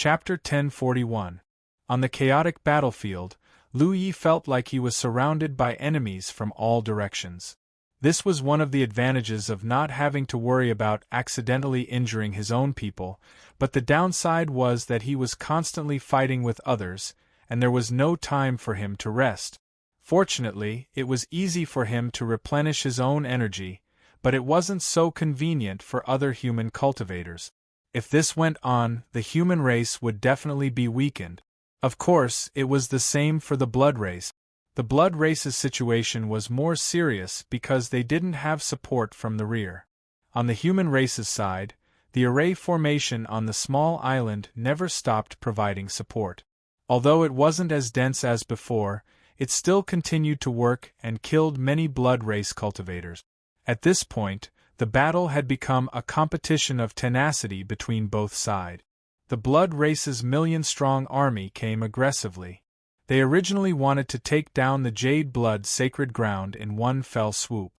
Chapter 1041. On the chaotic battlefield, Lu Yi felt like he was surrounded by enemies from all directions. This was one of the advantages of not having to worry about accidentally injuring his own people, but the downside was that he was constantly fighting with others, and there was no time for him to rest. Fortunately, it was easy for him to replenish his own energy, but it wasn't so convenient for other human cultivators. If this went on, the human race would definitely be weakened. Of course, it was the same for the blood race. The blood race's situation was more serious because they didn't have support from the rear. On the human race's side, the array formation on the small island never stopped providing support. Although it wasn't as dense as before, it still continued to work and killed many blood race cultivators. At this point, the battle had become a competition of tenacity between both sides. The blood race's million-strong army came aggressively. They originally wanted to take down the Jade Blood sacred ground in one fell swoop.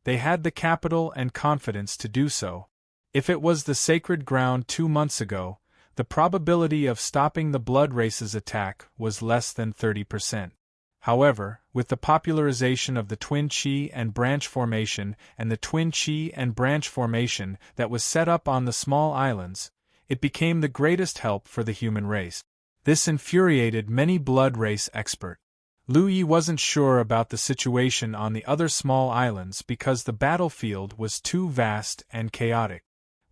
They had the capital and confidence to do so. If it was the sacred ground 2 months ago, the probability of stopping the blood race's attack was less than 30%. However, with the popularization of the twin chi and branch formation and the twin chi and branch formation that was set up on the small islands, it became the greatest help for the human race. This infuriated many blood race experts. Lu Yi wasn't sure about the situation on the other small islands because the battlefield was too vast and chaotic.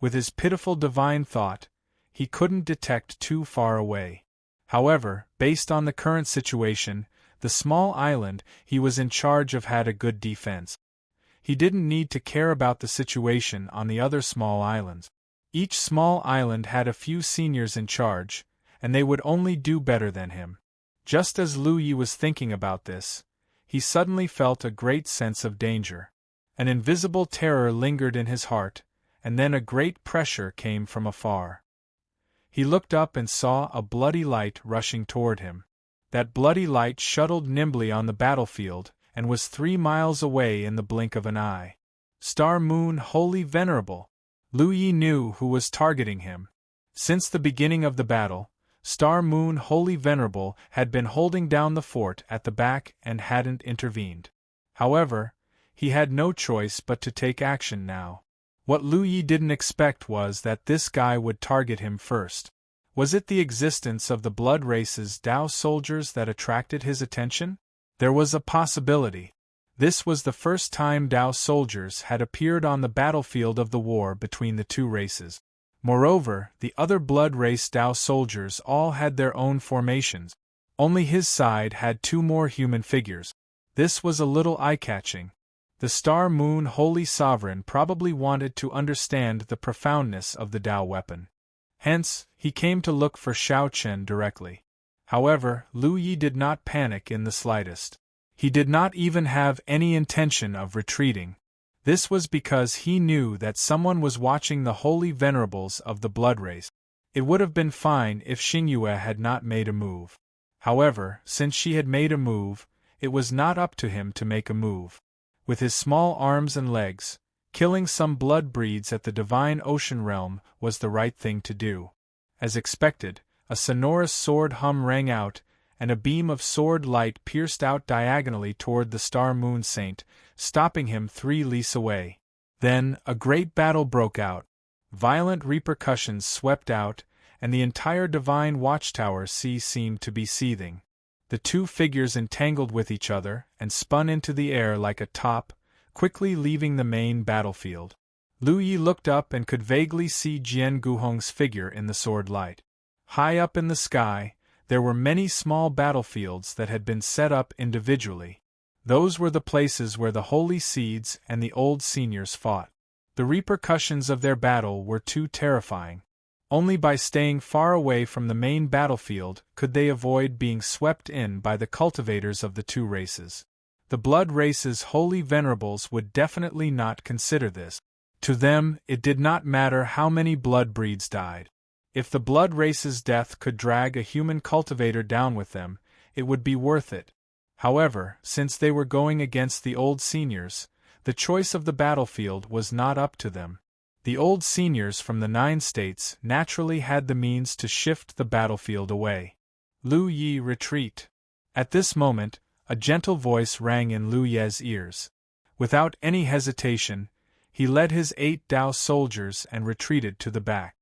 With his pitiful divine thought, he couldn't detect too far away. However, based on the current situation, the small island he was in charge of had a good defense. He didn't need to care about the situation on the other small islands. Each small island had a few seniors in charge, and they would only do better than him. Just as Lu Yi was thinking about this, he suddenly felt a great sense of danger. An invisible terror lingered in his heart, and then a great pressure came from afar. He looked up and saw a bloody light rushing toward him. That bloody light shuttled nimbly on the battlefield, and was 3 miles away in the blink of an eye. Star Moon Holy Venerable! Lu Yi knew who was targeting him. Since the beginning of the battle, Star Moon Holy Venerable had been holding down the fort at the back and hadn't intervened. However, he had no choice but to take action now. What Lu Yi didn't expect was that this guy would target him first. Was it the existence of the blood race's Dao soldiers that attracted his attention? There was a possibility. This was the first time Dao soldiers had appeared on the battlefield of the war between the two races. Moreover, the other blood race Dao soldiers all had their own formations. Only his side had 2 more human figures. This was a little eye-catching. The Star Moon Holy Sovereign probably wanted to understand the profoundness of the Dao weapon. Hence, he came to look for Xiao Chen directly. However, Lu Yi did not panic in the slightest. He did not even have any intention of retreating. This was because he knew that someone was watching the holy venerables of the blood race. It would have been fine if Xingyue had not made a move. However, since she had made a move, it was not up to him to make a move. With his small arms and legs, killing some blood breeds at the divine ocean realm was the right thing to do. As expected, a sonorous sword hum rang out, and a beam of sword light pierced out diagonally toward the Star Moon Saint, stopping him 3 lis away. Then, a great battle broke out. Violent repercussions swept out, and the entire divine watchtower sea seemed to be seething. The 2 figures entangled with each other and spun into the air like a top, quickly leaving the main battlefield. Lu Yi looked up and could vaguely see Jian Guhong's figure in the sword light. High up in the sky, there were many small battlefields that had been set up individually. Those were the places where the holy seeds and the old seniors fought. The repercussions of their battle were too terrifying. Only by staying far away from the main battlefield could they avoid being swept in by the cultivators of the 2 races. The blood race's holy venerables would definitely not consider this. To them, it did not matter how many blood breeds died. If the blood race's death could drag a human cultivator down with them, it would be worth it. However, since they were going against the old seniors, the choice of the battlefield was not up to them. The old seniors from the 9 states naturally had the means to shift the battlefield away. Lu Yi, retreat. At this moment, a gentle voice rang in Lu Ye's ears. Without any hesitation, he led his 8 Dao soldiers and retreated to the back.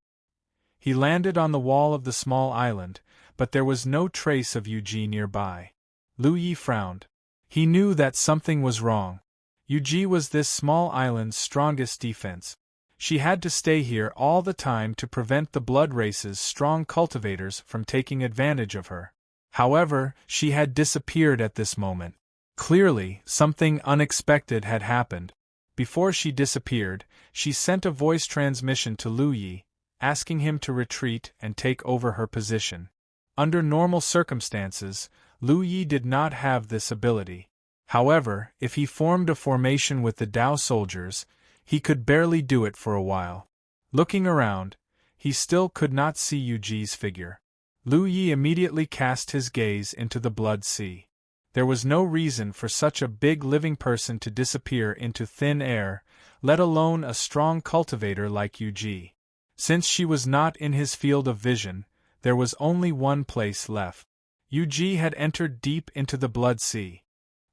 He landed on the wall of the small island, but there was no trace of Yu Ji nearby. Lu Yi frowned. He knew that something was wrong. Yu Ji was this small island's strongest defense. She had to stay here all the time to prevent the blood race's strong cultivators from taking advantage of her. However, she had disappeared at this moment. Clearly, something unexpected had happened. Before she disappeared, she sent a voice transmission to Lu Yi, asking him to retreat and take over her position. Under normal circumstances, Lu Yi did not have this ability. However, if he formed a formation with the Dao soldiers, he could barely do it for a while. Looking around, he still could not see Yu Ji's figure. Lu Yi immediately cast his gaze into the blood sea. There was no reason for such a big living person to disappear into thin air, let alone a strong cultivator like Yu Ji. Since she was not in his field of vision, there was only one place left. Yu Ji had entered deep into the blood sea.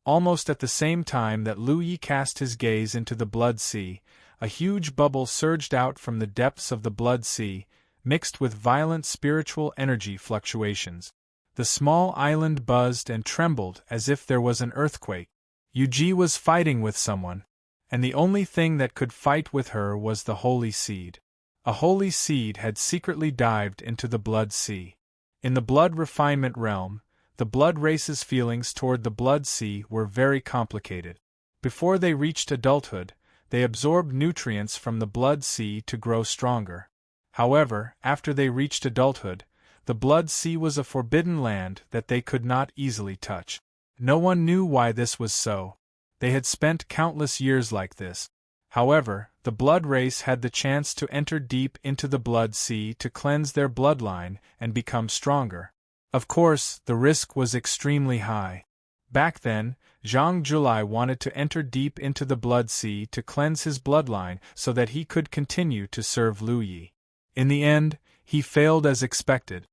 Almost at the same time that Lu Yi cast his gaze into the blood sea, a huge bubble surged out from the depths of the blood sea, mixed with violent spiritual energy fluctuations. The small island buzzed and trembled as if there was an earthquake. Yu Ji was fighting with someone, and the only thing that could fight with her was the holy seed. A holy seed had secretly dived into the blood sea. In the blood refinement realm, the blood race's feelings toward the blood sea were very complicated. Before they reached adulthood, they absorbed nutrients from the blood sea to grow stronger. However, after they reached adulthood, the blood sea was a forbidden land that they could not easily touch. No one knew why this was so. They had spent countless years like this. However, the blood race had the chance to enter deep into the blood sea to cleanse their bloodline and become stronger. Of course, the risk was extremely high. Back then, Zhang Julai wanted to enter deep into the blood sea to cleanse his bloodline so that he could continue to serve Lu Yi. In the end, he failed as expected.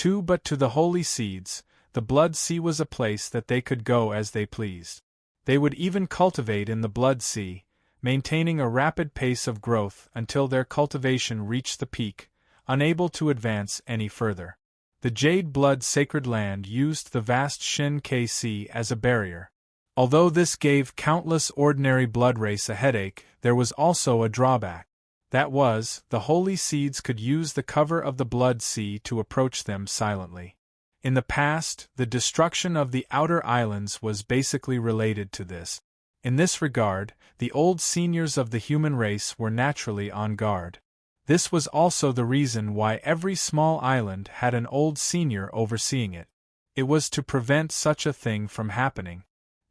But to the holy seeds, the blood sea was a place that they could go as they pleased. They would even cultivate in the blood sea, maintaining a rapid pace of growth until their cultivation reached the peak, unable to advance any further. The Jade Blood Sacred Land used the vast Shin K Sea as a barrier. Although this gave countless ordinary blood race a headache, there was also a drawback. That was, the holy seeds could use the cover of the blood sea to approach them silently. In the past, the destruction of the outer islands was basically related to this. In this regard, the old seniors of the human race were naturally on guard. This was also the reason why every small island had an old senior overseeing it. It was to prevent such a thing from happening.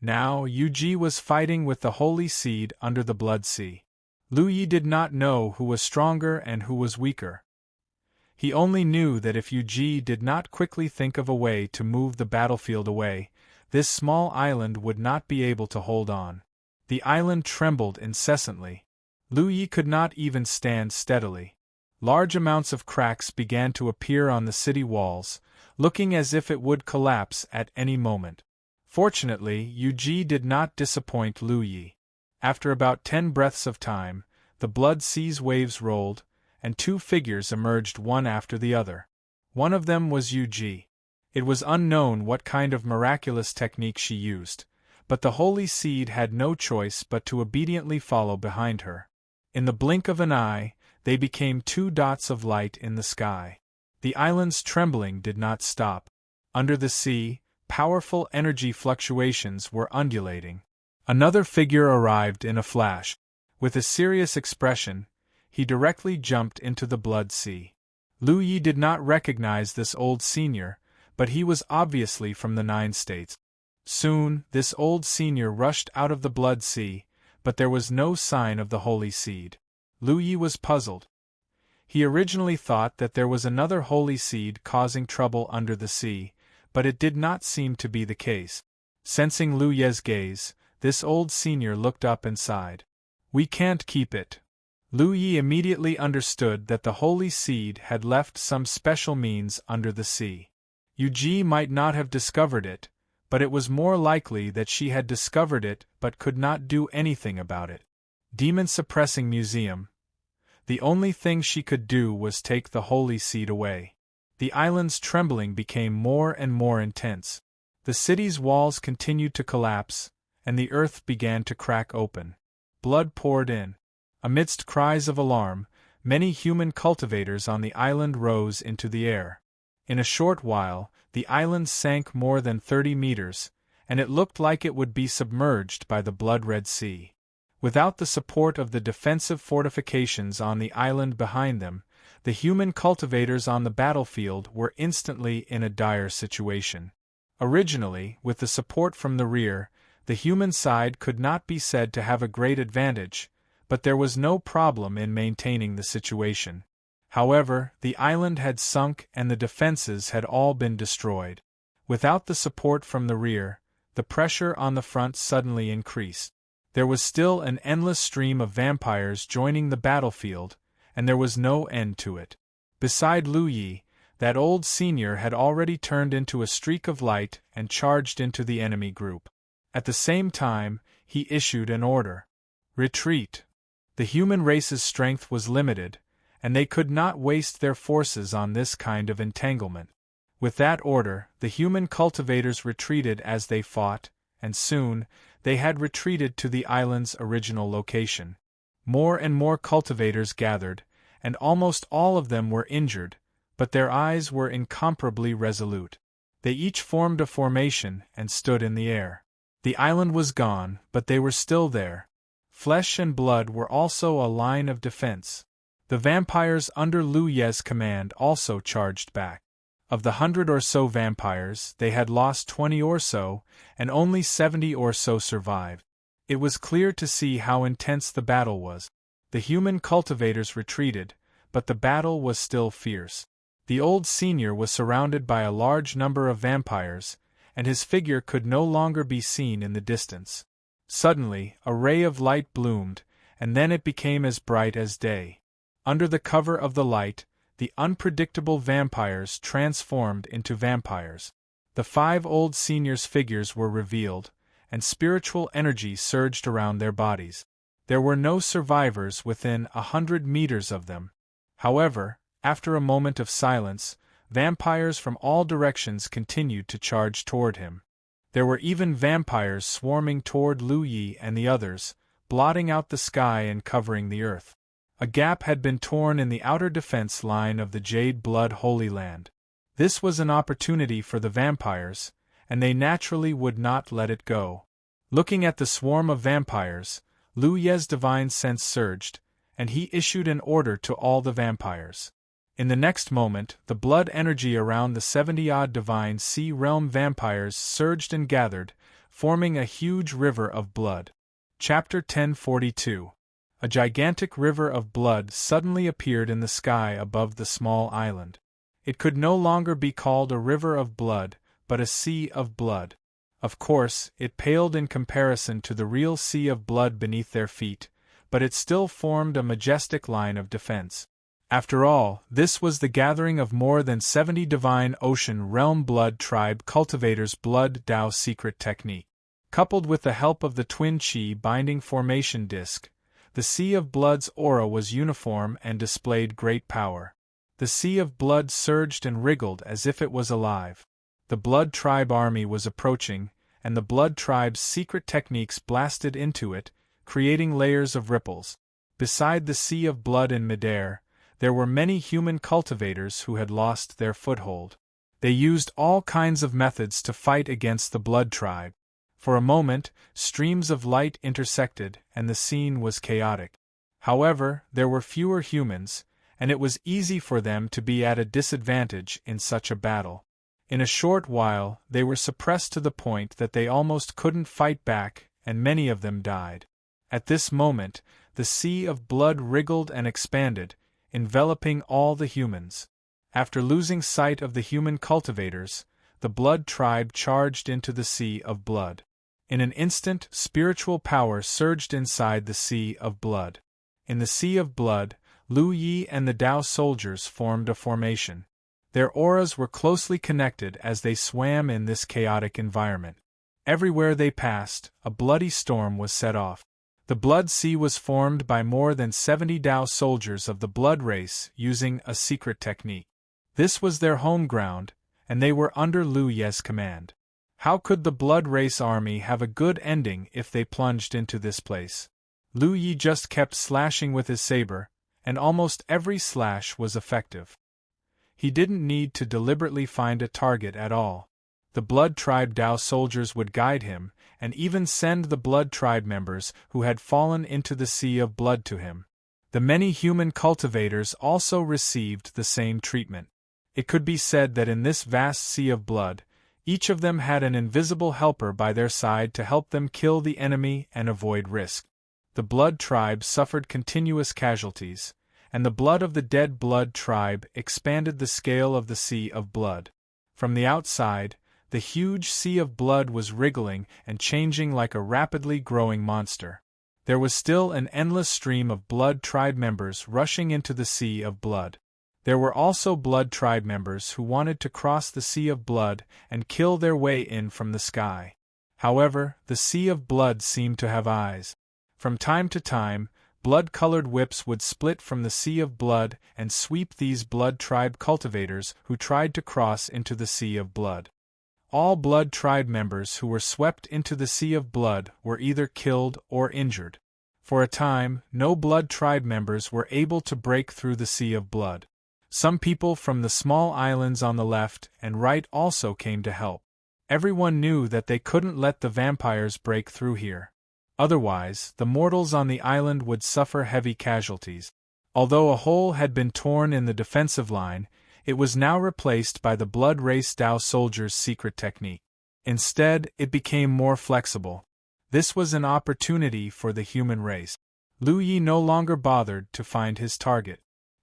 Now Yu Ji was fighting with the holy seed under the blood sea. Lu Yi did not know who was stronger and who was weaker. He only knew that if Yu Ji did not quickly think of a way to move the battlefield away, this small island would not be able to hold on. The island trembled incessantly. Lu Yi could not even stand steadily. Large amounts of cracks began to appear on the city walls, looking as if it would collapse at any moment. Fortunately, Yu Ji did not disappoint Lu Yi. After about 10 breaths of time, the blood sea's waves rolled, and 2 figures emerged one after the other. One of them was Yu Ji. It was unknown what kind of miraculous technique she used, but the holy seed had no choice but to obediently follow behind her. In the blink of an eye, they became 2 dots of light in the sky. The island's trembling did not stop. Under the sea, powerful energy fluctuations were undulating. Another figure arrived in a flash. With a serious expression, he directly jumped into the blood sea. Lu Yi did not recognize this old senior, but he was obviously from the 9 states. Soon, this old senior rushed out of the blood sea, but there was no sign of the holy seed. Lu Yi was puzzled. He originally thought that there was another holy seed causing trouble under the sea, but it did not seem to be the case. Sensing Lu Ye's gaze, this old senior looked up and sighed. "We can't keep it." Lu Yi immediately understood that the holy seed had left some special means under the sea. Yu Ji might not have discovered it, but it was more likely that she had discovered it but could not do anything about it. Demon-suppressing museum. The only thing she could do was take the holy seed away. The island's trembling became more and more intense. The city's walls continued to collapse, and the earth began to crack open. Blood poured in. Amidst cries of alarm, many human cultivators on the island rose into the air. In a short while, the island sank more than 30 meters, and it looked like it would be submerged by the blood-red sea. Without the support of the defensive fortifications on the island behind them, the human cultivators on the battlefield were instantly in a dire situation. Originally, with the support from the rear, the human side could not be said to have a great advantage, but there was no problem in maintaining the situation. However, the island had sunk and the defenses had all been destroyed. Without the support from the rear, the pressure on the front suddenly increased. There was still an endless stream of vampires joining the battlefield, and there was no end to it. Beside Lu Yi, that old senior had already turned into a streak of light and charged into the enemy group. At the same time, he issued an order. Retreat. The human race's strength was limited, and they could not waste their forces on this kind of entanglement. With that order, the human cultivators retreated as they fought, and soon, they had retreated to the island's original location. More and more cultivators gathered, and almost all of them were injured, but their eyes were incomparably resolute. They each formed a formation and stood in the air. The island was gone, but they were still there. Flesh and blood were also a line of defense. The vampires under Lu Ye's command also charged back. Of the 100 or so vampires, they had lost 20 or so, and only 70 or so survived. It was clear to see how intense the battle was. The human cultivators retreated, but the battle was still fierce. The old senior was surrounded by a large number of vampires, and his figure could no longer be seen in the distance. Suddenly, a ray of light bloomed, and then it became as bright as day. Under the cover of the light, the unpredictable vampires transformed into vampires. The 5 old seniors' figures were revealed, and spiritual energy surged around their bodies. There were no survivors within 100 meters of them. However, after a moment of silence, vampires from all directions continued to charge toward him. There were even vampires swarming toward Lu Yi and the others, blotting out the sky and covering the earth. A gap had been torn in the outer defense line of the Jade Blood Holy Land. This was an opportunity for the vampires, and they naturally would not let it go. Looking at the swarm of vampires, Lu Ye's divine sense surged, and he issued an order to all the vampires. In the next moment, the blood energy around the 70-odd divine sea realm vampires surged and gathered, forming a huge river of blood. Chapter 1042. A gigantic river of blood suddenly appeared in the sky above the small island. It could no longer be called a river of blood, but a sea of blood. Of course, it paled in comparison to the real sea of blood beneath their feet, but it still formed a majestic line of defense. After all, this was the gathering of more than 70 divine ocean realm blood tribe cultivators' blood Dao secret technique. Coupled with the help of the twin chi binding formation disc, the Sea of Blood's aura was uniform and displayed great power. The Sea of Blood surged and wriggled as if it was alive. The Blood Tribe army was approaching, and the Blood Tribe's secret techniques blasted into it, creating layers of ripples. Beside the Sea of Blood in midair, there were many human cultivators who had lost their foothold. They used all kinds of methods to fight against the Blood Tribe. For a moment, streams of light intersected, and the scene was chaotic. However, there were fewer humans, and it was easy for them to be at a disadvantage in such a battle. In a short while, they were suppressed to the point that they almost couldn't fight back, and many of them died. At this moment, the Sea of Blood wriggled and expanded, enveloping all the humans. After losing sight of the human cultivators, the Blood Tribe charged into the Sea of Blood. In an instant, spiritual power surged inside the Sea of Blood. In the Sea of Blood, Lu Yi and the Dao soldiers formed a formation. Their auras were closely connected as they swam in this chaotic environment. Everywhere they passed, a bloody storm was set off. The Blood Sea was formed by more than 70 Dao soldiers of the Blood race using a secret technique. This was their home ground, and they were under Lu Ye's command. How could the Blood race army have a good ending if they plunged into this place? Lu Yi just kept slashing with his saber, and almost every slash was effective. He didn't need to deliberately find a target at all. The Blood Tribe Dao soldiers would guide him, and even send the Blood Tribe members who had fallen into the Sea of Blood to him. The many human cultivators also received the same treatment. It could be said that in this vast Sea of Blood, each of them had an invisible helper by their side to help them kill the enemy and avoid risk. The Blood Tribe suffered continuous casualties, and the blood of the dead Blood Tribe expanded the scale of the Sea of Blood. From the outside, the huge Sea of Blood was wriggling and changing like a rapidly growing monster. There was still an endless stream of Blood Tribe members rushing into the Sea of Blood. There were also Blood Tribe members who wanted to cross the Sea of Blood and kill their way in from the sky. However, the Sea of Blood seemed to have eyes. From time to time, blood-colored whips would split from the Sea of Blood and sweep these Blood Tribe cultivators who tried to cross into the Sea of Blood. All Blood Tribe members who were swept into the Sea of Blood were either killed or injured. For a time, no Blood Tribe members were able to break through the Sea of Blood. Some people from the small islands on the left and right also came to help. Everyone knew that they couldn't let the vampires break through here. Otherwise, the mortals on the island would suffer heavy casualties. Although a hole had been torn in the defensive line, it was now replaced by the Blood Race Dao soldiers' secret technique. Instead, it became more flexible. This was an opportunity for the human race. Lu Yi no longer bothered to find his target.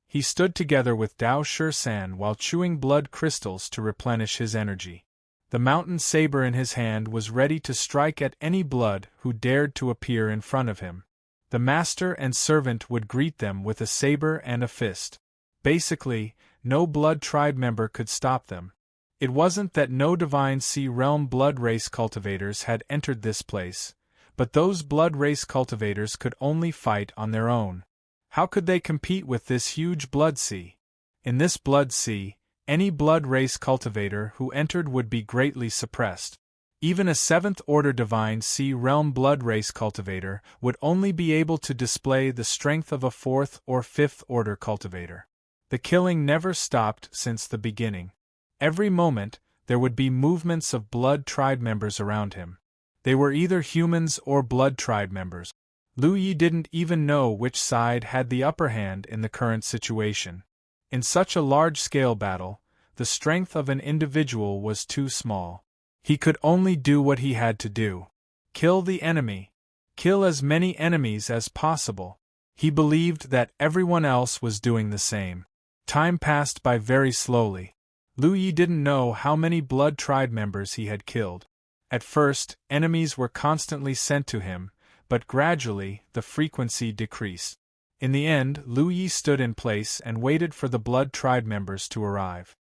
He stood together with Dao Shisan while chewing blood crystals to replenish his energy. The mountain saber in his hand was ready to strike at any blood who dared to appear in front of him. The master and servant would greet them with a saber and a fist. Basically, no Blood Tribe member could stop them. It wasn't that no Divine Sea Realm Blood Race cultivators had entered this place, but those Blood Race cultivators could only fight on their own. How could they compete with this huge Blood Sea? In this Blood Sea, any Blood Race cultivator who entered would be greatly suppressed. Even a 7th-order Divine Sea Realm Blood Race cultivator would only be able to display the strength of a 4th or 5th-order cultivator. The killing never stopped since the beginning. Every moment, there would be movements of Blood Tribe members around him. They were either humans or Blood Tribe members. Lu Yi didn't even know which side had the upper hand in the current situation. In such a large-scale battle, the strength of an individual was too small. He could only do what he had to do. Kill the enemy. Kill as many enemies as possible. He believed that everyone else was doing the same. Time passed by very slowly. Lu Yi didn't know how many Blood Tribe members he had killed. At first, enemies were constantly sent to him, but gradually, the frequency decreased. In the end, Lu Yi stood in place and waited for the Blood Tribe members to arrive.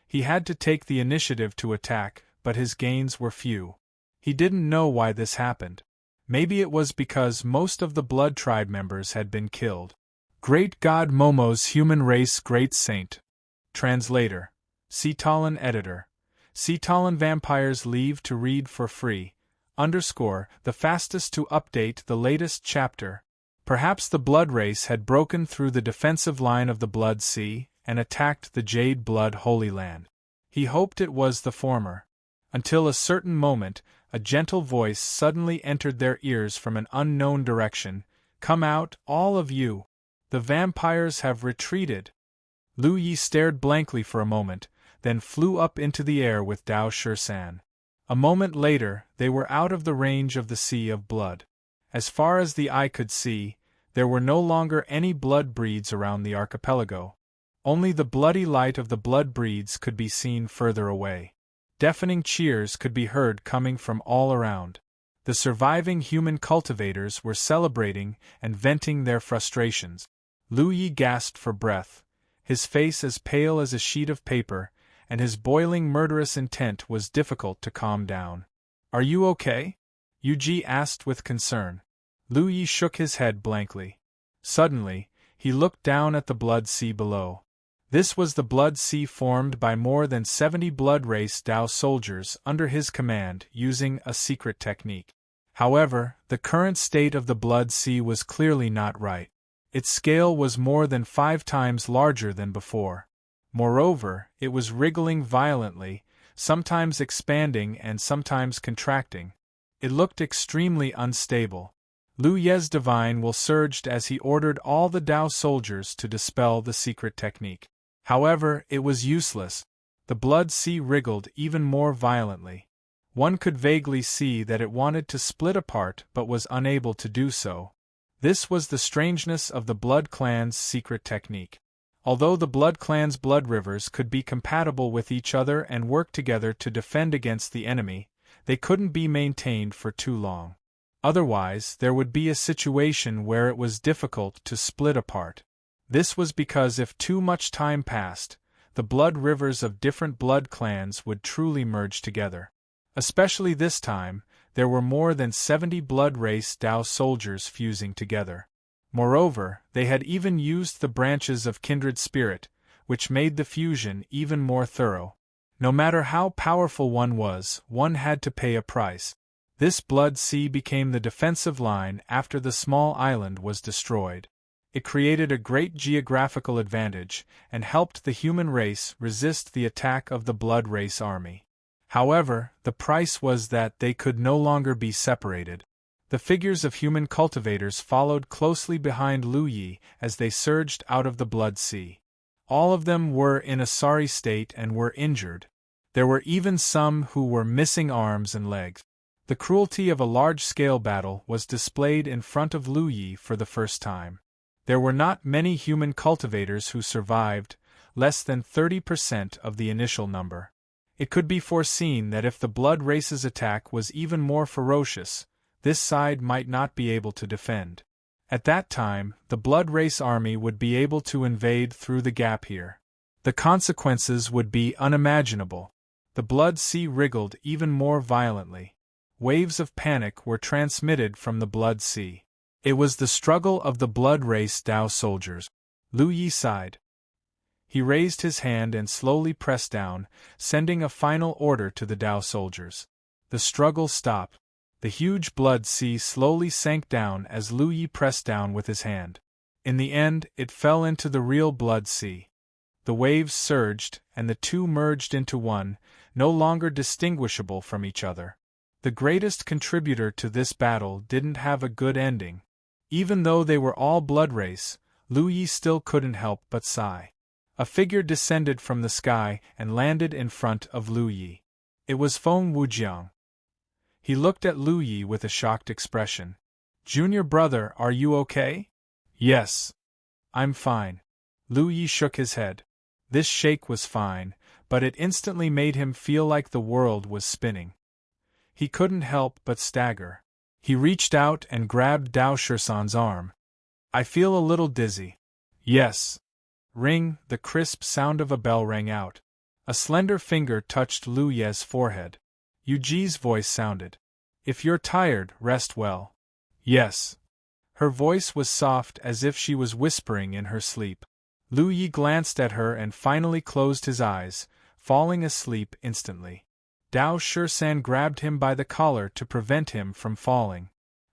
He had to take the initiative to attack, but his gains were few. He didn't know why this happened. Maybe it was because most of the Blood Tribe members had been killed. Great God Momo's Human Race Great Saint. Translator. Seetalan Editor. Seetalan Vampires Leave to Read for Free. The fastest to update the latest chapter. Perhaps the Blood Race had broken through the defensive line of the Blood Sea and attacked the Jade Blood Holy Land. He hoped it was the former. Until a certain moment, a gentle voice suddenly entered their ears from an unknown direction. Come out, all of you. The vampires have retreated. Lu Yi stared blankly for a moment, then flew up into the air with Dao Shisan. A moment later, they were out of the range of the Sea of Blood. As far as the eye could see, there were no longer any blood breeds around the archipelago. Only the bloody light of the blood breeds could be seen further away. Deafening cheers could be heard coming from all around. The surviving human cultivators were celebrating and venting their frustrations. Lu Yi gasped for breath, his face as pale as a sheet of paper, and his boiling murderous intent was difficult to calm down. "Are you okay?" Yu Ji asked with concern. Lu Yi shook his head blankly. Suddenly, he looked down at the blood sea below. This was the blood sea formed by more than 70 blood race Dao soldiers under his command using a secret technique. However, the current state of the blood sea was clearly not right. Its scale was more than 5 times larger than before. Moreover, it was wriggling violently, sometimes expanding and sometimes contracting. It looked extremely unstable. Lu Ye's divine will surged as he ordered all the Dao soldiers to dispel the secret technique. However, it was useless. The blood sea wriggled even more violently. One could vaguely see that it wanted to split apart but was unable to do so. This was the strangeness of the Blood Clan's secret technique. Although the Blood Clan's blood rivers could be compatible with each other and work together to defend against the enemy, they couldn't be maintained for too long. Otherwise, there would be a situation where it was difficult to split apart. This was because if too much time passed, the blood rivers of different blood clans would truly merge together. Especially this time, there were more than 70 blood race Dao soldiers fusing together. Moreover, they had even used the branches of kindred spirit, which made the fusion even more thorough. No matter how powerful one was, one had to pay a price. This blood sea became the defensive line after the small island was destroyed. It created a great geographical advantage and helped the human race resist the attack of the blood race army. However, the price was that they could no longer be separated. The figures of human cultivators followed closely behind Lu Yi as they surged out of the blood sea. All of them were in a sorry state and were injured. There were even some who were missing arms and legs. The cruelty of a large-scale battle was displayed in front of Lu Yi for the first time. There were not many human cultivators who survived, less than 30% of the initial number. It could be foreseen that if the blood race's attack was even more ferocious, this side might not be able to defend. At that time, the blood race army would be able to invade through the gap here. The consequences would be unimaginable. The blood sea wriggled even more violently. Waves of panic were transmitted from the blood sea. It was the struggle of the blood race Dao soldiers. Lu Yi sighed. He raised his hand and slowly pressed down, sending a final order to the Dao soldiers. The struggle stopped. The huge blood sea slowly sank down as Lu Yi pressed down with his hand. In the end, it fell into the real blood sea. The waves surged, and the two merged into one, no longer distinguishable from each other. The greatest contributor to this battle didn't have a good ending. Even though they were all blood race, Lu Yi still couldn't help but sigh. A figure descended from the sky and landed in front of Lu Yi. It was Feng Wujiang. He looked at Lu Yi with a shocked expression. "Junior brother, are you okay?" "Yes. I'm fine." Lu Yi shook his head. This shake was fine, but it instantly made him feel like the world was spinning. He couldn't help but stagger. He reached out and grabbed Dao Shisan's arm. "I feel a little dizzy." "Yes." Ring, the crisp sound of a bell rang out. A slender finger touched Lu Ye's forehead. Yu Ji's voice sounded. "If you're tired, rest well." "Yes." Her voice was soft as if she was whispering in her sleep. Lu Yi glanced at her and finally closed his eyes, falling asleep instantly. Dao Shisan grabbed him by the collar to prevent him from falling.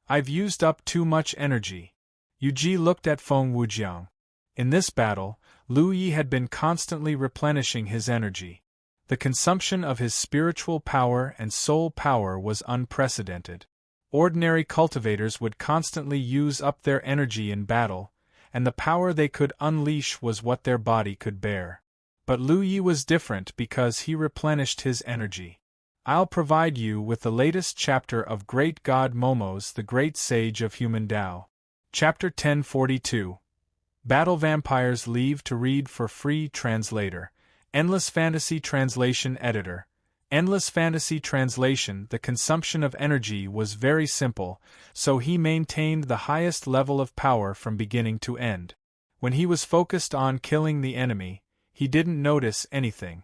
"I've used up too much energy." Yu Ji looked at Feng Wujiang. In this battle, Lu Yi had been constantly replenishing his energy. The consumption of his spiritual power and soul power was unprecedented. Ordinary cultivators would constantly use up their energy in battle, and the power they could unleash was what their body could bear. But Lu Yi was different because he replenished his energy. I'll provide you with the latest chapter of Great God Momo's The Great Sage of Human Tao. Chapter 1042. Battle Vampires Leave to Read for Free Translator. Endless Fantasy Translation Editor. Endless fantasy translation. The consumption of energy was very simple, so he maintained the highest level of power from beginning to end. When he was focused on killing the enemy, he didn't notice anything.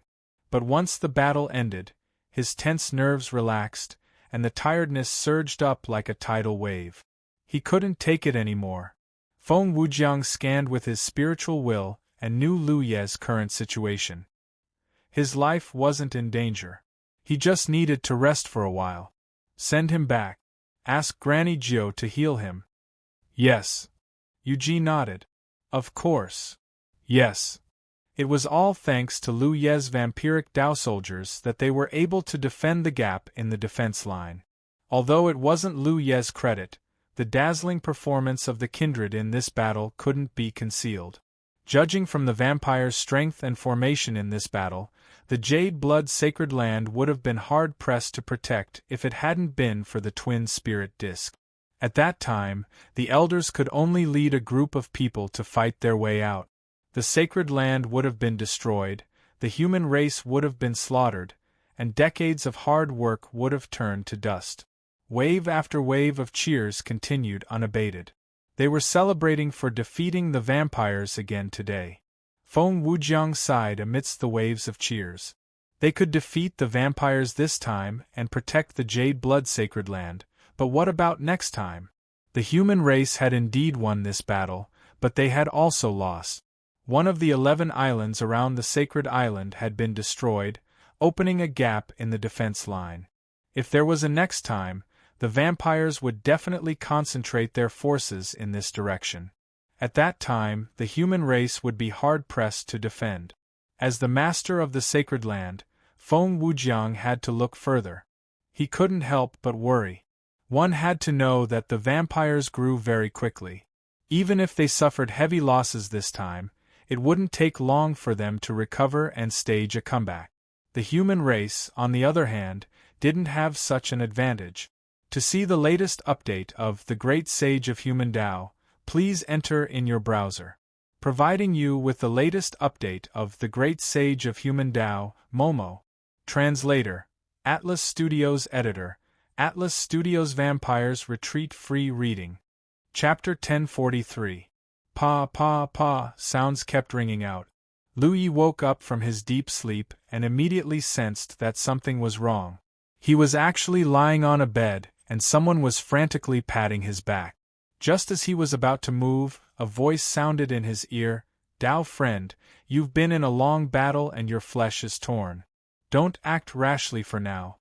But once the battle ended, his tense nerves relaxed, and the tiredness surged up like a tidal wave. He couldn't take it anymore. Feng Wujiang scanned with his spiritual will and knew Lu Ye's current situation. His life wasn't in danger. He just needed to rest for a while. Send him back. Ask Granny Jiu to heal him. Yes. Yuji nodded. Of course. Yes. It was all thanks to Lu Ye's vampiric Dao soldiers that they were able to defend the gap in the defense line. Although it wasn't Lu Ye's credit, the dazzling performance of the kindred in this battle couldn't be concealed. Judging from the vampire's strength and formation in this battle, the Jade Blood Sacred Land would have been hard-pressed to protect if it hadn't been for the twin spirit disc. At that time, the elders could only lead a group of people to fight their way out. The sacred land would have been destroyed, the human race would have been slaughtered, and decades of hard work would have turned to dust. Wave after wave of cheers continued unabated. They were celebrating for defeating the vampires again today. Feng Wujiang sighed amidst the waves of cheers. They could defeat the vampires this time and protect the Jade Blood Sacred Land, but what about next time? The human race had indeed won this battle, but they had also lost. One of the 11 islands around the Sacred Island had been destroyed, opening a gap in the defense line. If there was a next time, the vampires would definitely concentrate their forces in this direction. At that time, the human race would be hard-pressed to defend. As the master of the Sacred Land, Feng Wujiang had to look further. He couldn't help but worry. One had to know that the vampires grew very quickly. Even if they suffered heavy losses this time, it wouldn't take long for them to recover and stage a comeback. The human race, on the other hand, didn't have such an advantage. To see the latest update of The Great Sage of Human Tao, please enter in your browser. Providing you with the latest update of The Great Sage of Human Tao, Momo. Translator, Atlas Studios Editor, Atlas Studios Vampires Retreat Free Reading. Chapter 1043. Pa pa pa, sounds kept ringing out. Lu Yi woke up from his deep sleep and immediately sensed that something was wrong. He was actually lying on a bed, and someone was frantically patting his back. Just as he was about to move, a voice sounded in his ear, "Dao friend, you've been in a long battle and your flesh is torn. Don't act rashly for now."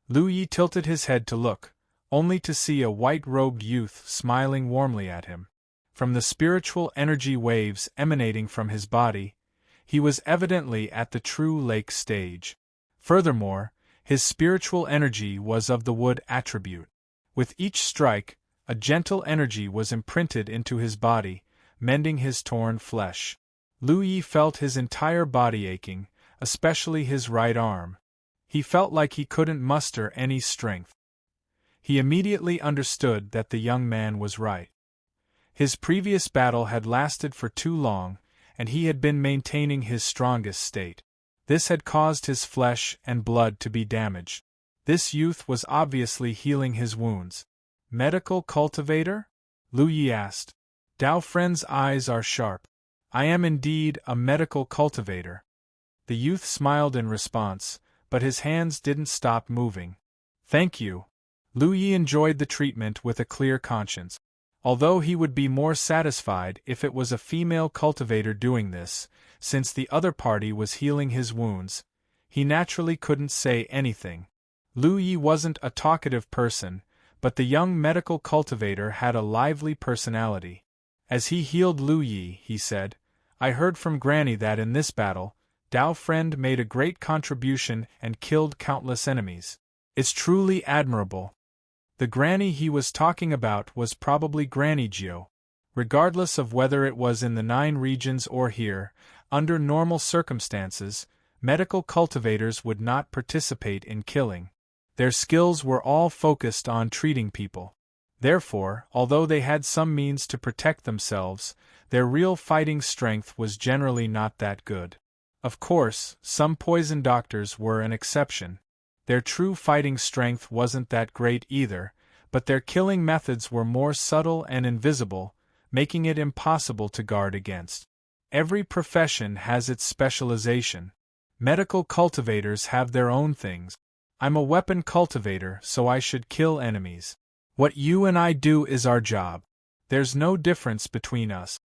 Lu Yi tilted his head to look, only to see a white-robed youth smiling warmly at him. From the spiritual energy waves emanating from his body, he was evidently at the true lake stage. Furthermore, his spiritual energy was of the wood attribute. With each strike, a gentle energy was imprinted into his body, mending his torn flesh. Lu Yi felt his entire body aching, especially his right arm. He felt like he couldn't muster any strength. He immediately understood that the young man was right. His previous battle had lasted for too long, and he had been maintaining his strongest state. This had caused his flesh and blood to be damaged. This youth was obviously healing his wounds. "Medical cultivator?" Lu Yi asked. Dao friend's eyes are sharp. "I am indeed a medical cultivator." The youth smiled in response, but his hands didn't stop moving. "Thank you." Lu Yi enjoyed the treatment with a clear conscience. Although he would be more satisfied if it was a female cultivator doing this, since the other party was healing his wounds, he naturally couldn't say anything. Lu Yi wasn't a talkative person, but the young medical cultivator had a lively personality. As he healed Lu Yi, he said, "I heard from Granny that in this battle, Dao friend made a great contribution and killed countless enemies. It's truly admirable." The Granny he was talking about was probably Granny Jiu. Regardless of whether it was in the 9 regions or here, under normal circumstances, medical cultivators would not participate in killing. Their skills were all focused on treating people. Therefore, although they had some means to protect themselves, their real fighting strength was generally not that good. Of course, some poison doctors were an exception. Their true fighting strength wasn't that great either, but their killing methods were more subtle and invisible, making it impossible to guard against. Every profession has its specialization. Medical cultivators have their own things. I'm a weapon cultivator, so I should kill enemies. What you and I do is our job. There's no difference between us.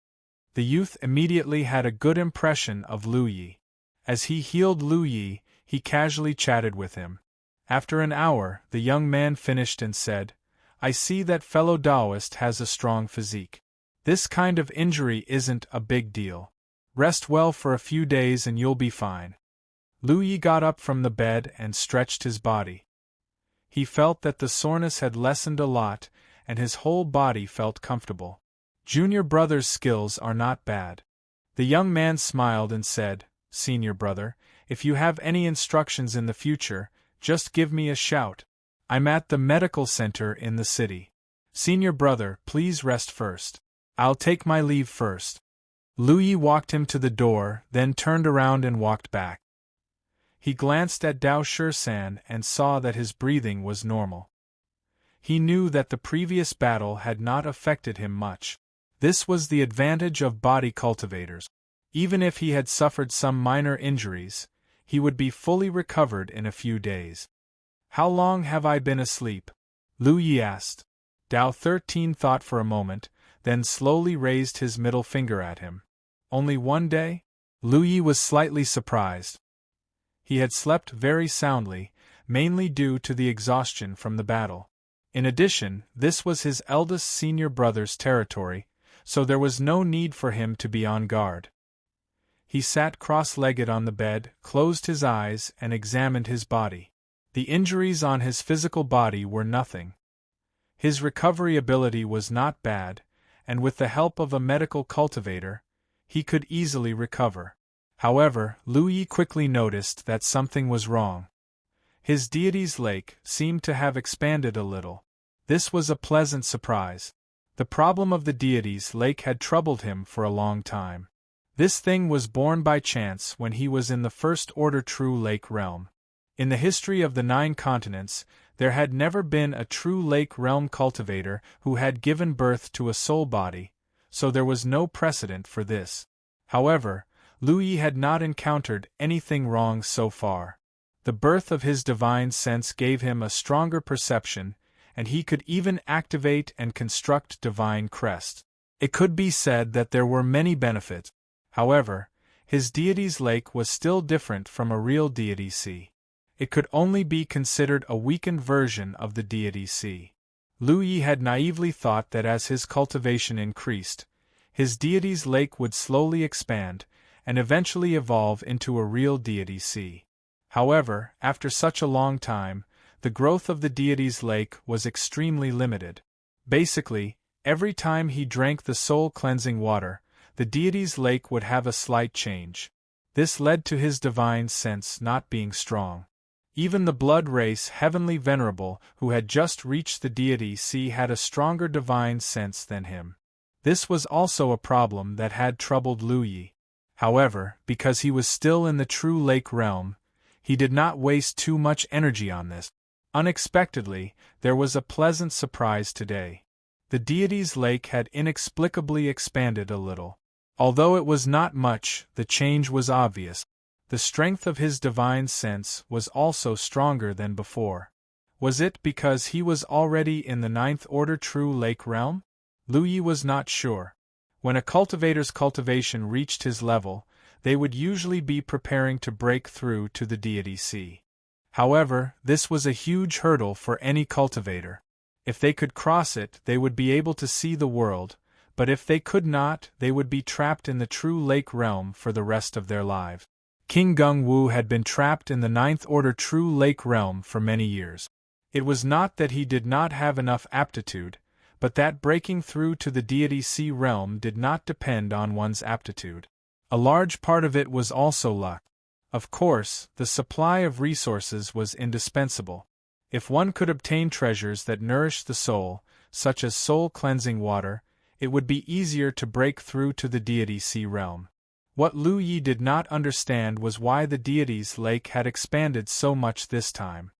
The youth immediately had a good impression of Lu Yi. As he healed Lu Yi, he casually chatted with him. After an hour, the young man finished and said, "I see that fellow Taoist has a strong physique. This kind of injury isn't a big deal. Rest well for a few days and you'll be fine." Lu Yi got up from the bed and stretched his body. He felt that the soreness had lessened a lot, and his whole body felt comfortable. Junior brother's skills are not bad. The young man smiled and said, "Senior brother, if you have any instructions in the future, just give me a shout. I'm at the medical center in the city. Senior brother, please rest first. I'll take my leave first." Lu Yi walked him to the door, then turned around and walked back. He glanced at Dao Shisan and saw that his breathing was normal. He knew that the previous battle had not affected him much. This was the advantage of body cultivators. Even if he had suffered some minor injuries, he would be fully recovered in a few days. "How long have I been asleep?" Lu Yi asked. Dao 13 thought for a moment, then slowly raised his middle finger at him. "Only 1 day?" Lu Yi was slightly surprised. He had slept very soundly, mainly due to the exhaustion from the battle. In addition, this was his eldest senior brother's territory, so there was no need for him to be on guard. He sat cross-legged on the bed, closed his eyes, and examined his body. The injuries on his physical body were nothing. His recovery ability was not bad, and with the help of a medical cultivator, he could easily recover. However, Lu Yi quickly noticed that something was wrong. His deity's lake seemed to have expanded a little. This was a pleasant surprise. The problem of the deity's lake had troubled him for a long time. This thing was born by chance when he was in the first-order true lake realm. In the history of the 9 continents, there had never been a true lake realm cultivator who had given birth to a soul body, so there was no precedent for this. However, Lu Yi had not encountered anything wrong so far. The birth of his divine sense gave him a stronger perception, and he could even activate and construct divine crests. It could be said that there were many benefits. However, his deity's lake was still different from a real deity sea. It could only be considered a weakened version of the deity sea. Lu Yi had naively thought that as his cultivation increased, his deity's lake would slowly expand, and eventually evolve into a real deity sea. However, after such a long time, the growth of the deity's lake was extremely limited. Basically, every time he drank the soul-cleansing water, the deity's lake would have a slight change. This led to his divine sense not being strong. Even the blood race Heavenly Venerable who had just reached the deity sea had a stronger divine sense than him. This was also a problem that had troubled Lu Yi. However, because he was still in the true lake realm, he did not waste too much energy on this. Unexpectedly, there was a pleasant surprise today. The deity's lake had inexplicably expanded a little. Although it was not much, the change was obvious. The strength of his divine sense was also stronger than before. Was it because he was already in the 9th order true lake realm? Lu Yi was not sure. When a cultivator's cultivation reached his level, they would usually be preparing to break through to the deity sea. However, this was a huge hurdle for any cultivator. If they could cross it, they would be able to see the world, but if they could not, they would be trapped in the true lake realm for the rest of their lives. King Gung Wu had been trapped in the 9th order true lake realm for many years. It was not that he did not have enough aptitude, but that breaking through to the deity sea realm did not depend on one's aptitude. A large part of it was also luck. Of course, the supply of resources was indispensable. If one could obtain treasures that nourished the soul, such as soul-cleansing water, it would be easier to break through to the deity sea realm. What Lu Yi did not understand was why the deity's lake had expanded so much this time.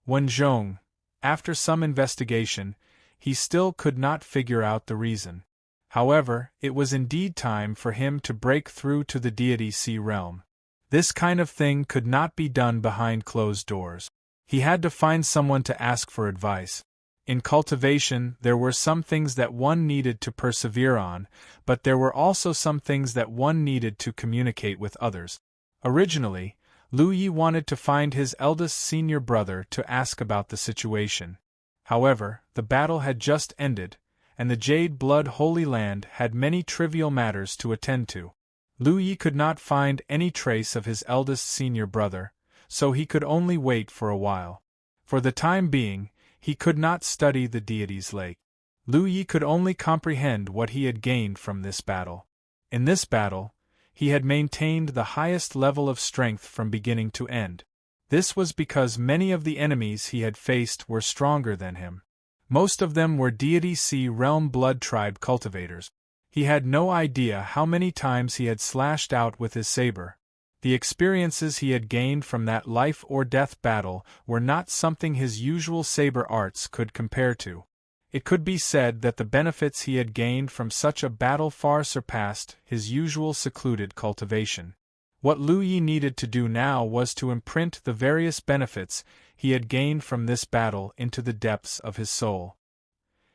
Zhong, after some investigation, he still could not figure out the reason. However, it was indeed time for him to break through to the deity sea realm. This kind of thing could not be done behind closed doors. He had to find someone to ask for advice. In cultivation, there were some things that one needed to persevere on, but there were also some things that one needed to communicate with others. Originally, Lu Yi wanted to find his eldest senior brother to ask about the situation. However, the battle had just ended, and the Jade Blood Holy Land had many trivial matters to attend to. Lu Yi could not find any trace of his eldest senior brother, so he could only wait for a while. For the time being, he could not study the deity's lake. Lu Yi could only comprehend what he had gained from this battle. In this battle, he had maintained the highest level of strength from beginning to end. This was because many of the enemies he had faced were stronger than him. Most of them were Deity Sea Realm Blood Tribe cultivators. He had no idea how many times he had slashed out with his saber. The experiences he had gained from that life-or-death battle were not something his usual saber arts could compare to. It could be said that the benefits he had gained from such a battle far surpassed his usual secluded cultivation. What Lu Yi needed to do now was to imprint the various benefits he had gained from this battle into the depths of his soul.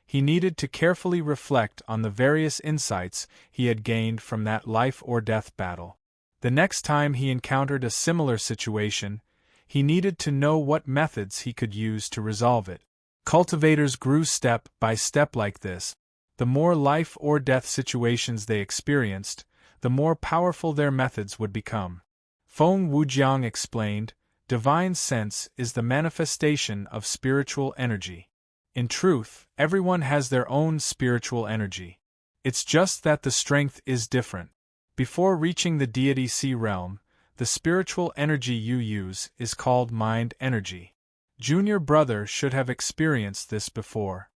He needed to carefully reflect on the various insights he had gained from that life-or-death battle. The next time he encountered a similar situation, he needed to know what methods he could use to resolve it. Cultivators grew step by step like this. The more life-or-death situations they experienced, the more powerful their methods would become. Feng Wujiang explained, "Divine sense is the manifestation of spiritual energy. In truth, everyone has their own spiritual energy. It's just that the strength is different. Before reaching the deity sea realm, the spiritual energy you use is called mind energy. Junior brother should have experienced this before."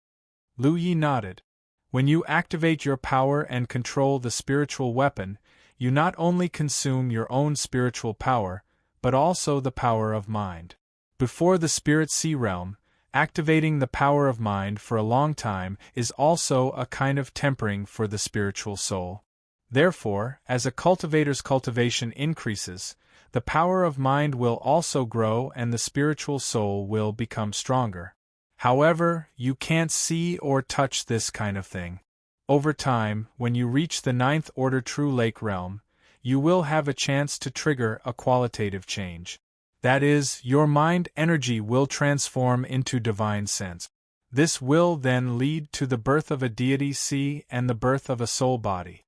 Lu Yi nodded. "When you activate your power and control the spiritual weapon, you not only consume your own spiritual power, but also the power of mind. Before the spirit sea realm, activating the power of mind for a long time is also a kind of tempering for the spiritual soul. Therefore, as a cultivator's cultivation increases, the power of mind will also grow and the spiritual soul will become stronger. However, you can't see or touch this kind of thing. Over time, when you reach the 9th order True Lake realm, you will have a chance to trigger a qualitative change. That is, your mind energy will transform into divine sense. This will then lead to the birth of a deity sea and the birth of a soul body."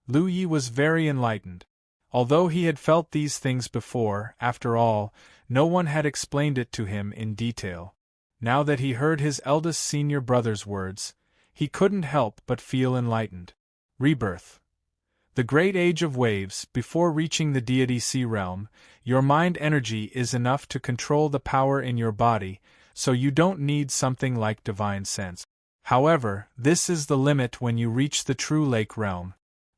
Lu Yi was very enlightened. Although he had felt these things before, after all, no one had explained it to him in detail. Now that he heard his eldest senior brother's words, he couldn't help but feel enlightened. Rebirth. The great age of waves. Before reaching the deity sea realm, your mind energy is enough to control the power in your body, so you don't need something like divine sense. However, this is the limit when you reach the true lake realm.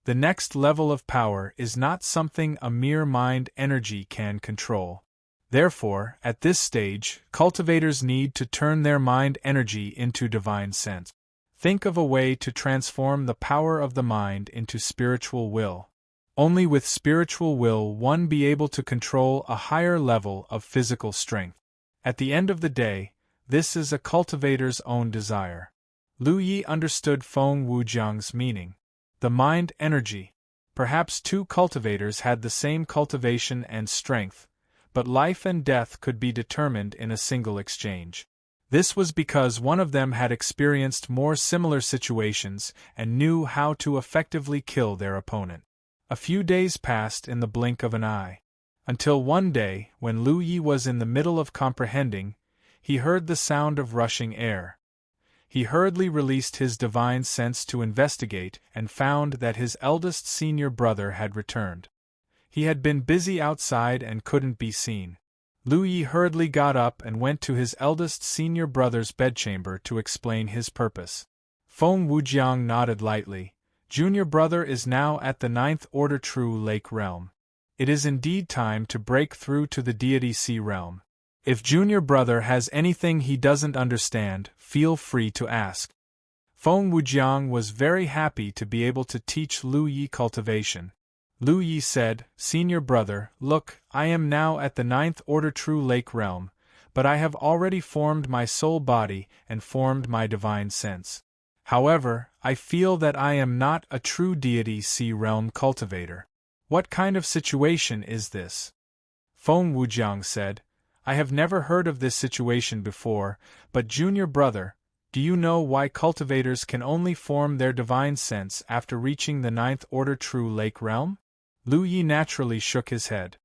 The next level of power is not something a mere mind energy can control. Therefore, at this stage, cultivators need to turn their mind energy into divine sense. Think of a way to transform the power of the mind into spiritual will. Only with spiritual will one be able to control a higher level of physical strength. At the end of the day, this is a cultivator's own desire. Lu Yi understood Feng Wujiang's meaning. The mind energy. Perhaps two cultivators had the same cultivation and strength, but life and death could be determined in a single exchange. This was because one of them had experienced more similar situations and knew how to effectively kill their opponent. A few days passed in the blink of an eye. Until one day, when Lu Yi was in the middle of comprehending, he heard the sound of rushing air. He hurriedly released his divine sense to investigate and found that his eldest senior brother had returned. He had been busy outside and couldn't be seen. Lu Yi hurriedly got up and went to his eldest senior brother's bedchamber to explain his purpose. Feng Wujiang nodded lightly. "Junior brother is now at the 9th order True Lake realm. It is indeed time to break through to the deity sea realm. If junior brother has anything he doesn't understand, feel free to ask. Feng Wujiang was very happy to be able to teach Lu Yi cultivation. Lu Yi said, "Senior brother, look, I am now at the 9th order true lake realm, but I have already formed my soul body and formed my divine sense. However, I feel that I am not a true deity sea realm cultivator. What kind of situation is this?" Feng Wujiang said, "I have never heard of this situation before, but junior brother, do you know why cultivators can only form their divine sense after reaching the 9th order true lake realm?" Lu Yi naturally shook his head.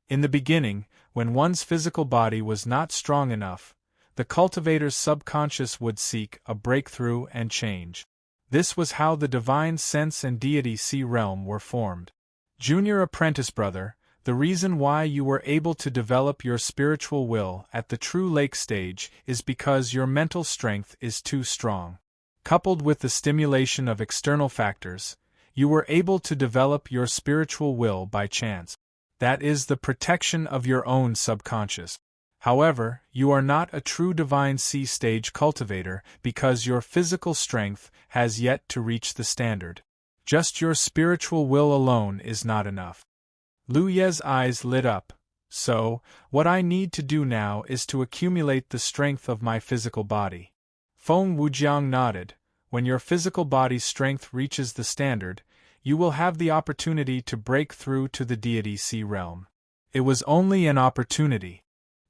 In the beginning, when one's physical body was not strong enough, the cultivator's subconscious would seek a breakthrough and change. This was how the divine sense and deity sea realm were formed. Junior apprentice brother, the reason why you were able to develop your spiritual will at the true lake stage is because your mental strength is too strong. Coupled with the stimulation of external factors, you were able to develop your spiritual will by chance. That is the protection of your own subconscious. However, you are not a true divine sea stage cultivator because your physical strength has yet to reach the standard. Just your spiritual will alone is not enough. Lu Ye's eyes lit up. So, what I need to do now is to accumulate the strength of my physical body. Feng Wujiang nodded. When your physical body's strength reaches the standard, you will have the opportunity to break through to the deity sea realm. It was only an opportunity.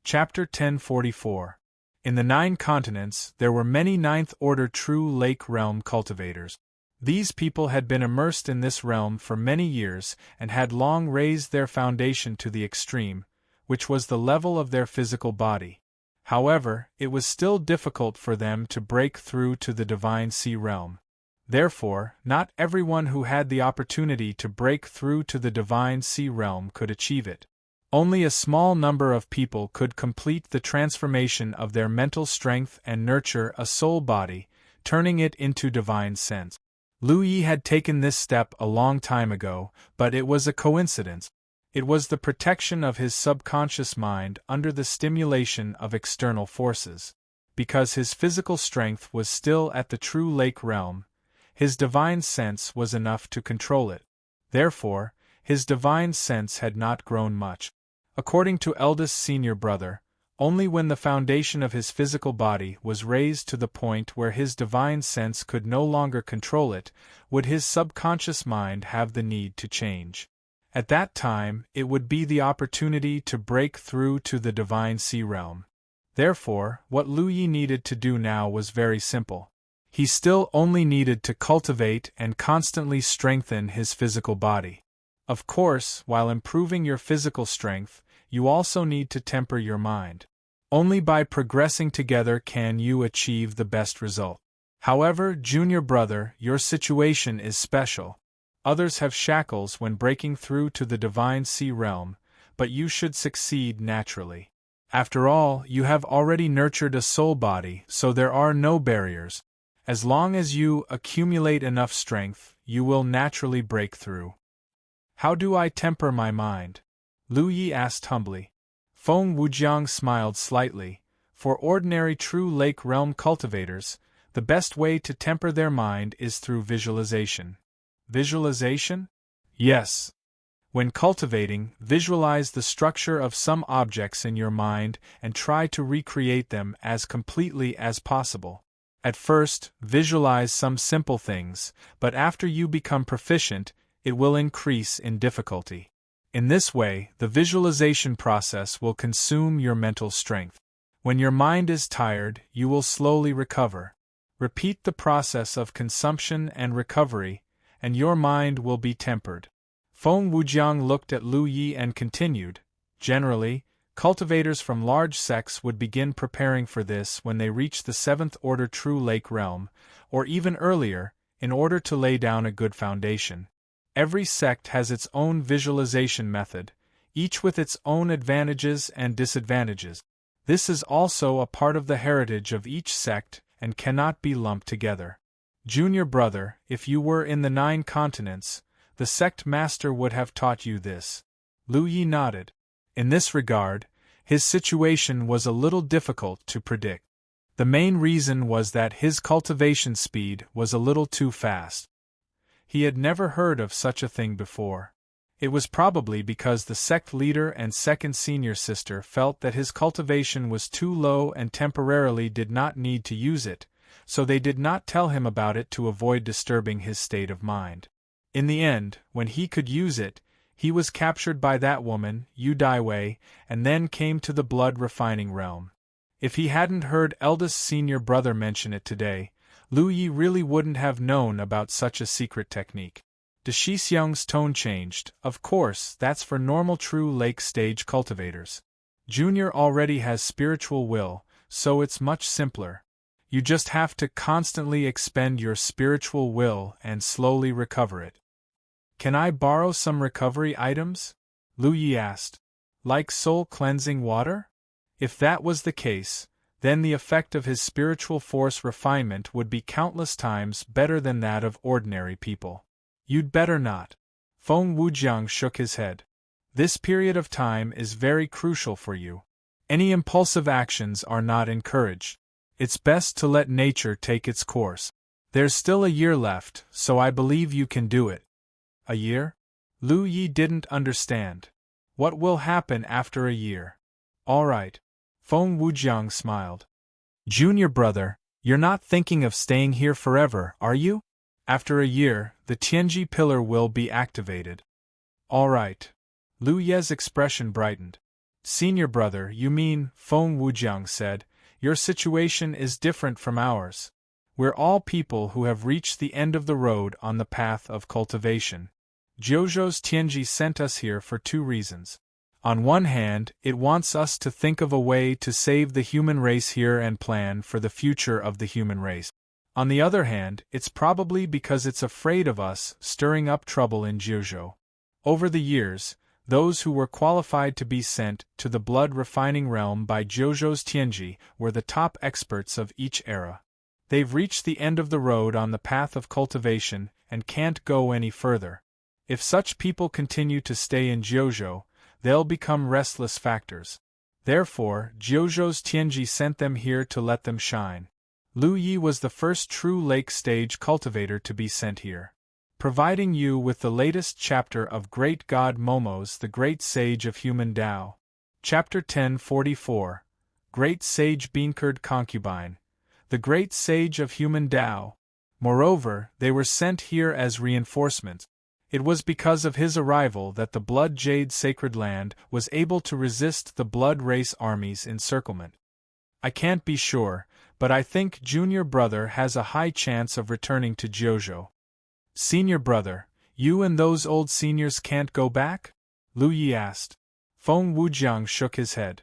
Chapter 1044. In the 9 continents, there were many 9th order true lake realm cultivators. These people had been immersed in this realm for many years and had long raised their foundation to the extreme, which was the level of their physical body. However, it was still difficult for them to break through to the divine sea realm. Therefore, not everyone who had the opportunity to break through to the divine sea realm could achieve it. Only a small number of people could complete the transformation of their mental strength and nurture a soul body, turning it into divine sense. Lu Yi had taken this step a long time ago, but it was a coincidence. It was the protection of his subconscious mind under the stimulation of external forces. Because his physical strength was still at the true lake realm, his divine sense was enough to control it. Therefore, his divine sense had not grown much. According to eldest senior brother, only when the foundation of his physical body was raised to the point where his divine sense could no longer control it, would his subconscious mind have the need to change. At that time, it would be the opportunity to break through to the divine sea realm. Therefore, what Lu Yi needed to do now was very simple. He still only needed to cultivate and constantly strengthen his physical body. Of course, while improving your physical strength, you also need to temper your mind. Only by progressing together can you achieve the best result. However, junior brother, your situation is special. Others have shackles when breaking through to the divine sea realm, but you should succeed naturally. After all, you have already nurtured a soul body, so there are no barriers. As long as you accumulate enough strength, you will naturally break through. How do I temper my mind? Lu Yi asked humbly. Feng Wujiang smiled slightly. For ordinary true lake realm cultivators, the best way to temper their mind is through visualization. Visualization? Yes. When cultivating, visualize the structure of some objects in your mind and try to recreate them as completely as possible. At first, visualize some simple things, but after you become proficient, it will increase in difficulty. In this way, the visualization process will consume your mental strength. When your mind is tired, you will slowly recover. Repeat the process of consumption and recovery, and your mind will be tempered. Feng Wujiang looked at Lu Yi and continued, generally, cultivators from large sects would begin preparing for this when they reach the 7th order true lake realm, or even earlier, in order to lay down a good foundation. Every sect has its own visualization method, each with its own advantages and disadvantages. This is also a part of the heritage of each sect and cannot be lumped together. Junior brother, if you were in the 9 continents, the sect master would have taught you this. Lu Yi nodded. In this regard, His situation was a little difficult to predict. The main reason was that his cultivation speed was a little too fast. He had never heard of such a thing before. It was probably because the sect leader and second senior sister felt that his cultivation was too low and temporarily did not need to use it, so they did not tell him about it to avoid disturbing his state of mind. In the end, when he could use it, he was captured by that woman, Yu Daiwei, and then came to the blood-refining realm. If he hadn't heard eldest senior brother mention it today, Lu Yi really wouldn't have known about such a secret technique. De Shixiang's tone changed. Of course, that's for normal true lake stage cultivators. Junior already has spiritual will, so it's much simpler. You just have to constantly expend your spiritual will and slowly recover it. Can I borrow some recovery items? Lu Yi asked. Like soul-cleansing water? If that was the case, then the effect of his spiritual force refinement would be countless times better than that of ordinary people. You'd better not. Feng Wujiang shook his head. This period of time is very crucial for you. Any impulsive actions are not encouraged. It's best to let nature take its course. There's still a year left, so I believe you can do it. A year? Lu Yi didn't understand. What will happen after a year? All right. Feng Wujiang smiled. Junior brother, you're not thinking of staying here forever, are you? After a year, the Tianji pillar will be activated. All right. Lu Ye's expression brightened. Senior brother, you mean, Feng Wujiang said, your situation is different from ours. We're all people who have reached the end of the road on the path of cultivation. Jiuzhou's Tianji sent us here for two reasons. On one hand, it wants us to think of a way to save the human race here and plan for the future of the human race. On the other hand, it's probably because it's afraid of us stirring up trouble in Jiuzhou. Over the years, those who were qualified to be sent to the blood-refining realm by Jiuzhou's Tianji were the top experts of each era. They've reached the end of the road on the path of cultivation and can't go any further. If such people continue to stay in Jiuzhou, they'll become restless factors. Therefore, Jiuzhou's Tianji sent them here to let them shine. Lu Yi was the first true lake stage cultivator to be sent here. Providing you with the latest chapter of Great God Momo's The Great Sage of Human Tao. Chapter 1044. Great Sage Beancurd Concubine. The Great Sage of Human Tao. Moreover, they were sent here as reinforcements. It was because of his arrival that the Blood Jade Sacred Land was able to resist the Blood Race Army's encirclement. I can't be sure, but I think Junior Brother has a high chance of returning to Jiuzhou. Senior Brother, you and those old seniors can't go back? Lu Yi asked. Feng Wujiang shook his head.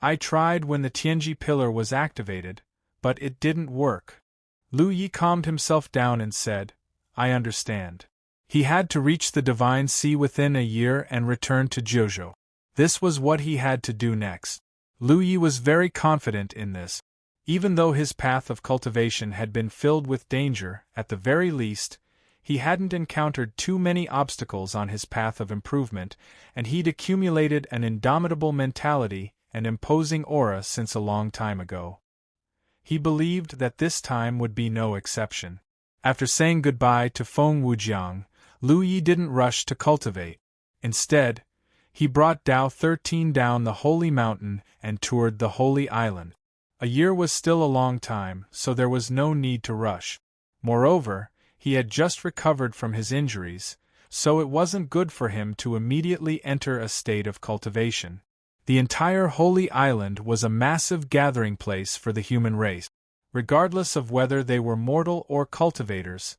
I tried when the Tianji pillar was activated, but it didn't work. Lu Yi calmed himself down and said, I understand. He had to reach the Divine Sea within a year and return to Jiuzhou. This was what he had to do next. Lu Yi was very confident in this. Even though his path of cultivation had been filled with danger, at the very least, he hadn't encountered too many obstacles on his path of improvement, and he'd accumulated an indomitable mentality and imposing aura since a long time ago. He believed that this time would be no exception. After saying goodbye to Feng Wujiang, Lu Yi didn't rush to cultivate. Instead, he brought Tao 13 down the holy mountain and toured the holy island. A year was still a long time, so there was no need to rush. Moreover, he had just recovered from his injuries, so it wasn't good for him to immediately enter a state of cultivation. The entire holy island was a massive gathering place for the human race. Regardless of whether they were mortal or cultivators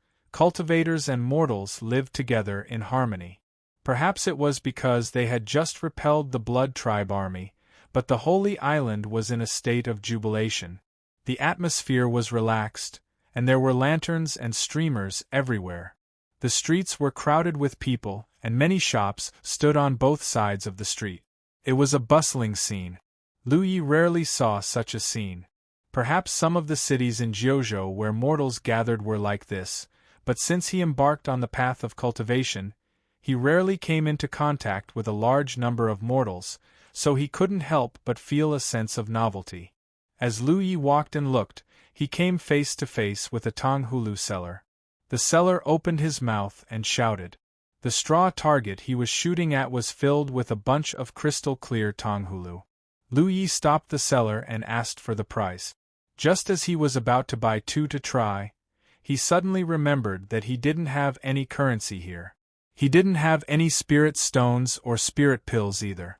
and mortals lived together in harmony. Perhaps it was because they had just repelled the Blood Tribe army, but the Holy Island was in a state of jubilation. The atmosphere was relaxed, and there were lanterns and streamers everywhere. The streets were crowded with people, and many shops stood on both sides of the street. It was a bustling scene. Lu Yi rarely saw such a scene. Perhaps some of the cities in Jiuzhou where mortals gathered were like this, but since he embarked on the path of cultivation, he rarely came into contact with a large number of mortals, so he couldn't help but feel a sense of novelty. As Lu Yi walked and looked, he came face to face with a Tonghulu seller. The seller opened his mouth and shouted. The straw target he was shooting at was filled with a bunch of crystal-clear Tonghulu. Lu Yi stopped the seller and asked for the price. Just as he was about to buy 2 to try, he suddenly remembered that he didn't have any currency here. He didn't have any spirit stones or spirit pills either.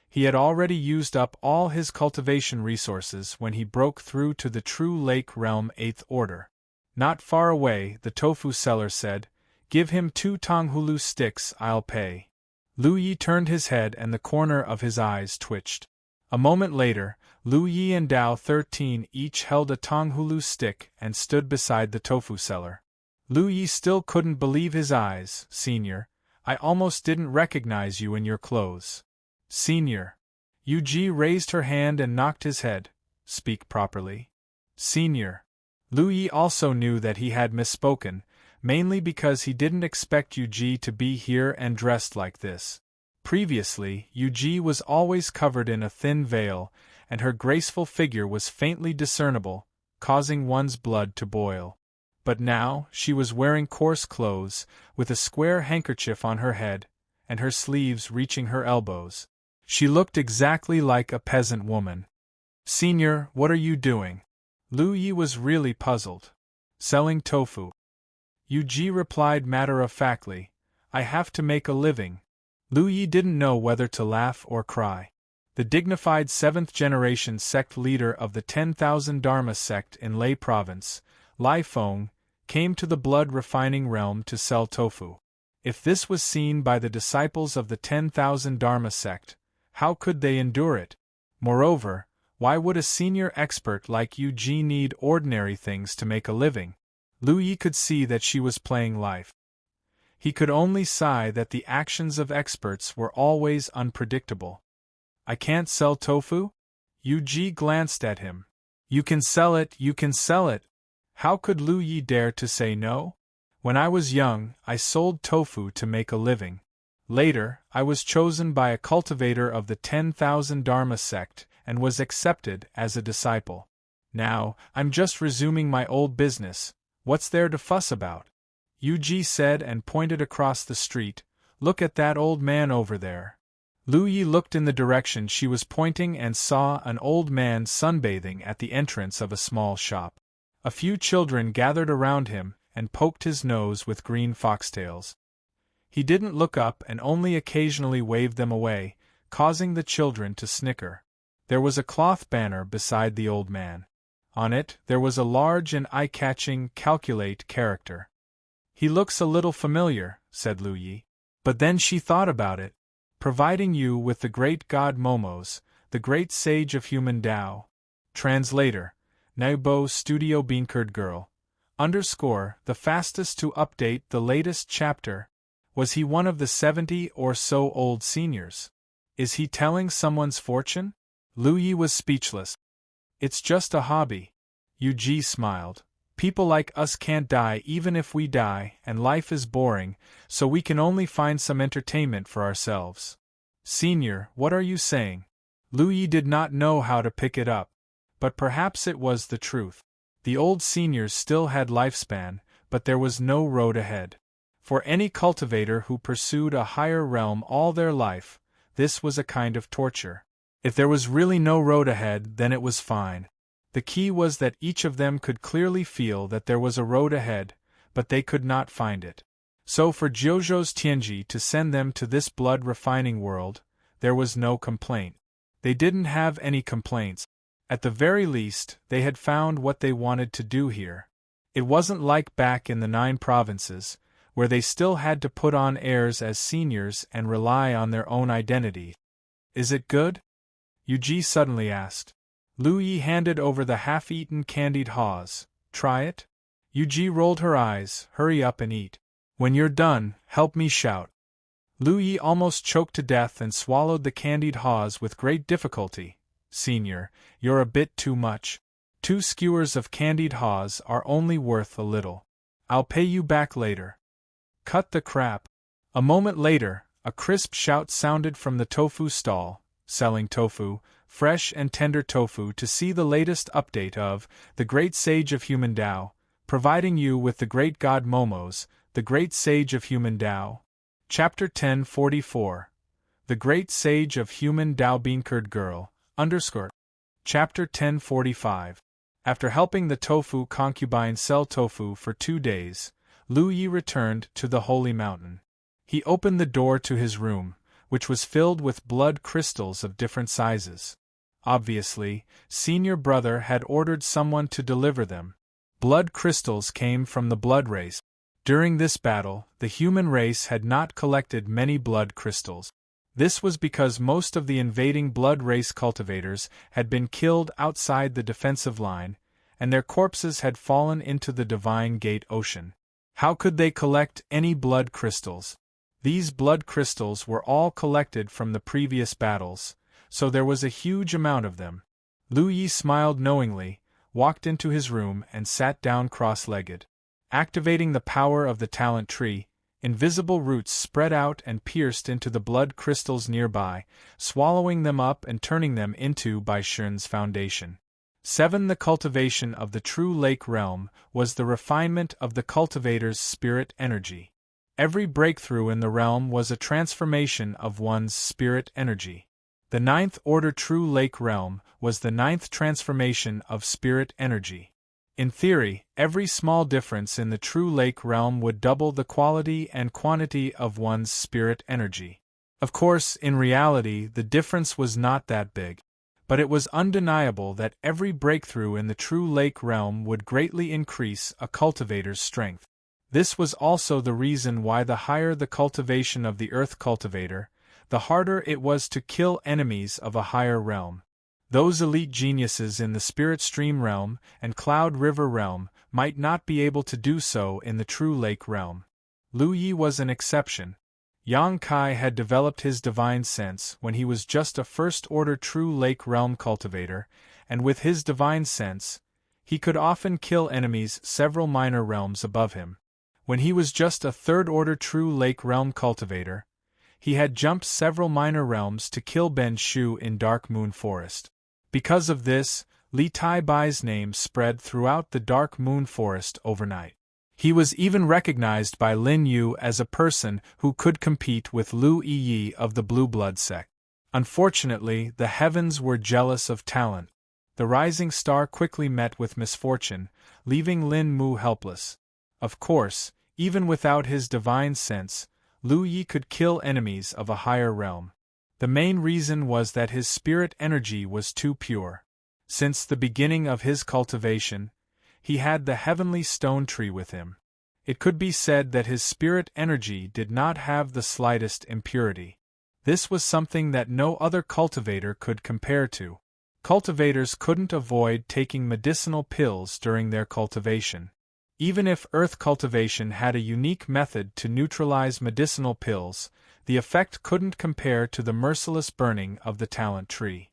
He had already used up all his cultivation resources when he broke through to the True Lake Realm 8th Order. Not far away, the tofu seller said, "Give him 2 Tonghulu sticks, I'll pay." Lu Yi turned his head and the corner of his eyes twitched. A moment later, Lu Yi and Dao 13 each held a Tonghulu stick and stood beside the tofu seller. Lu Yi still couldn't believe his eyes. "Senior, I almost didn't recognize you in your clothes." "Senior." Yu Ji raised her hand and knocked his head. "Speak properly." "Senior." Lu Yi also knew that he had misspoken, mainly because he didn't expect Yu Ji to be here and dressed like this. Previously, Yu Ji was always covered in a thin veil, and her graceful figure was faintly discernible, causing one's blood to boil. But now, she was wearing coarse clothes, with a square handkerchief on her head, and her sleeves reaching her elbows. She looked exactly like a peasant woman. "Senior, what are you doing?" Lu Yi was really puzzled. "Selling tofu." Yu Ji replied matter-of-factly, "I have to make a living." Lu Yi didn't know whether to laugh or cry. The dignified 7th-generation sect leader of the 10,000 Dharma sect in Lei Province, Lai Feng, came to the blood-refining realm to sell tofu. If this was seen by the disciples of the 10,000 Dharma sect, how could they endure it? Moreover, why would a senior expert like Yu Ji need ordinary things to make a living? Lu Yi could see that she was playing life. He could only sigh that the actions of experts were always unpredictable. "I can't sell tofu?" Yu Ji glanced at him. "You can sell it, you can sell it." How could Lu Yi dare to say no? "When I was young, I sold tofu to make a living. Later, I was chosen by a cultivator of the 10,000 Dharma sect and was accepted as a disciple. Now, I'm just resuming my old business. What's there to fuss about?" Yu Ji said and pointed across the street. "Look at that old man over there." Lu Yi looked in the direction she was pointing and saw an old man sunbathing at the entrance of a small shop. A few children gathered around him and poked his nose with green foxtails. He didn't look up and only occasionally waved them away, causing the children to snicker. There was a cloth banner beside the old man. On it, there was a large and eye-catching "Calculate" character. "He looks a little familiar," said Lu Yi. But then she thought about it. "Providing you with the great god Momos, the great sage of human Tao." Translator, Naibo Studio Beancurd Girl. The fastest to update the latest chapter. Was he one of the 70 or so old seniors? Is he telling someone's fortune? Lu Yi was speechless. "It's just a hobby." Yu Ji smiled. "People like us can't die even if we die, and life is boring, so we can only find some entertainment for ourselves." "Senior, what are you saying?" Lu Yi did not know how to pick it up. But perhaps it was the truth. The old seniors still had lifespan, but there was no road ahead. For any cultivator who pursued a higher realm all their life, this was a kind of torture. If there was really no road ahead, then it was fine. The key was that each of them could clearly feel that there was a road ahead, but they could not find it. So for Jiuzhou's Tianji to send them to this blood-refining world, there was no complaint. They didn't have any complaints. At the very least, they had found what they wanted to do here. It wasn't like back in the 9 provinces, where they still had to put on airs as seniors and rely on their own identity. "Is it good?" Yu Ji suddenly asked. Lu Yi handed over the half-eaten candied haws. "Try it?" Yu Ji rolled her eyes. "Hurry up and eat. When you're done, help me shout." Lu Yi almost choked to death and swallowed the candied haws with great difficulty. "Senior, you're a bit too much. 2 skewers of candied haws are only worth a little. I'll pay you back later." "Cut the crap." A moment later, a crisp shout sounded from the tofu stall. selling tofu, fresh and tender tofu, to see the latest update of The Great Sage of Human Tao, providing you with the Great God Momos, The Great Sage of Human Tao. Chapter 1044. The Great Sage of Human Tao Beancurd Girl, _ Chapter 1045. After helping the tofu concubine sell tofu for 2 days, Lu Yi returned to the Holy Mountain. He opened the door to his room, which was filled with blood crystals of different sizes. Obviously, Senior Brother had ordered someone to deliver them. Blood crystals came from the blood race. During this battle, the human race had not collected many blood crystals. This was because most of the invading blood race cultivators had been killed outside the defensive line, and their corpses had fallen into the Divine Gate Ocean. How could they collect any blood crystals? These blood crystals were all collected from the previous battles, so there was a huge amount of them. Lu Yi smiled knowingly, walked into his room and sat down cross-legged. Activating the power of the talent tree, invisible roots spread out and pierced into the blood crystals nearby, swallowing them up and turning them into Bai Shun's foundation. 7. The cultivation of the true lake realm was the refinement of the cultivator's spirit energy. Every breakthrough in the realm was a transformation of one's spirit energy. The 9th order true lake realm was the 9th transformation of spirit energy. In theory, every small difference in the true lake realm would double the quality and quantity of one's spirit energy. Of course, in reality, the difference was not that big. But it was undeniable that every breakthrough in the true lake realm would greatly increase a cultivator's strength. This was also the reason why the higher the cultivation of the earth cultivator, the harder it was to kill enemies of a higher realm. Those elite geniuses in the Spirit Stream realm and Cloud River realm might not be able to do so in the True Lake realm. Lu Yi was an exception. Yang Kai had developed his divine sense when he was just a first-order True Lake realm cultivator, and with his divine sense, he could often kill enemies several minor realms above him. When he was just a third-order True Lake realm cultivator, he had jumped several minor realms to kill Ben Shu in Dark Moon Forest. Because of this, Li Tai Bai's name spread throughout the Dark Moon Forest overnight. He was even recognized by Lin Yu as a person who could compete with Lu Yi of the Blue Blood sect. Unfortunately, the heavens were jealous of talent. The rising star quickly met with misfortune, leaving Lin Mu helpless. Of course, even without his divine sense, Lu Yi could kill enemies of a higher realm. The main reason was that his spirit energy was too pure. Since the beginning of his cultivation, he had the heavenly stone tree with him. It could be said that his spirit energy did not have the slightest impurity. This was something that no other cultivator could compare to. Cultivators couldn't avoid taking medicinal pills during their cultivation. Even if earth cultivation had a unique method to neutralize medicinal pills, the effect couldn't compare to the merciless burning of the talent tree.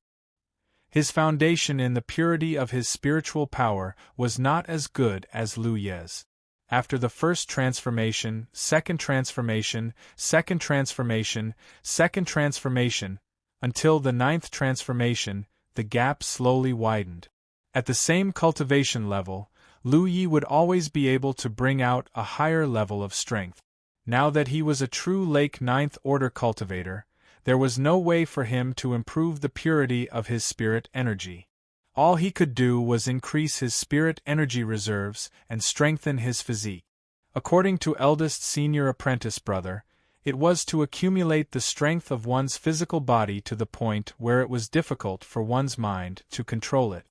His foundation in the purity of his spiritual power was not as good as Lu Ye's. After the first transformation, second transformation, second transformation, second transformation, until the 9th transformation, the gap slowly widened. At the same cultivation level, Lu Yi would always be able to bring out a higher level of strength. Now that he was a true Lake 9th Order cultivator, there was no way for him to improve the purity of his spirit energy. All he could do was increase his spirit energy reserves and strengthen his physique. According to eldest senior apprentice brother, it was to accumulate the strength of one's physical body to the point where it was difficult for one's mind to control it.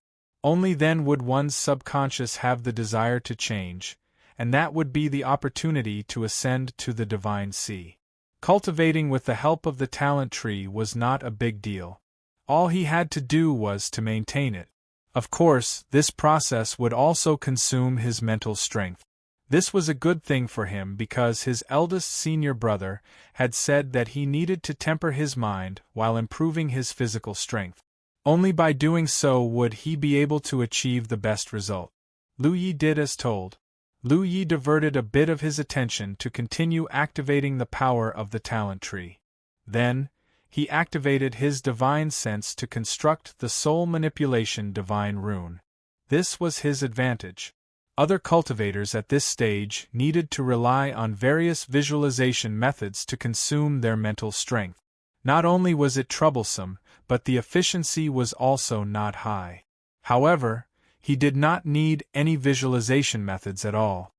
Only then would one's subconscious have the desire to change, and that would be the opportunity to ascend to the divine sea. Cultivating with the help of the talent tree was not a big deal. All he had to do was to maintain it. Of course, this process would also consume his mental strength. This was a good thing for him because his eldest senior brother had said that he needed to temper his mind while improving his physical strength. Only by doing so would he be able to achieve the best result. Lu Yi did as told. Lu Yi diverted a bit of his attention to continue activating the power of the talent tree. Then, he activated his divine sense to construct the soul manipulation divine rune. This was his advantage. Other cultivators at this stage needed to rely on various visualization methods to consume their mental strength. Not only was it troublesome, but the efficiency was also not high. However, he did not need any visualization methods at all.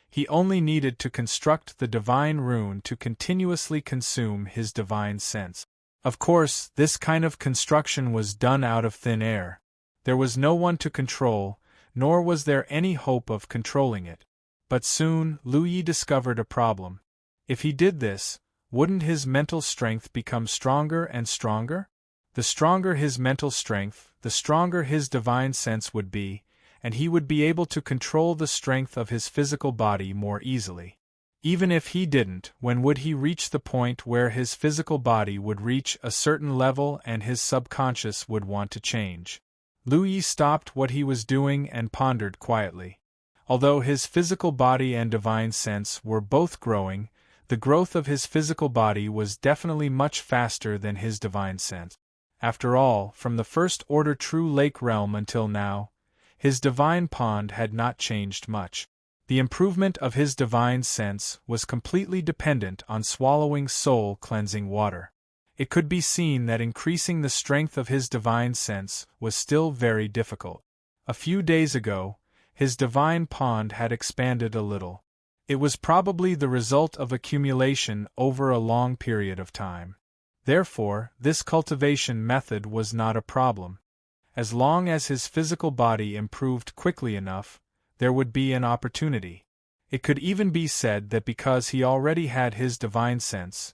He only needed to construct the divine rune to continuously consume his divine sense. Of course, this kind of construction was done out of thin air. There was no one to control, nor was there any hope of controlling it. But soon, Lu Yi discovered a problem. If he did this, wouldn't his mental strength become stronger and stronger? The stronger his mental strength, the stronger his divine sense would be, and he would be able to control the strength of his physical body more easily. Even if he didn't, when would he reach the point where his physical body would reach a certain level and his subconscious would want to change? Lu Yi stopped what he was doing and pondered quietly. Although his physical body and divine sense were both growing, the growth of his physical body was definitely much faster than his divine sense. After all, from the first order true lake realm until now, his divine pond had not changed much. The improvement of his divine sense was completely dependent on swallowing soul-cleansing water. It could be seen that increasing the strength of his divine sense was still very difficult. A few days ago, his divine pond had expanded a little. It was probably the result of accumulation over a long period of time. Therefore, this cultivation method was not a problem. As long as his physical body improved quickly enough, there would be an opportunity. It could even be said that because he already had his divine sense,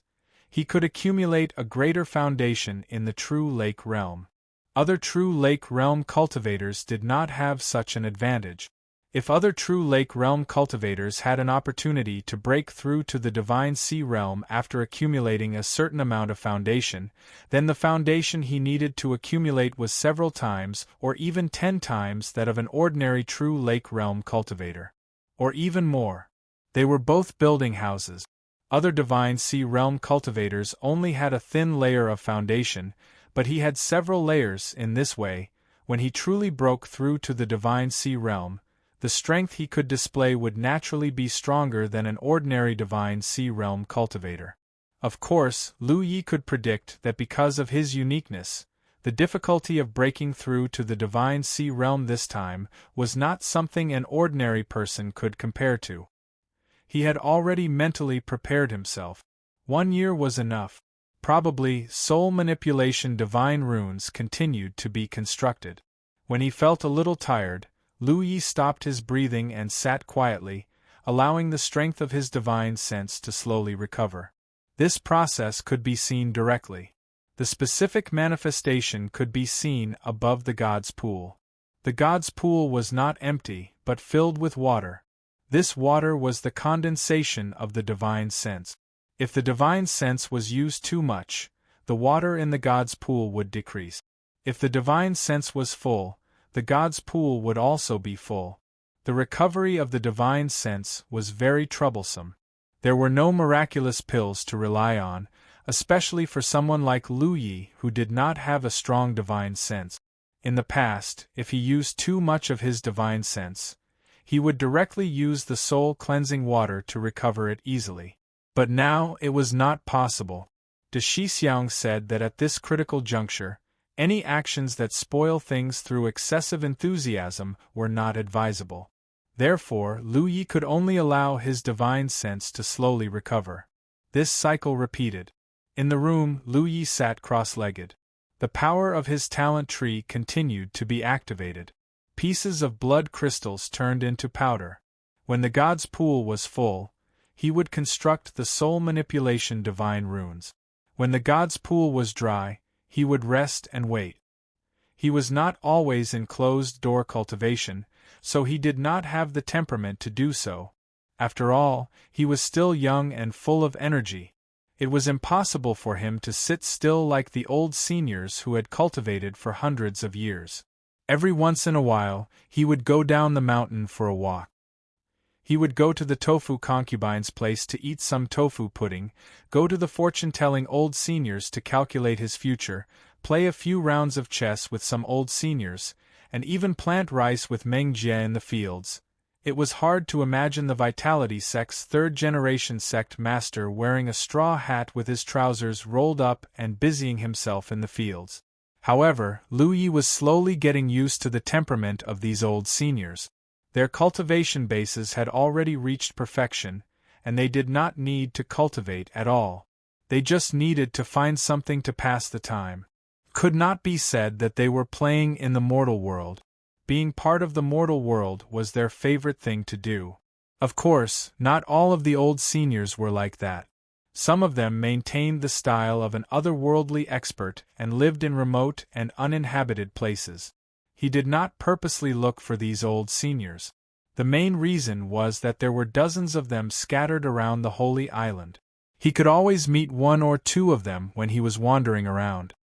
he could accumulate a greater foundation in the true lake realm. Other true lake realm cultivators did not have such an advantage. If other true lake realm cultivators had an opportunity to break through to the divine sea realm after accumulating a certain amount of foundation, then the foundation he needed to accumulate was several times or even 10 times that of an ordinary true lake realm cultivator. Or even more. They were both building houses. Other divine sea realm cultivators only had a thin layer of foundation, but he had several layers. In this way, when he truly broke through to the divine sea realm, the strength he could display would naturally be stronger than an ordinary divine sea realm cultivator. Of course, Lu Yi could predict that because of his uniqueness, the difficulty of breaking through to the divine sea realm this time was not something an ordinary person could compare to. He had already mentally prepared himself. 1 year was enough. Probably, soul manipulation divine runes continued to be constructed. When he felt a little tired, Lu Yi stopped his breathing and sat quietly, allowing the strength of his divine sense to slowly recover. This process could be seen directly. The specific manifestation could be seen above the god's pool. The god's pool was not empty, but filled with water. This water was the condensation of the divine sense. If the divine sense was used too much, the water in the god's pool would decrease. If the divine sense was full, the god's pool would also be full. The recovery of the divine sense was very troublesome. There were no miraculous pills to rely on, especially for someone like Lu Yi who did not have a strong divine sense. In the past, if he used too much of his divine sense, he would directly use the soul-cleansing water to recover it easily. But now it was not possible. De Shixiang said that at this critical juncture, any actions that spoil things through excessive enthusiasm were not advisable. Therefore, Lu Yi could only allow his divine sense to slowly recover. This cycle repeated. In the room, Lu Yi sat cross-legged. The power of his talent tree continued to be activated. Pieces of blood crystals turned into powder. When the god's pool was full, he would construct the soul manipulation divine runes. When the god's pool was dry, he would rest and wait. He was not always in closed-door cultivation, so he did not have the temperament to do so. After all, he was still young and full of energy. It was impossible for him to sit still like the old seniors who had cultivated for hundreds of years. Every once in a while, he would go down the mountain for a walk. He would go to the tofu concubine's place to eat some tofu pudding, go to the fortune-telling old seniors to calculate his future, play a few rounds of chess with some old seniors, and even plant rice with Meng Jie in the fields. It was hard to imagine the Vitality sect's third-generation sect master wearing a straw hat with his trousers rolled up and busying himself in the fields. However, Lu Yi was slowly getting used to the temperament of these old seniors. Their cultivation bases had already reached perfection, and they did not need to cultivate at all. They just needed to find something to pass the time. Could not be said that they were playing in the mortal world. Being part of the mortal world was their favorite thing to do. Of course, not all of the old seniors were like that. Some of them maintained the style of an otherworldly expert and lived in remote and uninhabited places. He did not purposely look for these old seniors. The main reason was that there were dozens of them scattered around the Holy Island. He could always meet one or two of them when he was wandering around.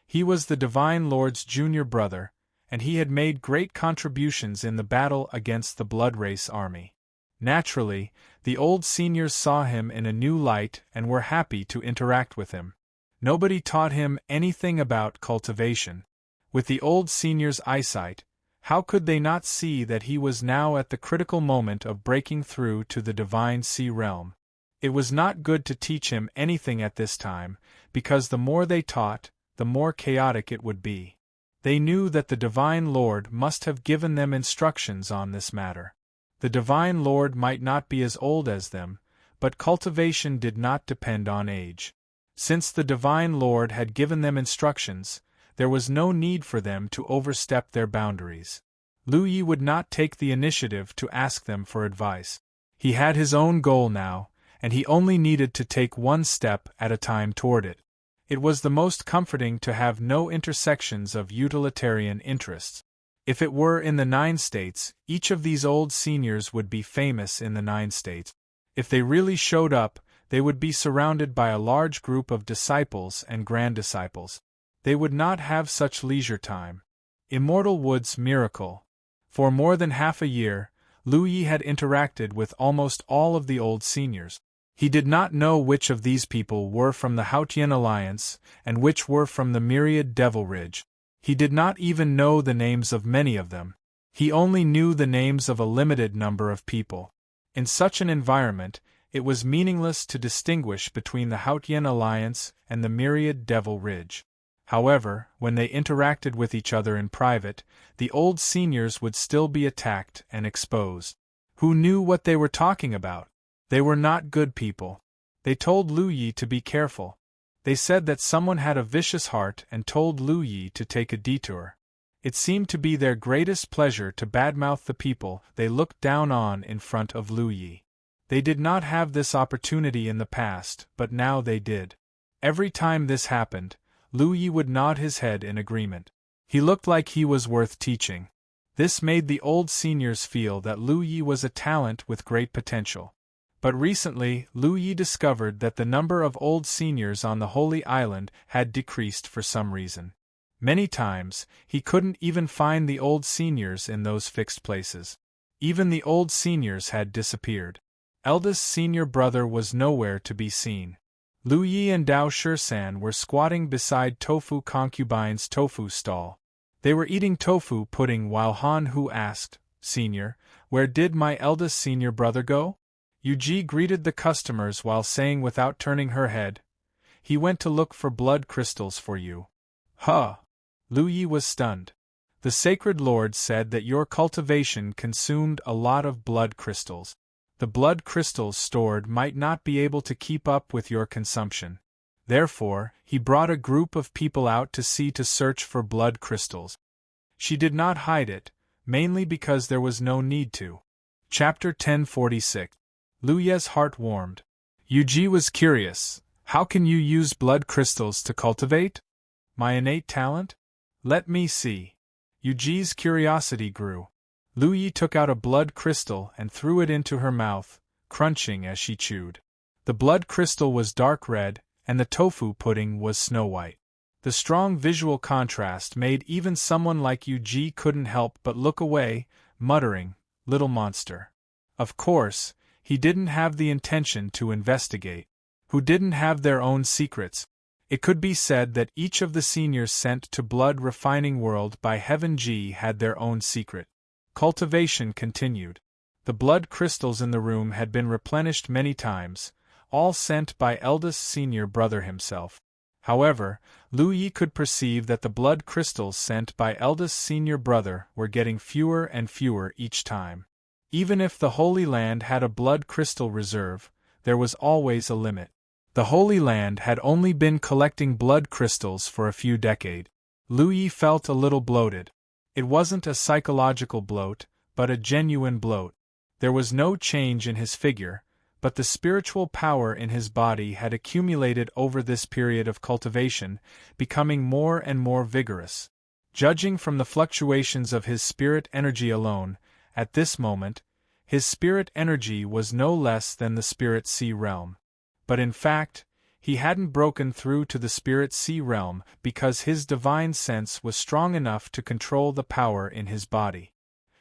He was the Divine Lord's junior brother, and he had made great contributions in the battle against the Blood Race army. Naturally, the old seniors saw him in a new light and were happy to interact with him. Nobody taught him anything about cultivation. With the old senior's eyesight, how could they not see that he was now at the critical moment of breaking through to the divine sea realm? It was not good to teach him anything at this time, because the more they taught, the more chaotic it would be. They knew that the Divine Lord must have given them instructions on this matter. The Divine Lord might not be as old as them, but cultivation did not depend on age. Since the Divine Lord had given them instructions, there was no need for them to overstep their boundaries. Lu Yi would not take the initiative to ask them for advice. He had his own goal now, and he only needed to take one step at a time toward it. It was the most comforting to have no intersections of utilitarian interests. If it were in the 9 states, each of these old seniors would be famous in the 9 states. If they really showed up, they would be surrounded by a large group of disciples and grand-disciples. They would not have such leisure time. Immortal Wood's miracle. For more than half a year, Lu Yi had interacted with almost all of the old seniors. He did not know which of these people were from the Hautian Alliance and which were from the Myriad Devil Ridge. He did not even know the names of many of them. He only knew the names of a limited number of people. In such an environment, it was meaningless to distinguish between the Hautian Alliance and the Myriad Devil Ridge. However, when they interacted with each other in private, the old seniors would still be attacked and exposed. Who knew what they were talking about? They were not good people. They told Lu Yi to be careful. They said that someone had a vicious heart and told Lu Yi to take a detour. It seemed to be their greatest pleasure to badmouth the people they looked down on in front of Lu Yi. They did not have this opportunity in the past, but now they did. Every time this happened, Lu Yi would nod his head in agreement. He looked like he was worth teaching. This made the old seniors feel that Lu Yi was a talent with great potential. But recently, Lu Yi discovered that the number of old seniors on the Holy Island had decreased for some reason. Many times, he couldn't even find the old seniors in those fixed places. Even the old seniors had disappeared. Eldest senior brother was nowhere to be seen. Lu Yi and Dao Shisan were squatting beside Tofu Concubine's tofu stall. They were eating tofu pudding while Han Hu asked, "Senior, where did my eldest senior brother go?" Yuji greeted the customers while saying without turning her head, "He went to look for blood crystals for you." Huh! Lu Yi was stunned. The Sacred Lord said that your cultivation consumed a lot of blood crystals. The blood crystals stored might not be able to keep up with your consumption. Therefore, he brought a group of people out to sea to search for blood crystals. She did not hide it, mainly because there was no need to. Chapter 1046. Lu Ye's heart warmed. Yuji was curious. How can you use blood crystals to cultivate? My innate talent? Let me see. Yuji's curiosity grew. Lu Yi took out a blood crystal and threw it into her mouth, crunching as she chewed. The blood crystal was dark red, and the tofu pudding was snow white. The strong visual contrast made even someone like Yuji couldn't help but look away, muttering, "Little monster. Of course, he didn't have the intention to investigate. Who didn't have their own secrets? It could be said that each of the seniors sent to blood refining world by Heaven G had their own secret. Cultivation continued. The blood crystals in the room had been replenished many times, all sent by eldest senior brother himself. However, Lu Yi could perceive that the blood crystals sent by eldest senior brother were getting fewer and fewer each time. Even if the Holy Land had a blood crystal reserve, there was always a limit. The Holy Land had only been collecting blood crystals for a few decades. Lu Yi felt a little bloated. It wasn't a psychological bloat, but a genuine bloat. There was no change in his figure, but the spiritual power in his body had accumulated over this period of cultivation, becoming more and more vigorous. Judging from the fluctuations of his spirit energy alone, at this moment, his spirit energy was no less than the spirit sea realm. But in fact, he hadn't broken through to the spirit sea realm because his divine sense was strong enough to control the power in his body.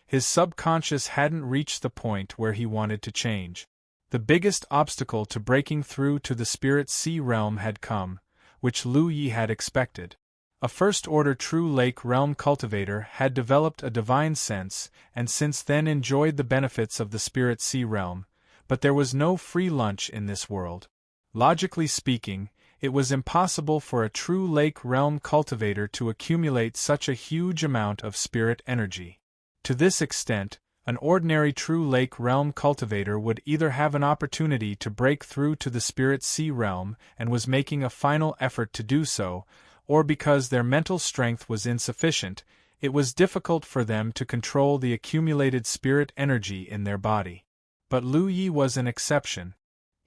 His subconscious hadn't reached the point where he wanted to change. The biggest obstacle to breaking through to the spirit sea realm had come, which Lu Yi had expected. A first-order true lake realm cultivator had developed a divine sense and since then enjoyed the benefits of the spirit sea realm, but there was no free lunch in this world. Logically speaking, it was impossible for a true lake realm cultivator to accumulate such a huge amount of spirit energy. To this extent, an ordinary true lake realm cultivator would either have an opportunity to break through to the spirit sea realm and was making a final effort to do so, or because their mental strength was insufficient, it was difficult for them to control the accumulated spirit energy in their body. But Lu Yi was an exception.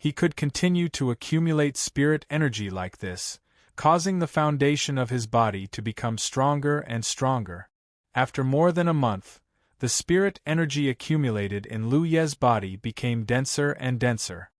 He could continue to accumulate spirit energy like this, causing the foundation of his body to become stronger and stronger. After more than a month, the spirit energy accumulated in Lu Ye's body became denser and denser.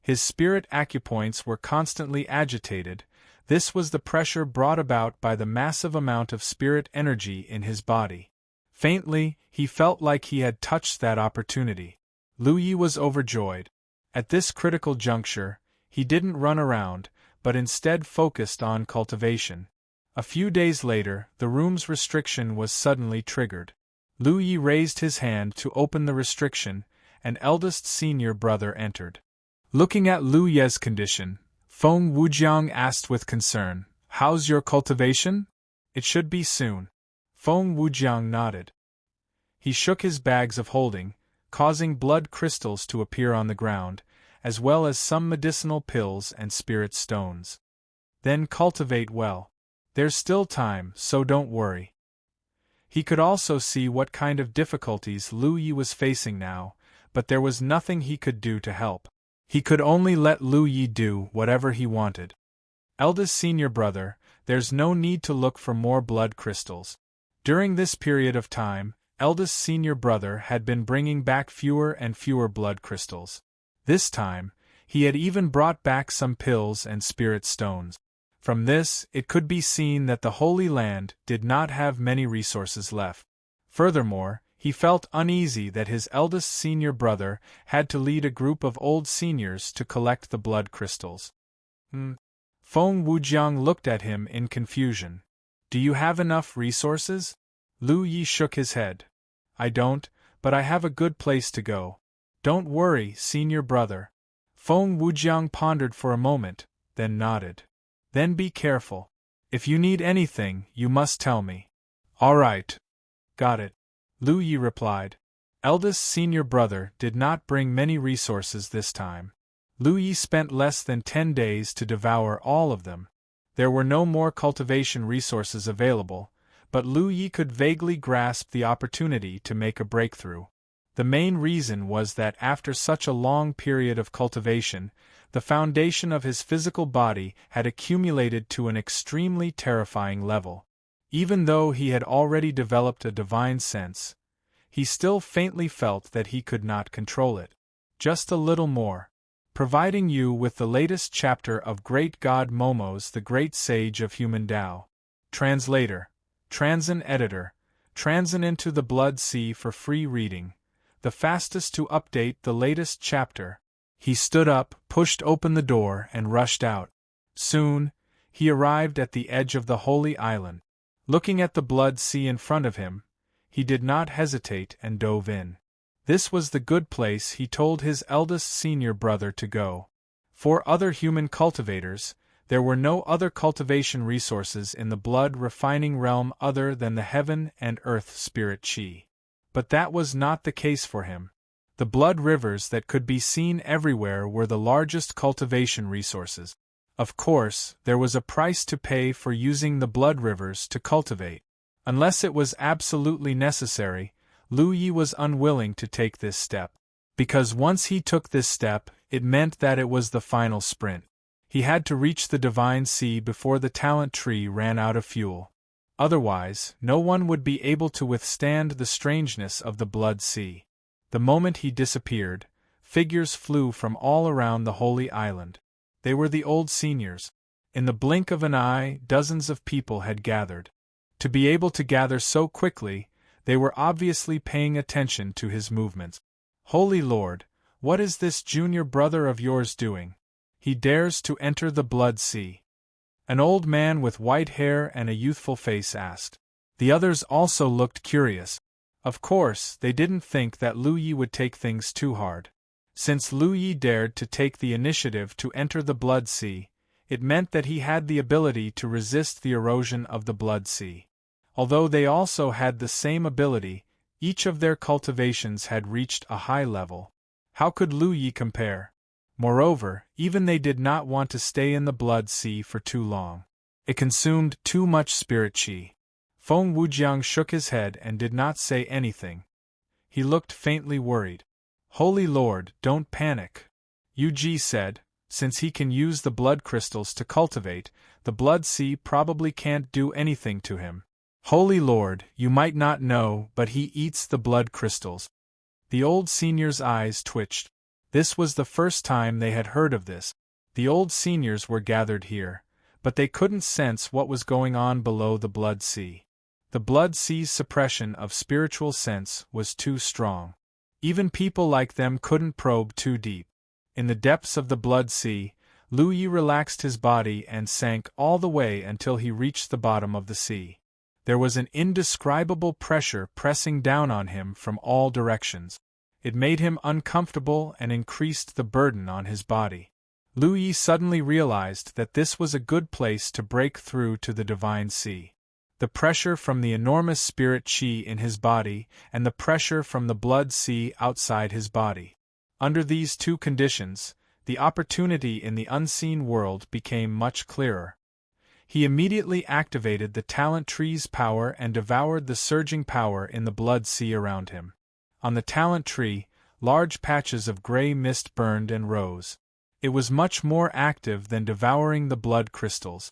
His spirit acupoints were constantly agitated. This was the pressure brought about by the massive amount of spirit energy in his body. Faintly, he felt like he had touched that opportunity. Lu Yi was overjoyed. At this critical juncture, he didn't run around, but instead focused on cultivation. A few days later, the room's restriction was suddenly triggered. Lu Yi raised his hand to open the restriction, and eldest senior brother entered. Looking at Lu Ye's condition, Feng Wujiang asked with concern, "How's your cultivation?" "It should be soon." Feng Wujiang nodded. He shook his bags of holding, causing blood crystals to appear on the ground, as well as some medicinal pills and spirit stones. "Then cultivate well. There's still time, so don't worry." He could also see what kind of difficulties Lu Yi was facing now, but there was nothing he could do to help. He could only let Lu Yi do whatever he wanted. "Eldest senior brother, there's no need to look for more blood crystals." During this period of time, eldest senior brother had been bringing back fewer and fewer blood crystals. This time, he had even brought back some pills and spirit stones. From this, it could be seen that the Holy Land did not have many resources left. Furthermore, he felt uneasy that his eldest senior brother had to lead a group of old seniors to collect the blood crystals. Feng Wujiang looked at him in confusion. "Do you have enough resources?" Lu Yi shook his head. "I don't, but I have a good place to go." "Don't worry, senior brother." Feng Wujiang pondered for a moment, then nodded. "Then be careful. If you need anything, you must tell me." "All right." "Got it," Lu Yi replied. Eldest senior brother did not bring many resources this time. Lu Yi spent less than 10 days to devour all of them. There were no more cultivation resources available, but Lu Yi could vaguely grasp the opportunity to make a breakthrough. The main reason was that after such a long period of cultivation, the foundation of his physical body had accumulated to an extremely terrifying level. Even though he had already developed a divine sense, he still faintly felt that he could not control it. Just a little more. Providing you with the latest chapter of Great God Momo's The Great Sage of Human Tao. Translator, Transin Editor, Transin into the Blood Sea for free reading. the fastest to update the latest chapter. He stood up, pushed open the door, and rushed out. Soon, he arrived at the edge of the holy island. Looking at the blood sea in front of him, he did not hesitate and dove in. This was the good place he told his eldest senior brother to go. For other human cultivators, there were no other cultivation resources in the blood-refining realm other than the heaven and earth spirit chi. But that was not the case for him. The blood rivers that could be seen everywhere were the largest cultivation resources. Of course, there was a price to pay for using the blood rivers to cultivate. Unless it was absolutely necessary, Lu Yi was unwilling to take this step. Because once he took this step, it meant that it was the final sprint. He had to reach the divine sea before the talent tree ran out of fuel. Otherwise, no one would be able to withstand the strangeness of the blood sea. The moment he disappeared, figures flew from all around the holy island. They were the old seniors. In the blink of an eye, dozens of people had gathered. To be able to gather so quickly, they were obviously paying attention to his movements. Holy Lord, what is this junior brother of yours doing? He dares to enter the blood sea. An old man with white hair and a youthful face asked. The others also looked curious. Of course, they didn't think that Lu Yi would take things too hard. Since Lu Yi dared to take the initiative to enter the blood sea, it meant that he had the ability to resist the erosion of the blood sea. Although they also had the same ability, each of their cultivations had reached a high level. How could Lu Yi compare? Moreover, even they did not want to stay in the blood sea for too long. It consumed too much spirit chi. Feng Wujiang shook his head and did not say anything. He looked faintly worried. Holy Lord, don't panic. Yu Ji said, since he can use the blood crystals to cultivate, the blood sea probably can't do anything to him. Holy Lord, you might not know, but he eats the blood crystals. The old senior's eyes twitched. This was the first time they had heard of this. The old seniors were gathered here, but they couldn't sense what was going on below the blood sea. The blood sea's suppression of spiritual sense was too strong. Even people like them couldn't probe too deep. In the depths of the blood sea, Lu Yi relaxed his body and sank all the way until he reached the bottom of the sea. There was an indescribable pressure pressing down on him from all directions. It made him uncomfortable and increased the burden on his body. Lu Yi suddenly realized that this was a good place to break through to the divine sea. The pressure from the enormous spirit chi in his body and the pressure from the blood sea outside his body. Under these two conditions, the opportunity in the unseen world became much clearer. He immediately activated the talent tree's power and devoured the surging power in the blood sea around him. On the talent tree, large patches of gray mist burned and rose. It was much more active than devouring the blood crystals.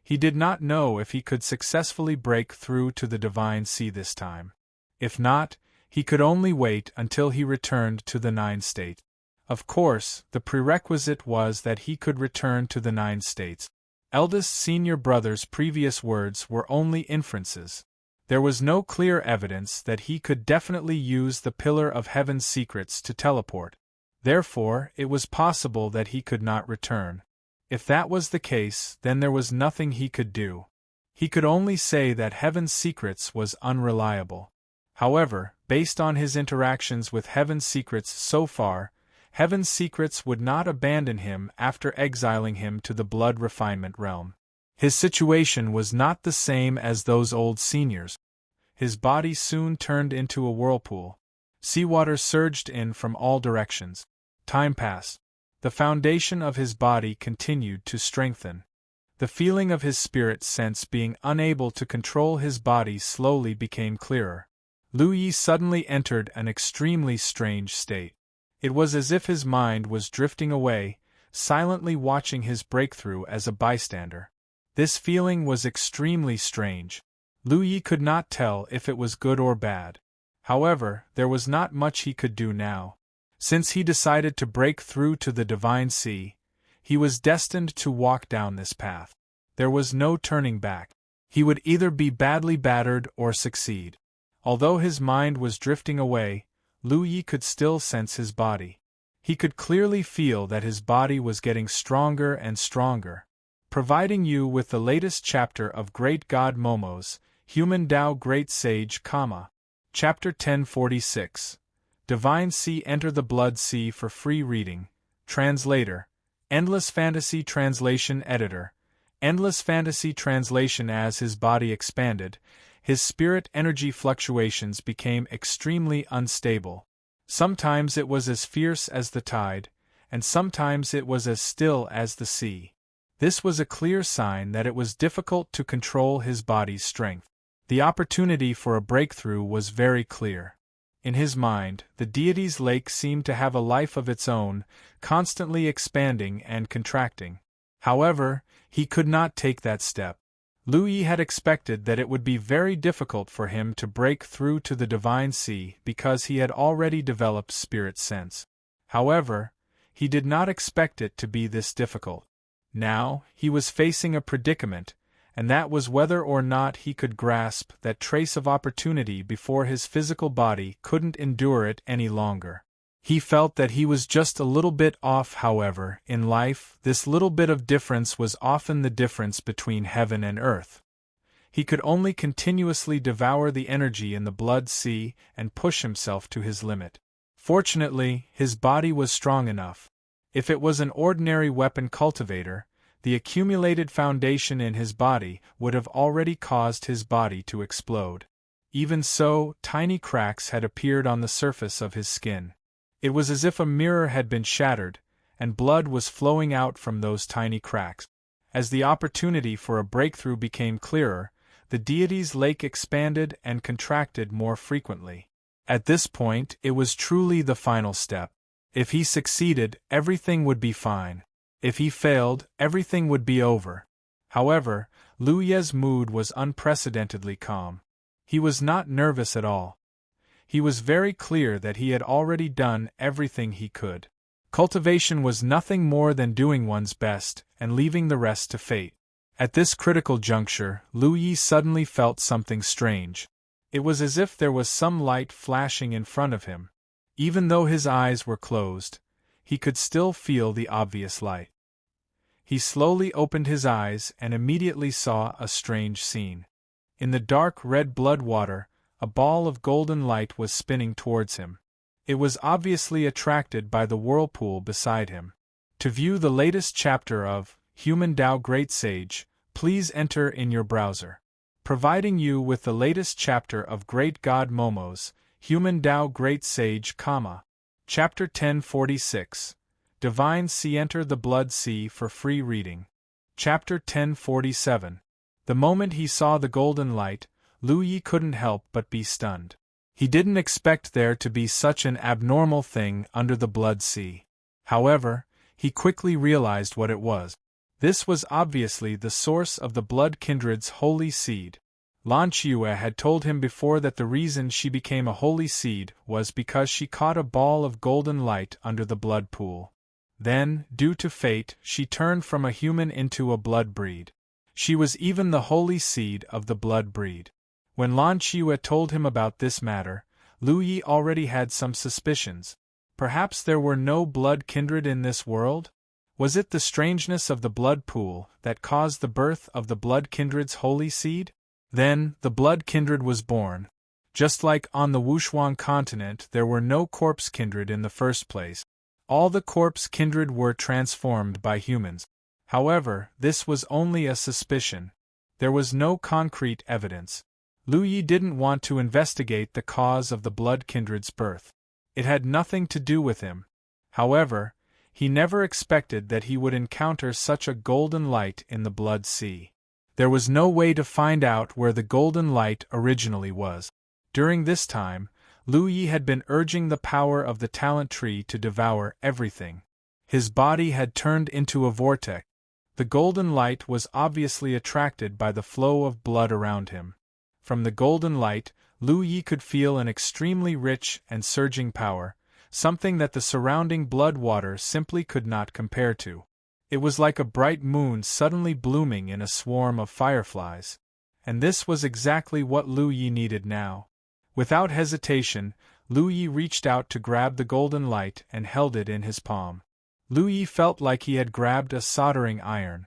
He did not know if he could successfully break through to the divine sea this time. If not, he could only wait until he returned to the nine state. Of course, the prerequisite was that he could return to the nine states. Eldest senior brother's previous words were only inferences. There was no clear evidence that he could definitely use the Pillar of Heaven's secrets to teleport. Therefore, it was possible that he could not return. If that was the case, then there was nothing he could do. He could only say that Heaven's secrets was unreliable. However, based on his interactions with Heaven's secrets so far, Heaven's secrets would not abandon him after exiling him to the blood refinement realm. His situation was not the same as those old seniors. His body soon turned into a whirlpool. Seawater surged in from all directions. Time passed. The foundation of his body continued to strengthen. The feeling of his spirit sense being unable to control his body slowly became clearer. Lu Yi suddenly entered an extremely strange state. It was as if his mind was drifting away, silently watching his breakthrough as a bystander. This feeling was extremely strange. Lu Yi could not tell if it was good or bad. However, there was not much he could do now. Since he decided to break through to the divine sea, he was destined to walk down this path. There was no turning back. He would either be badly battered or succeed. Although his mind was drifting away, Lu Yi could still sense his body. He could clearly feel that his body was getting stronger and stronger. Providing you with the latest chapter of Great God Momo's Human Tao Great Sage, Chapter 1046. Divine Sea. Enter the Blood Sea for free reading. Translator. Endless Fantasy Translation Editor. Endless Fantasy Translation. As his body expanded, his spirit energy fluctuations became extremely unstable. Sometimes it was as fierce as the tide, and sometimes it was as still as the sea. This was a clear sign that it was difficult to control his body's strength. The opportunity for a breakthrough was very clear. In his mind, the deity's lake seemed to have a life of its own, constantly expanding and contracting. However, he could not take that step. Lu Yi had expected that it would be very difficult for him to break through to the divine sea because he had already developed spirit sense. However, he did not expect it to be this difficult. Now, he was facing a predicament, and that was whether or not he could grasp that trace of opportunity before his physical body couldn't endure it any longer. He felt that he was just a little bit off. However, in life, this little bit of difference was often the difference between heaven and earth. He could only continuously devour the energy in the blood sea and push himself to his limit. Fortunately, his body was strong enough. If it was an ordinary weapon cultivator, the accumulated foundation in his body would have already caused his body to explode. Even so, tiny cracks had appeared on the surface of his skin. It was as if a mirror had been shattered, and blood was flowing out from those tiny cracks. As the opportunity for a breakthrough became clearer, the deity's lake expanded and contracted more frequently. At this point, it was truly the final step. If he succeeded, everything would be fine. If he failed, everything would be over. However, Lu Ye's mood was unprecedentedly calm. He was not nervous at all. He was very clear that he had already done everything he could. Cultivation was nothing more than doing one's best and leaving the rest to fate. At this critical juncture, Lu Yi suddenly felt something strange. It was as if there was some light flashing in front of him. Even though his eyes were closed, he could still feel the obvious light. He slowly opened his eyes and immediately saw a strange scene. In the dark red blood water, a ball of golden light was spinning towards him. It was obviously attracted by the whirlpool beside him. To view the latest chapter of Human Tao Great Sage, please enter in your browser. Providing you with the latest chapter of Great God Momo's Human Tao Great Sage, Chapter 1046. Divine Sea. Enter the Blood Sea for free reading. Chapter 1047. The moment he saw the golden light, Lu Yi couldn't help but be stunned. He didn't expect there to be such an abnormal thing under the blood sea. However, he quickly realized what it was. This was obviously the source of the blood kindred's holy seed. Lan Qiue had told him before that the reason she became a holy seed was because she caught a ball of golden light under the blood pool. Then, due to fate, she turned from a human into a blood breed. She was even the holy seed of the blood breed. When Lan Qiue told him about this matter, Lu Yi already had some suspicions. Perhaps there were no blood kindred in this world? Was it the strangeness of the blood pool that caused the birth of the blood kindred's holy seed? Then, the blood kindred was born. Just like on the Wushuang continent, there were no corpse kindred in the first place. All the corpse kindred were transformed by humans. However, this was only a suspicion. There was no concrete evidence. Lu Yi didn't want to investigate the cause of the blood kindred's birth. It had nothing to do with him. However, he never expected that he would encounter such a golden light in the blood sea. There was no way to find out where the golden light originally was. During this time, Lu Yi had been urging the power of the talent tree to devour everything. His body had turned into a vortex. The golden light was obviously attracted by the flow of blood around him. From the golden light, Lu Yi could feel an extremely rich and surging power, something that the surrounding blood water simply could not compare to. It was like a bright moon suddenly blooming in a swarm of fireflies. And this was exactly what Lu Yi needed now. Without hesitation, Lu Yi reached out to grab the golden light and held it in his palm. Lu Yi felt like he had grabbed a soldering iron.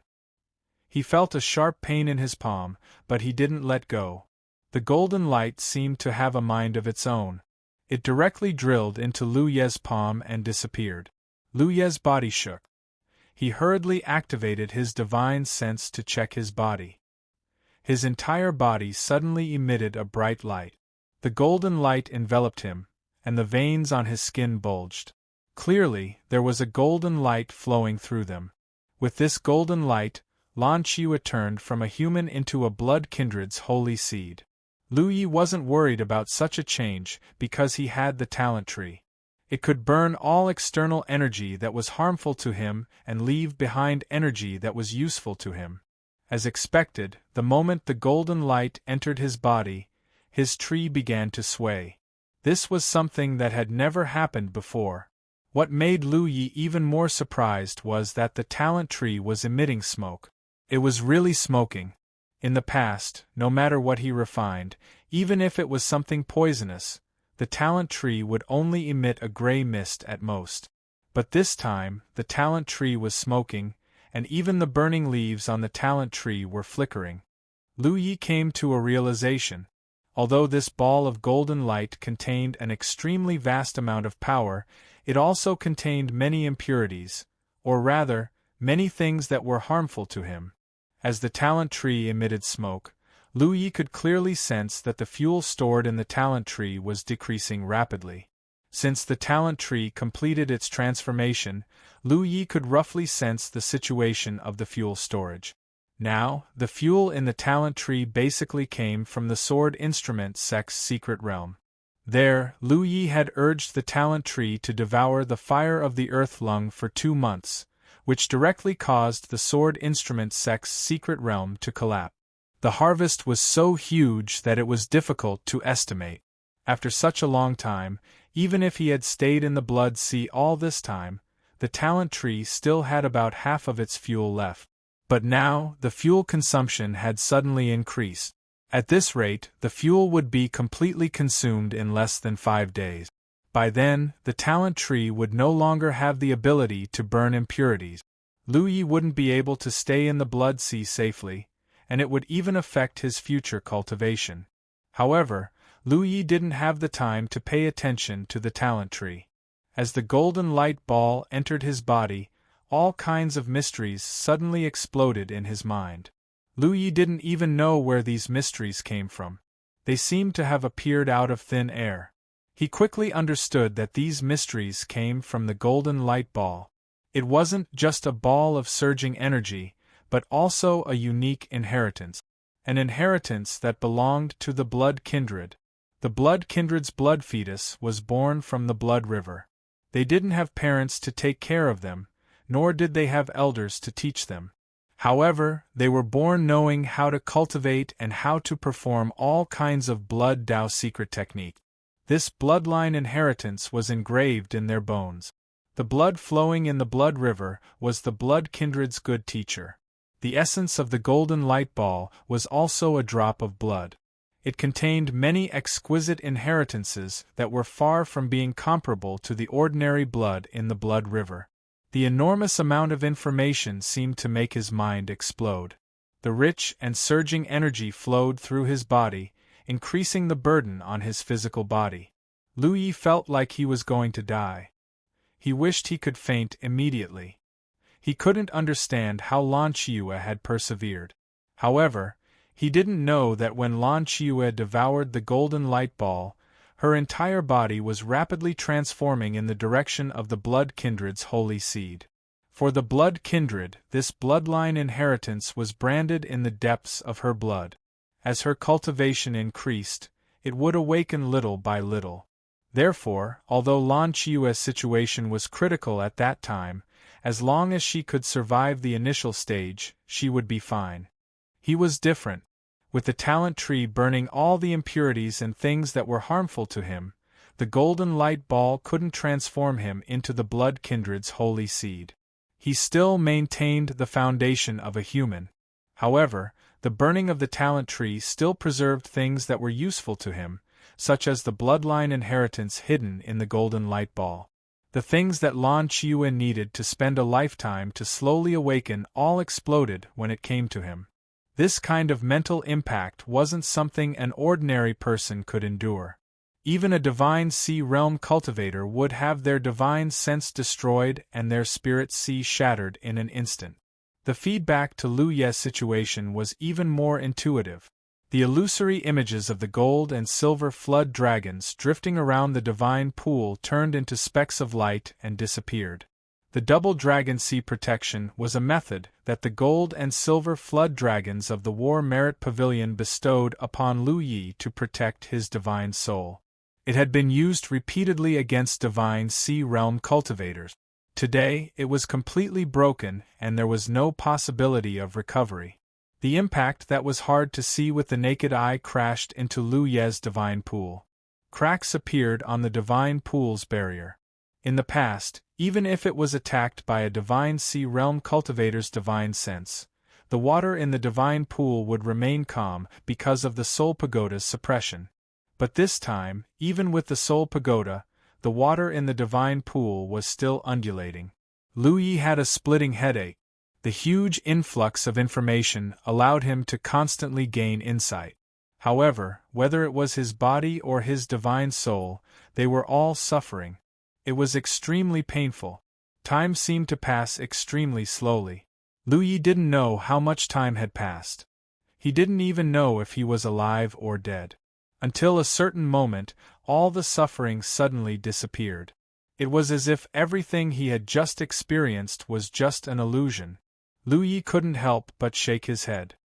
He felt a sharp pain in his palm, but he didn't let go. The golden light seemed to have a mind of its own. It directly drilled into Lu Ye's palm and disappeared. Lu Ye's body shook. He hurriedly activated his divine sense to check his body. His entire body suddenly emitted a bright light. The golden light enveloped him, and the veins on his skin bulged. Clearly, there was a golden light flowing through them. With this golden light, Lan Qiu turned from a human into a blood kindred's holy seed. Lu Yi wasn't worried about such a change because he had the talent tree. It could burn all external energy that was harmful to him and leave behind energy that was useful to him. As expected, the moment the golden light entered his body, his tree began to sway. This was something that had never happened before. What made Lu Yi even more surprised was that the talent tree was emitting smoke. It was really smoking. In the past, no matter what he refined, even if it was something poisonous, the talent tree would only emit a gray mist at most. But this time, the talent tree was smoking, and even the burning leaves on the talent tree were flickering. Lu Yi came to a realization. Although this ball of golden light contained an extremely vast amount of power, it also contained many impurities, or rather, many things that were harmful to him. As the talent tree emitted smoke, Lu Yi could clearly sense that the fuel stored in the talent tree was decreasing rapidly. Since the talent tree completed its transformation, Lu Yi could roughly sense the situation of the fuel storage. Now, the fuel in the talent tree basically came from the sword instrument sect's secret realm. There, Lu Yi had urged the talent tree to devour the fire of the earth lung for 2 months, which directly caused the sword instrument sect's secret realm to collapse. The harvest was so huge that it was difficult to estimate. After such a long time, even if he had stayed in the Blood Sea all this time, the talent tree still had about half of its fuel left. But now, the fuel consumption had suddenly increased. At this rate, the fuel would be completely consumed in less than 5 days. By then, the talent tree would no longer have the ability to burn impurities. Lu Yi wouldn't be able to stay in the Blood Sea safely, and it would even affect his future cultivation. However, Lu Yi didn't have the time to pay attention to the talent tree. As the golden light ball entered his body, all kinds of mysteries suddenly exploded in his mind. Lu Yi didn't even know where these mysteries came from. They seemed to have appeared out of thin air. He quickly understood that these mysteries came from the golden light ball. It wasn't just a ball of surging energy, but also a unique inheritance. An inheritance that belonged to the blood kindred. The blood kindred's blood fetus was born from the blood river. They didn't have parents to take care of them, nor did they have elders to teach them. However, they were born knowing how to cultivate and how to perform all kinds of blood Dao secret technique. This bloodline inheritance was engraved in their bones. The blood flowing in the blood river was the blood kindred's good teacher. The essence of the golden light ball was also a drop of blood. It contained many exquisite inheritances that were far from being comparable to the ordinary blood in the blood river. The enormous amount of information seemed to make his mind explode. The rich and surging energy flowed through his body, increasing the burden on his physical body. Lu Yi felt like he was going to die. He wished he could faint immediately. He couldn't understand how Lan Qiu had persevered. However, he didn't know that when Lan Qiu devoured the golden light ball, her entire body was rapidly transforming in the direction of the blood kindred's holy seed. For the blood kindred, this bloodline inheritance was branded in the depths of her blood. As her cultivation increased, it would awaken little by little. Therefore, although Lan Qiu's situation was critical at that time, as long as she could survive the initial stage, she would be fine. He was different. With the talent tree burning all the impurities and things that were harmful to him, the golden light ball couldn't transform him into the blood kindred's holy seed. He still maintained the foundation of a human. However, the burning of the talent tree still preserved things that were useful to him, such as the bloodline inheritance hidden in the golden light ball. The things that Lan Qiuan needed to spend a lifetime to slowly awaken all exploded when it came to him. This kind of mental impact wasn't something an ordinary person could endure. Even a divine sea realm cultivator would have their divine sense destroyed and their spirit sea shattered in an instant. The feedback to Lu Ye's situation was even more intuitive. The illusory images of the gold and silver flood dragons drifting around the divine pool turned into specks of light and disappeared. The double dragon sea protection was a method that the gold and silver flood dragons of the War Merit Pavilion bestowed upon Lu Yi to protect his divine soul. It had been used repeatedly against divine sea realm cultivators. Today, it was completely broken and there was no possibility of recovery. The impact that was hard to see with the naked eye crashed into Lu Ye's divine pool. Cracks appeared on the divine pool's barrier. In the past, even if it was attacked by a divine sea realm cultivator's divine sense, the water in the divine pool would remain calm because of the soul pagoda's suppression. But this time, even with the soul pagoda, the water in the divine pool was still undulating. Lu Yi had a splitting headache. The huge influx of information allowed him to constantly gain insight. However, whether it was his body or his divine soul, they were all suffering. It was extremely painful. Time seemed to pass extremely slowly. Lu Yi didn't know how much time had passed. He didn't even know if he was alive or dead. Until a certain moment, all the suffering suddenly disappeared. It was as if everything he had just experienced was just an illusion. Lu Yi couldn't help but shake his head.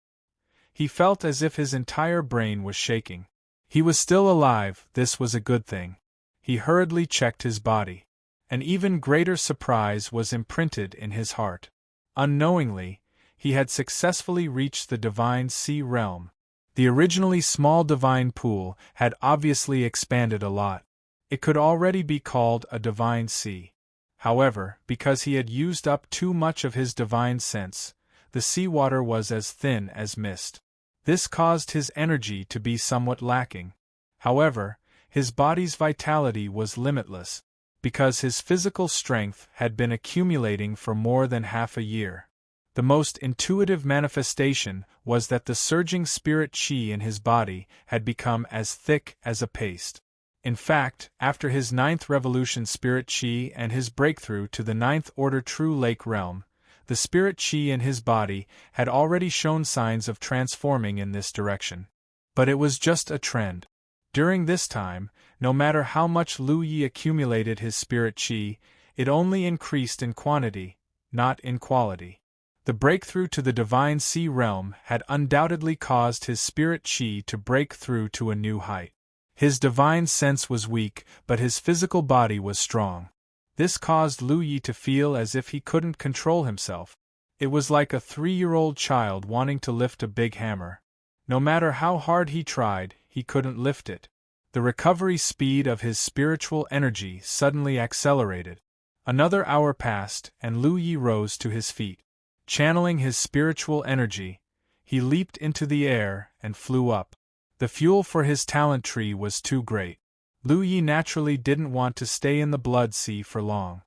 He felt as if his entire brain was shaking. He was still alive, this was a good thing. He hurriedly checked his body. An even greater surprise was imprinted in his heart. Unknowingly, he had successfully reached the divine sea realm. The originally small divine pool had obviously expanded a lot. It could already be called a divine sea. However, because he had used up too much of his divine sense, the seawater was as thin as mist. This caused his energy to be somewhat lacking. However, his body's vitality was limitless, because his physical strength had been accumulating for more than half a year. The most intuitive manifestation was that the surging spirit qi in his body had become as thick as a paste. In fact, after his 9th revolution spirit qi and his breakthrough to the 9th order true lake realm, the spirit qi in his body had already shown signs of transforming in this direction. But it was just a trend. During this time, no matter how much Lu Yi accumulated his spirit qi, it only increased in quantity, not in quality. The breakthrough to the divine sea realm had undoubtedly caused his spirit qi to break through to a new height. His divine sense was weak, but his physical body was strong. This caused Lu Yi to feel as if he couldn't control himself. It was like a 3-year-old child wanting to lift a big hammer. No matter how hard he tried, he couldn't lift it. The recovery speed of his spiritual energy suddenly accelerated. Another hour passed, and Lu Yi rose to his feet. Channeling his spiritual energy, he leaped into the air and flew up. The fuel for his talent tree was too great. Lu Yi naturally didn't want to stay in the blood sea for long.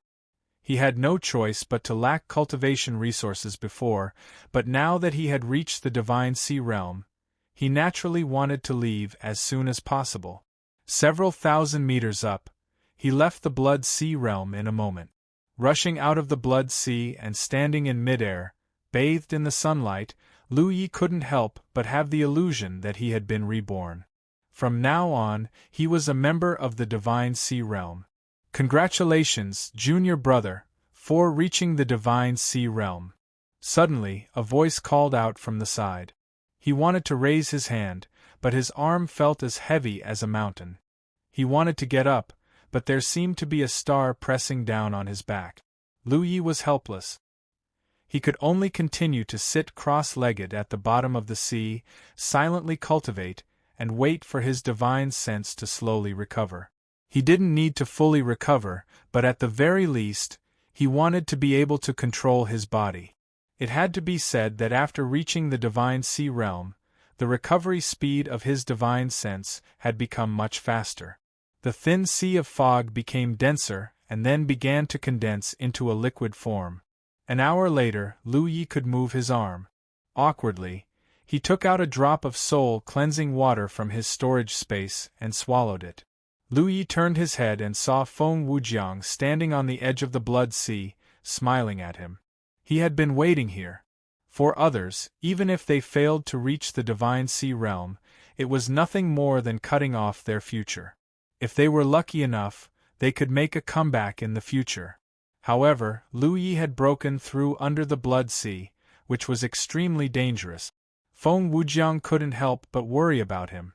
He had no choice but to lack cultivation resources before, but now that he had reached the divine sea realm, he naturally wanted to leave as soon as possible. Several thousand meters up, he left the blood sea realm in a moment. Rushing out of the blood sea and standing in midair, bathed in the sunlight, Lu Yi couldn't help but have the illusion that he had been reborn. From now on, he was a member of the divine sea realm. Congratulations, junior brother, for reaching the divine sea realm. Suddenly, a voice called out from the side. He wanted to raise his hand, but his arm felt as heavy as a mountain. He wanted to get up, but there seemed to be a star pressing down on his back. Lu Yi was helpless. He could only continue to sit cross-legged at the bottom of the sea, silently cultivate, and wait for his divine sense to slowly recover. He didn't need to fully recover, but at the very least, he wanted to be able to control his body. It had to be said that after reaching the divine sea realm, the recovery speed of his divine sense had become much faster. The thin sea of fog became denser and then began to condense into a liquid form. An hour later, Lu Yi could move his arm. Awkwardly, he took out a drop of soul-cleansing water from his storage space and swallowed it. Lu Yi turned his head and saw Feng Wujiang standing on the edge of the blood sea, smiling at him. He had been waiting here. For others, even if they failed to reach the divine sea realm, it was nothing more than cutting off their future. If they were lucky enough, they could make a comeback in the future. However, Lu Yi had broken through under the blood sea, which was extremely dangerous. Feng Wujiang couldn't help but worry about him.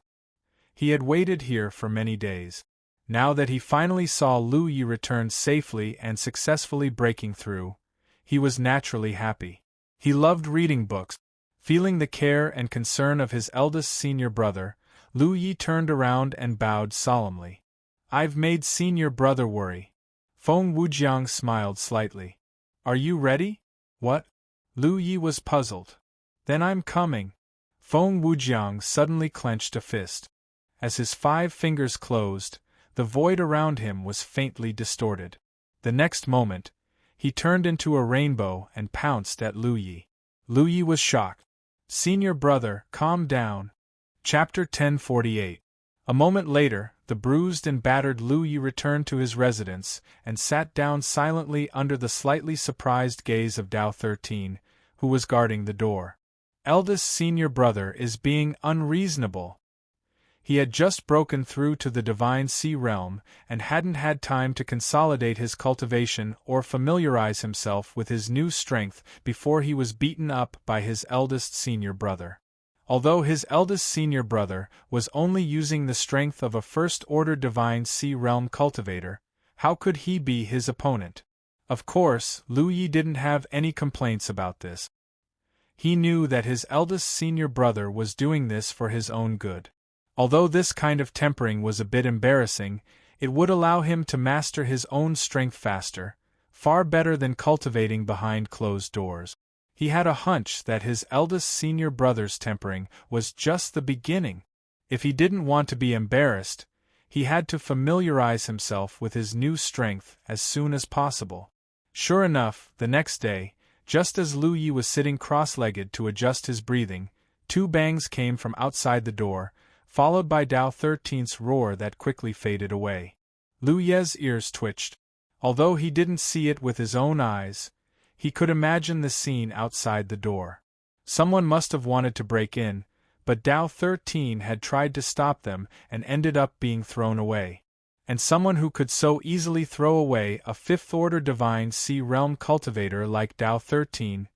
He had waited here for many days. Now that he finally saw Lu Yi return safely and successfully breaking through, he was naturally happy. He loved reading books. Feeling the care and concern of his eldest senior brother, Lu Yi turned around and bowed solemnly. "I've made senior brother worry." Feng Wujiang smiled slightly. "Are you ready?" "What?" Lu Yi was puzzled. "Then I'm coming." Feng Wujiang suddenly clenched a fist. As his 5 fingers closed, the void around him was faintly distorted. The next moment, he turned into a rainbow and pounced at Lu Yi. Lu Yi was shocked. "Senior brother, calm down." Chapter 1048. A moment later, the bruised and battered Lu Yi returned to his residence and sat down silently under the slightly surprised gaze of Dao 13, who was guarding the door. "Eldest senior brother is being unreasonable." He had just broken through to the divine sea realm and hadn't had time to consolidate his cultivation or familiarize himself with his new strength before he was beaten up by his eldest senior brother. Although his eldest senior brother was only using the strength of a first-order divine sea realm cultivator, how could he be his opponent? Of course, Lu Yi didn't have any complaints about this. He knew that his eldest senior brother was doing this for his own good. Although this kind of tempering was a bit embarrassing, it would allow him to master his own strength faster, far better than cultivating behind closed doors. He had a hunch that his eldest senior brother's tempering was just the beginning. If he didn't want to be embarrassed, he had to familiarize himself with his new strength as soon as possible. Sure enough, the next day, just as Lu Yi was sitting cross-legged to adjust his breathing, 2 bangs came from outside the door, followed by Dao 13's roar that quickly faded away. Lu Ye's ears twitched. Although he didn't see it with his own eyes, he could imagine the scene outside the door. Someone must have wanted to break in, but Dao 13 had tried to stop them and ended up being thrown away. And someone who could so easily throw away a 5th-order divine sea realm cultivator like Dao 13,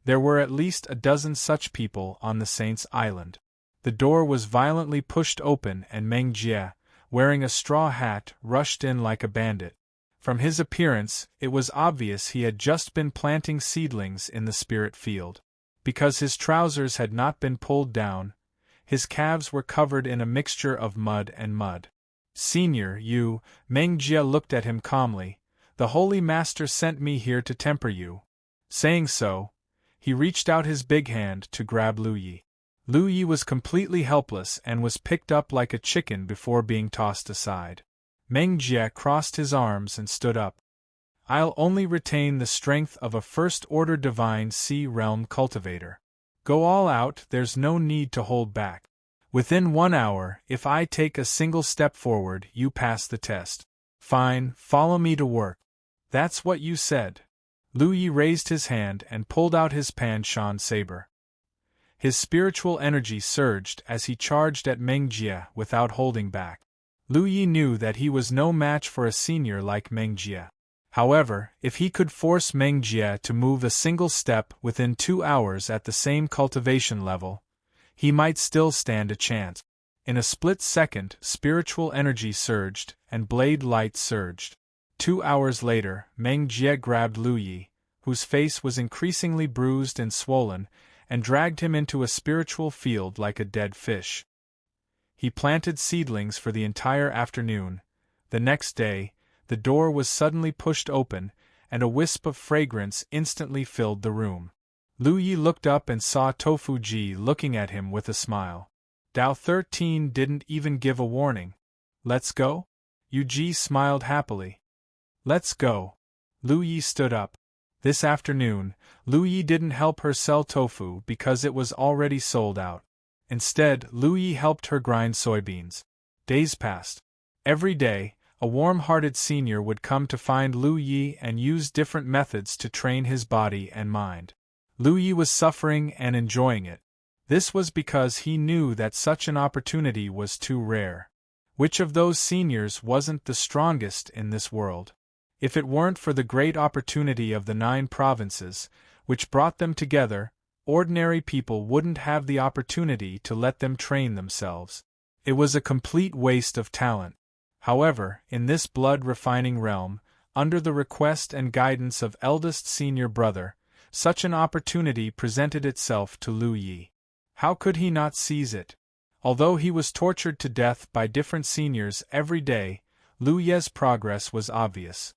there were at least a dozen such people on the Saints' Island. The door was violently pushed open and Meng Jie, wearing a straw hat, rushed in like a bandit. From his appearance, it was obvious he had just been planting seedlings in the spirit field. Because his trousers had not been pulled down, his calves were covered in a mixture of mud and mud. "Senior, you," Meng Jie looked at him calmly, "the Holy Master sent me here to temper you." Saying so, he reached out his big hand to grab Lu Yi. Lu Yi was completely helpless and was picked up like a chicken before being tossed aside. Meng Jie crossed his arms and stood up. "I'll only retain the strength of a first-order divine sea realm cultivator. Go all out, there's no need to hold back. Within 1 hour, if I take a single step forward, you pass the test." "Fine, follow me to work." "That's what you said." Lu Yi raised his hand and pulled out his Pan Shan saber. His spiritual energy surged as he charged at Meng Jie without holding back. Lu Yi knew that he was no match for a senior like Meng Jie. However, if he could force Meng Jie to move a single step within 2 hours at the same cultivation level, he might still stand a chance. In a split second, spiritual energy surged, and blade light surged. 2 hours later, Meng Jie grabbed Lu Yi, whose face was increasingly bruised and swollen, and dragged him into a spiritual field like a dead fish. He planted seedlings for the entire afternoon. The next day, the door was suddenly pushed open, and a wisp of fragrance instantly filled the room. Lu Yi looked up and saw Tofu Ji looking at him with a smile. Dao 13 didn't even give a warning. Let's go? Yu Ji smiled happily. Let's go. Lu Yi stood up. This afternoon, Lu Yi didn't help her sell tofu because it was already sold out. Instead, Lu Yi helped her grind soybeans. Days passed. Every day, a warm-hearted senior would come to find Lu Yi and use different methods to train his body and mind. Lu Yi was suffering and enjoying it. This was because he knew that such an opportunity was too rare. Which of those seniors wasn't the strongest in this world? If it weren't for the great opportunity of the 9 provinces, which brought them together, ordinary people wouldn't have the opportunity to let them train themselves. It was a complete waste of talent. However, in this blood-refining realm, under the request and guidance of eldest senior brother, such an opportunity presented itself to Lu Yi. How could he not seize it? Although he was tortured to death by different seniors every day, Lu Ye's progress was obvious.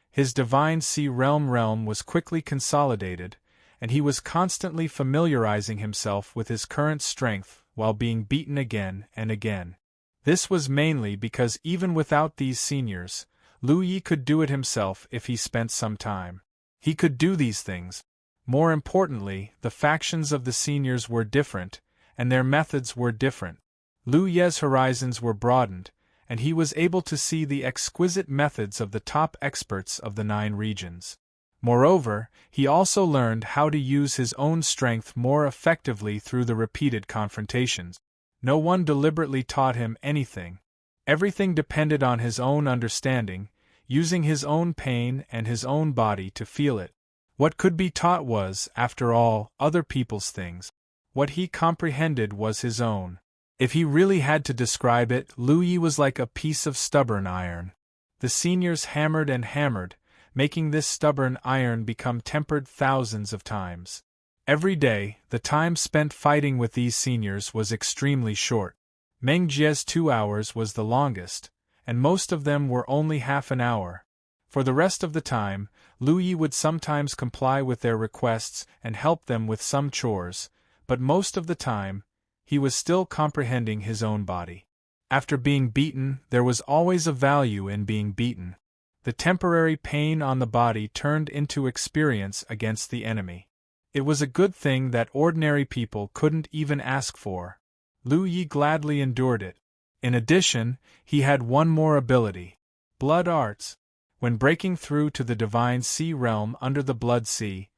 His divine sea realm was quickly consolidated, and he was constantly familiarizing himself with his current strength while being beaten again and again. This was mainly because even without these seniors, Lu Yi could do it himself if he spent some time. He could do these things. More importantly, the factions of the seniors were different, and their methods were different. Lu Ye's horizons were broadened, and he was able to see the exquisite methods of the top experts of the 9 regions. Moreover, he also learned how to use his own strength more effectively through the repeated confrontations. No one deliberately taught him anything. Everything depended on his own understanding, using his own pain and his own body to feel it. What could be taught was, after all, other people's things. What he comprehended was his own. If he really had to describe it, Lu Yi was like a piece of stubborn iron. The seniors hammered and hammered, making this stubborn iron become tempered thousands of times. Every day, the time spent fighting with these seniors was extremely short. Meng Jie's 2 hours was the longest, and most of them were only half an hour. For the rest of the time, Lu Yi would sometimes comply with their requests and help them with some chores, but most of the time, he was still comprehending his own body. After being beaten, there was always a value in being beaten. The temporary pain on the body turned into experience against the enemy. It was a good thing that ordinary people couldn't even ask for. Lu Yi gladly endured it. In addition, he had one more ability. Blood arts. When breaking through to the divine sea realm under the blood sea,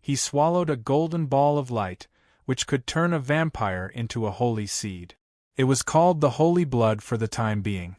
he swallowed a golden ball of light, which could turn a vampire into a holy seed. It was called the holy blood for the time being.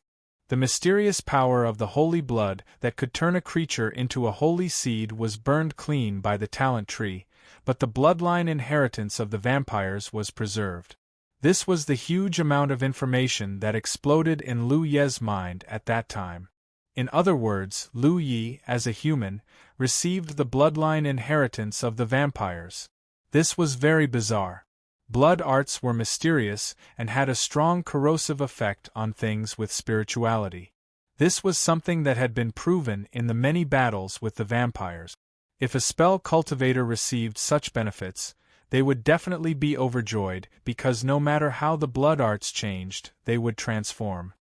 The mysterious power of the holy blood that could turn a creature into a holy seed was burned clean by the talent tree, but the bloodline inheritance of the vampires was preserved. This was the huge amount of information that exploded in Lu Ye's mind at that time. In other words, Lu Yi, as a human, received the bloodline inheritance of the vampires. This was very bizarre. Blood arts were mysterious and had a strong corrosive effect on things with spirituality. This was something that had been proven in the many battles with the vampires. If a spell cultivator received such benefits, they would definitely be overjoyed because no matter how the blood arts changed, they would transform.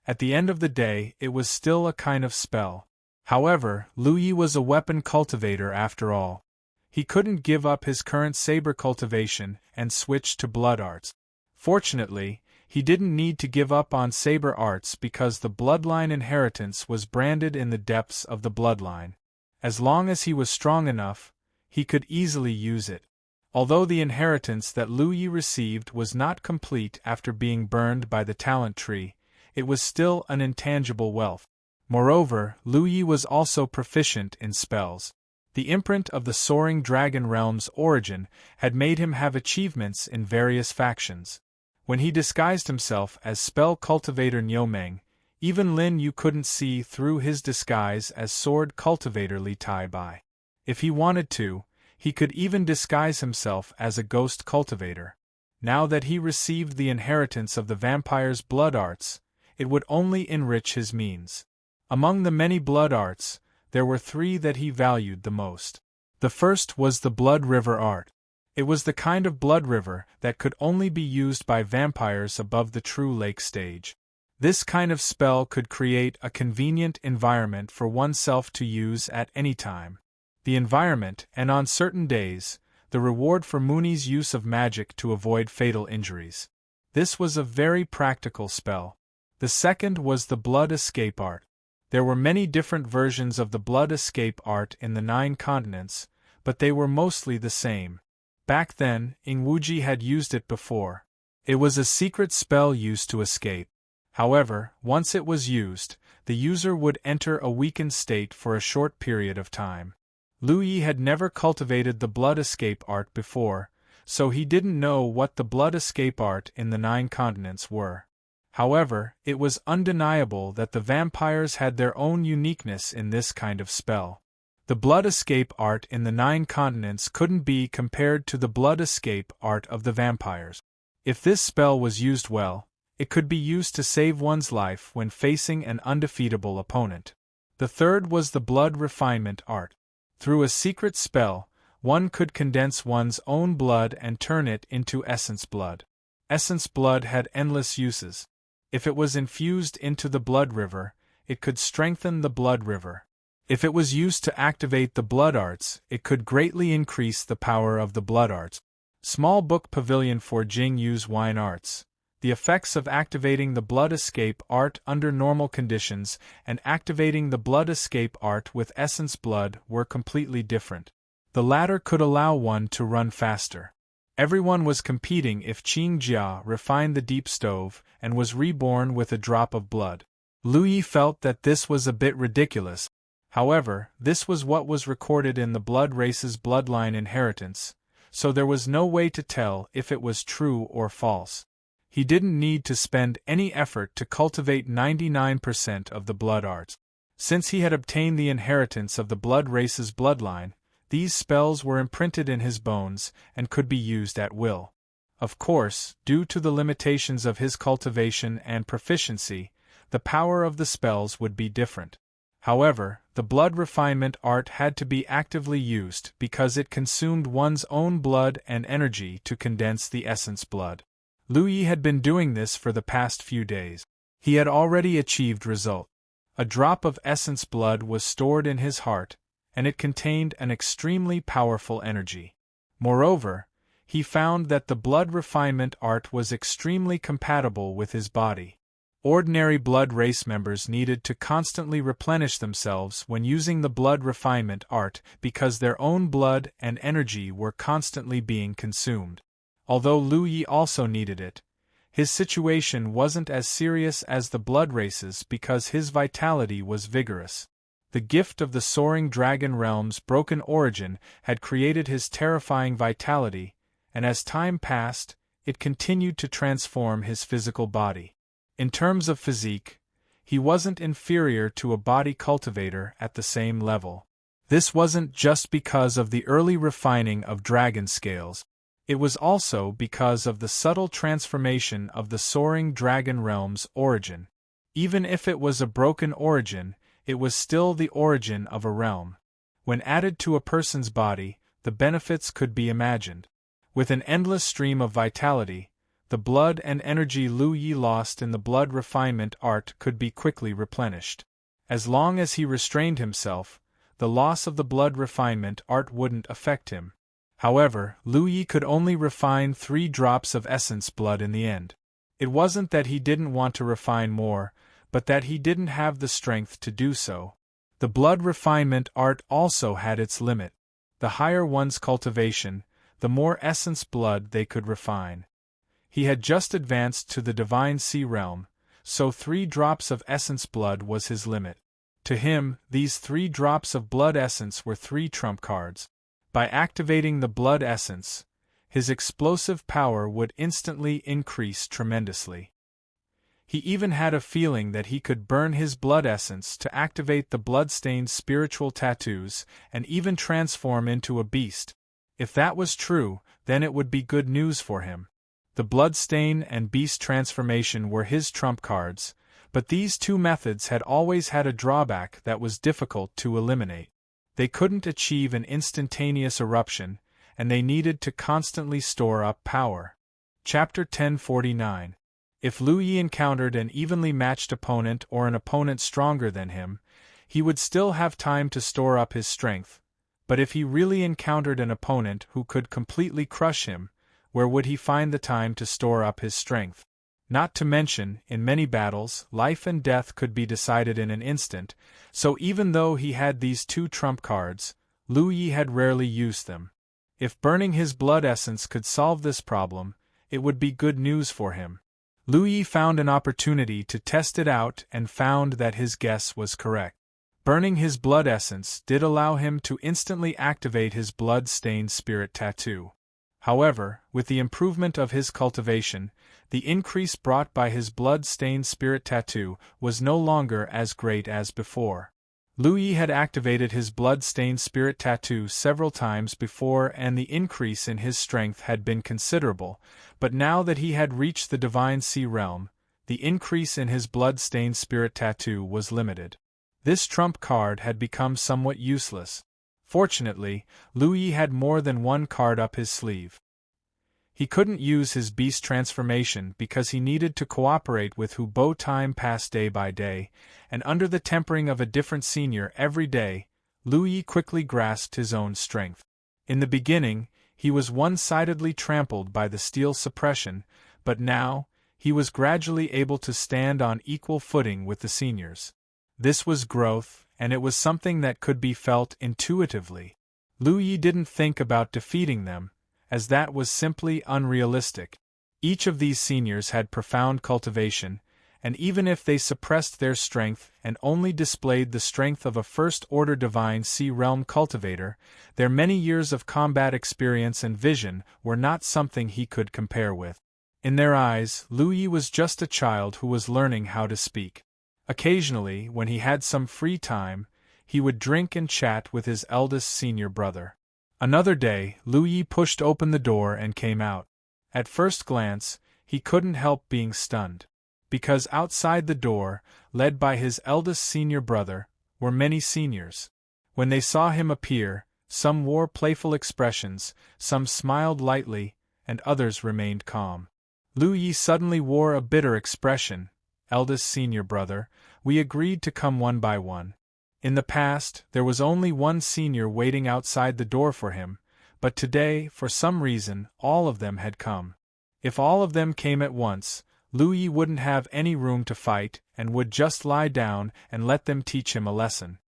At the end of the day, it was still a kind of spell. However, Lu Yi was a weapon cultivator after all. He couldn't give up his current saber cultivation and switch to blood arts. Fortunately, he didn't need to give up on saber arts because the bloodline inheritance was branded in the depths of the bloodline. As long as he was strong enough, he could easily use it. Although the inheritance that Lu Yi received was not complete after being burned by the talent tree, it was still an intangible wealth. Moreover, Lu Yi was also proficient in spells. The imprint of the soaring dragon realm's origin had made him have achievements in various factions. When he disguised himself as spell cultivator Niumeng, even Lin Yu couldn't see through his disguise as sword cultivator Li Tai Bai. If he wanted to, he could even disguise himself as a ghost cultivator. Now that he received the inheritance of the vampire's blood arts, it would only enrich his means. Among the many blood arts, there were 3 that he valued the most. The first was the Blood River art. It was the kind of blood river that could only be used by vampires above the true lake stage. This kind of spell could create a convenient environment for oneself to use at any time. The environment, and on certain days, the reward for Mooney's use of magic to avoid fatal injuries. This was a very practical spell. The second was the blood escape art. There were many different versions of the blood escape art in the 9 continents, but they were mostly the same. Back then, Ingwuji had used it before. It was a secret spell used to escape. However, once it was used, the user would enter a weakened state for a short period of time. Lu Yi had never cultivated the blood escape art before, so he didn't know what the blood escape art in the 9 continents were. However, it was undeniable that the vampires had their own uniqueness in this kind of spell. The blood escape art in the 9 continents couldn't be compared to the blood escape art of the vampires. If this spell was used well, it could be used to save one's life when facing an undefeatable opponent. The third was the blood refinement art. Through a secret spell, one could condense one's own blood and turn it into essence blood. Essence blood had endless uses. If it was infused into the blood river, it could strengthen the blood river. If it was used to activate the blood arts, it could greatly increase the power of the blood arts. Small book pavilion for Jing Yu's wine arts. The effects of activating the blood escape art under normal conditions and activating the blood escape art with essence blood were completely different. The latter could allow one to run faster. Everyone was competing if Qing Jia refined the deep stove and was reborn with a drop of blood. Lu Yi felt that this was a bit ridiculous. However, this was what was recorded in the blood race's bloodline inheritance, so there was no way to tell if it was true or false. He didn't need to spend any effort to cultivate 99% of the blood arts. Since he had obtained the inheritance of the blood race's bloodline, these spells were imprinted in his bones and could be used at will. Of course, due to the limitations of his cultivation and proficiency, the power of the spells would be different. However, the blood refinement art had to be actively used because it consumed one's own blood and energy to condense the essence blood. Lu Yi had been doing this for the past few days. He had already achieved result. A drop of essence blood was stored in his heart, and it contained an extremely powerful energy. Moreover, he found that the blood refinement art was extremely compatible with his body. Ordinary blood race members needed to constantly replenish themselves when using the blood refinement art because their own blood and energy were constantly being consumed. Although Lu Yi also needed it, his situation wasn't as serious as the blood race's because his vitality was vigorous. The gift of the soaring dragon realm's broken origin had created his terrifying vitality, and as time passed, it continued to transform his physical body. In terms of physique, he wasn't inferior to a body cultivator at the same level. This wasn't just because of the early refining of dragon scales. It was also because of the subtle transformation of the soaring dragon realm's origin. Even if it was a broken origin, it was still the origin of a realm. When added to a person's body, the benefits could be imagined. With an endless stream of vitality, the blood and energy Lu Yi lost in the blood refinement art could be quickly replenished. As long as he restrained himself, the loss of the blood refinement art wouldn't affect him. However, Lu Yi could only refine 3 drops of essence blood in the end. It wasn't that he didn't want to refine more, but that he didn't have the strength to do so. The blood refinement art also had its limit. The higher one's cultivation, the more essence blood they could refine. He had just advanced to the Divine Sea Realm, so 3 drops of essence blood was his limit. To him, these 3 drops of blood essence were 3 trump cards. By activating the blood essence, his explosive power would instantly increase tremendously. He even had a feeling that he could burn his blood essence to activate the blood-stained spiritual tattoos and even transform into a beast. If that was true, then it would be good news for him. The bloodstain and beast transformation were his trump cards, but these 2 methods had always had a drawback that was difficult to eliminate. They couldn't achieve an instantaneous eruption, and they needed to constantly store up power. Chapter 1049. If Lu Yi encountered an evenly matched opponent or an opponent stronger than him, he would still have time to store up his strength, but if he really encountered an opponent who could completely crush him, where would he find the time to store up his strength? Not to mention, in many battles, life and death could be decided in an instant, so even though he had these two trump cards, Lu Yi had rarely used them. If burning his blood essence could solve this problem, it would be good news for him. Lu Yi found an opportunity to test it out and found that his guess was correct. Burning his blood essence did allow him to instantly activate his blood-stained spirit tattoo. However, with the improvement of his cultivation, the increase brought by his blood-stained spirit tattoo was no longer as great as before. Lu Yi had activated his blood-stained spirit tattoo several times before and the increase in his strength had been considerable, but now that he had reached the Divine Sea Realm, the increase in his blood-stained spirit tattoo was limited. This trump card had become somewhat useless. Fortunately, Lu Yi had more than one card up his sleeve. He couldn't use his beast transformation because he needed to cooperate with Hu Bo. Time passed day by day, and under the tempering of a different senior every day, Lu Yi quickly grasped his own strength. In the beginning, he was one-sidedly trampled by the steel suppression, but now, he was gradually able to stand on equal footing with the seniors. This was growth, and it was something that could be felt intuitively. Lu Yi didn't think about defeating them, as that was simply unrealistic. Each of these seniors had profound cultivation, and even if they suppressed their strength and only displayed the strength of a first-order Divine Sea Realm cultivator, their many years of combat experience and vision were not something he could compare with. In their eyes, Lu Yi was just a child who was learning how to speak. Occasionally, when he had some free time, he would drink and chat with his eldest senior brother. Another day, Lu Yi pushed open the door and came out. At first glance, he couldn't help being stunned. Because outside the door, led by his eldest senior brother, were many seniors. When they saw him appear, some wore playful expressions, some smiled lightly, and others remained calm. Lu Yi suddenly wore a bitter expression. Eldest senior brother, we agreed to come one by one. In the past, there was only one senior waiting outside the door for him, but today, for some reason, all of them had come. If all of them came at once, Lu Yi wouldn't have any room to fight and would just lie down and let them teach him a lesson.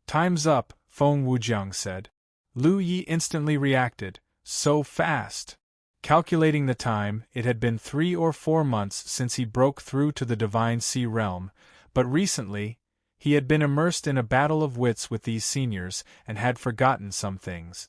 Time's up, Feng Wujiang said. Lu Yi instantly reacted, so fast. Calculating the time, it had been 3 or 4 months since he broke through to the Divine Sea Realm, but recently, he had been immersed in a battle of wits with these seniors and had forgotten some things.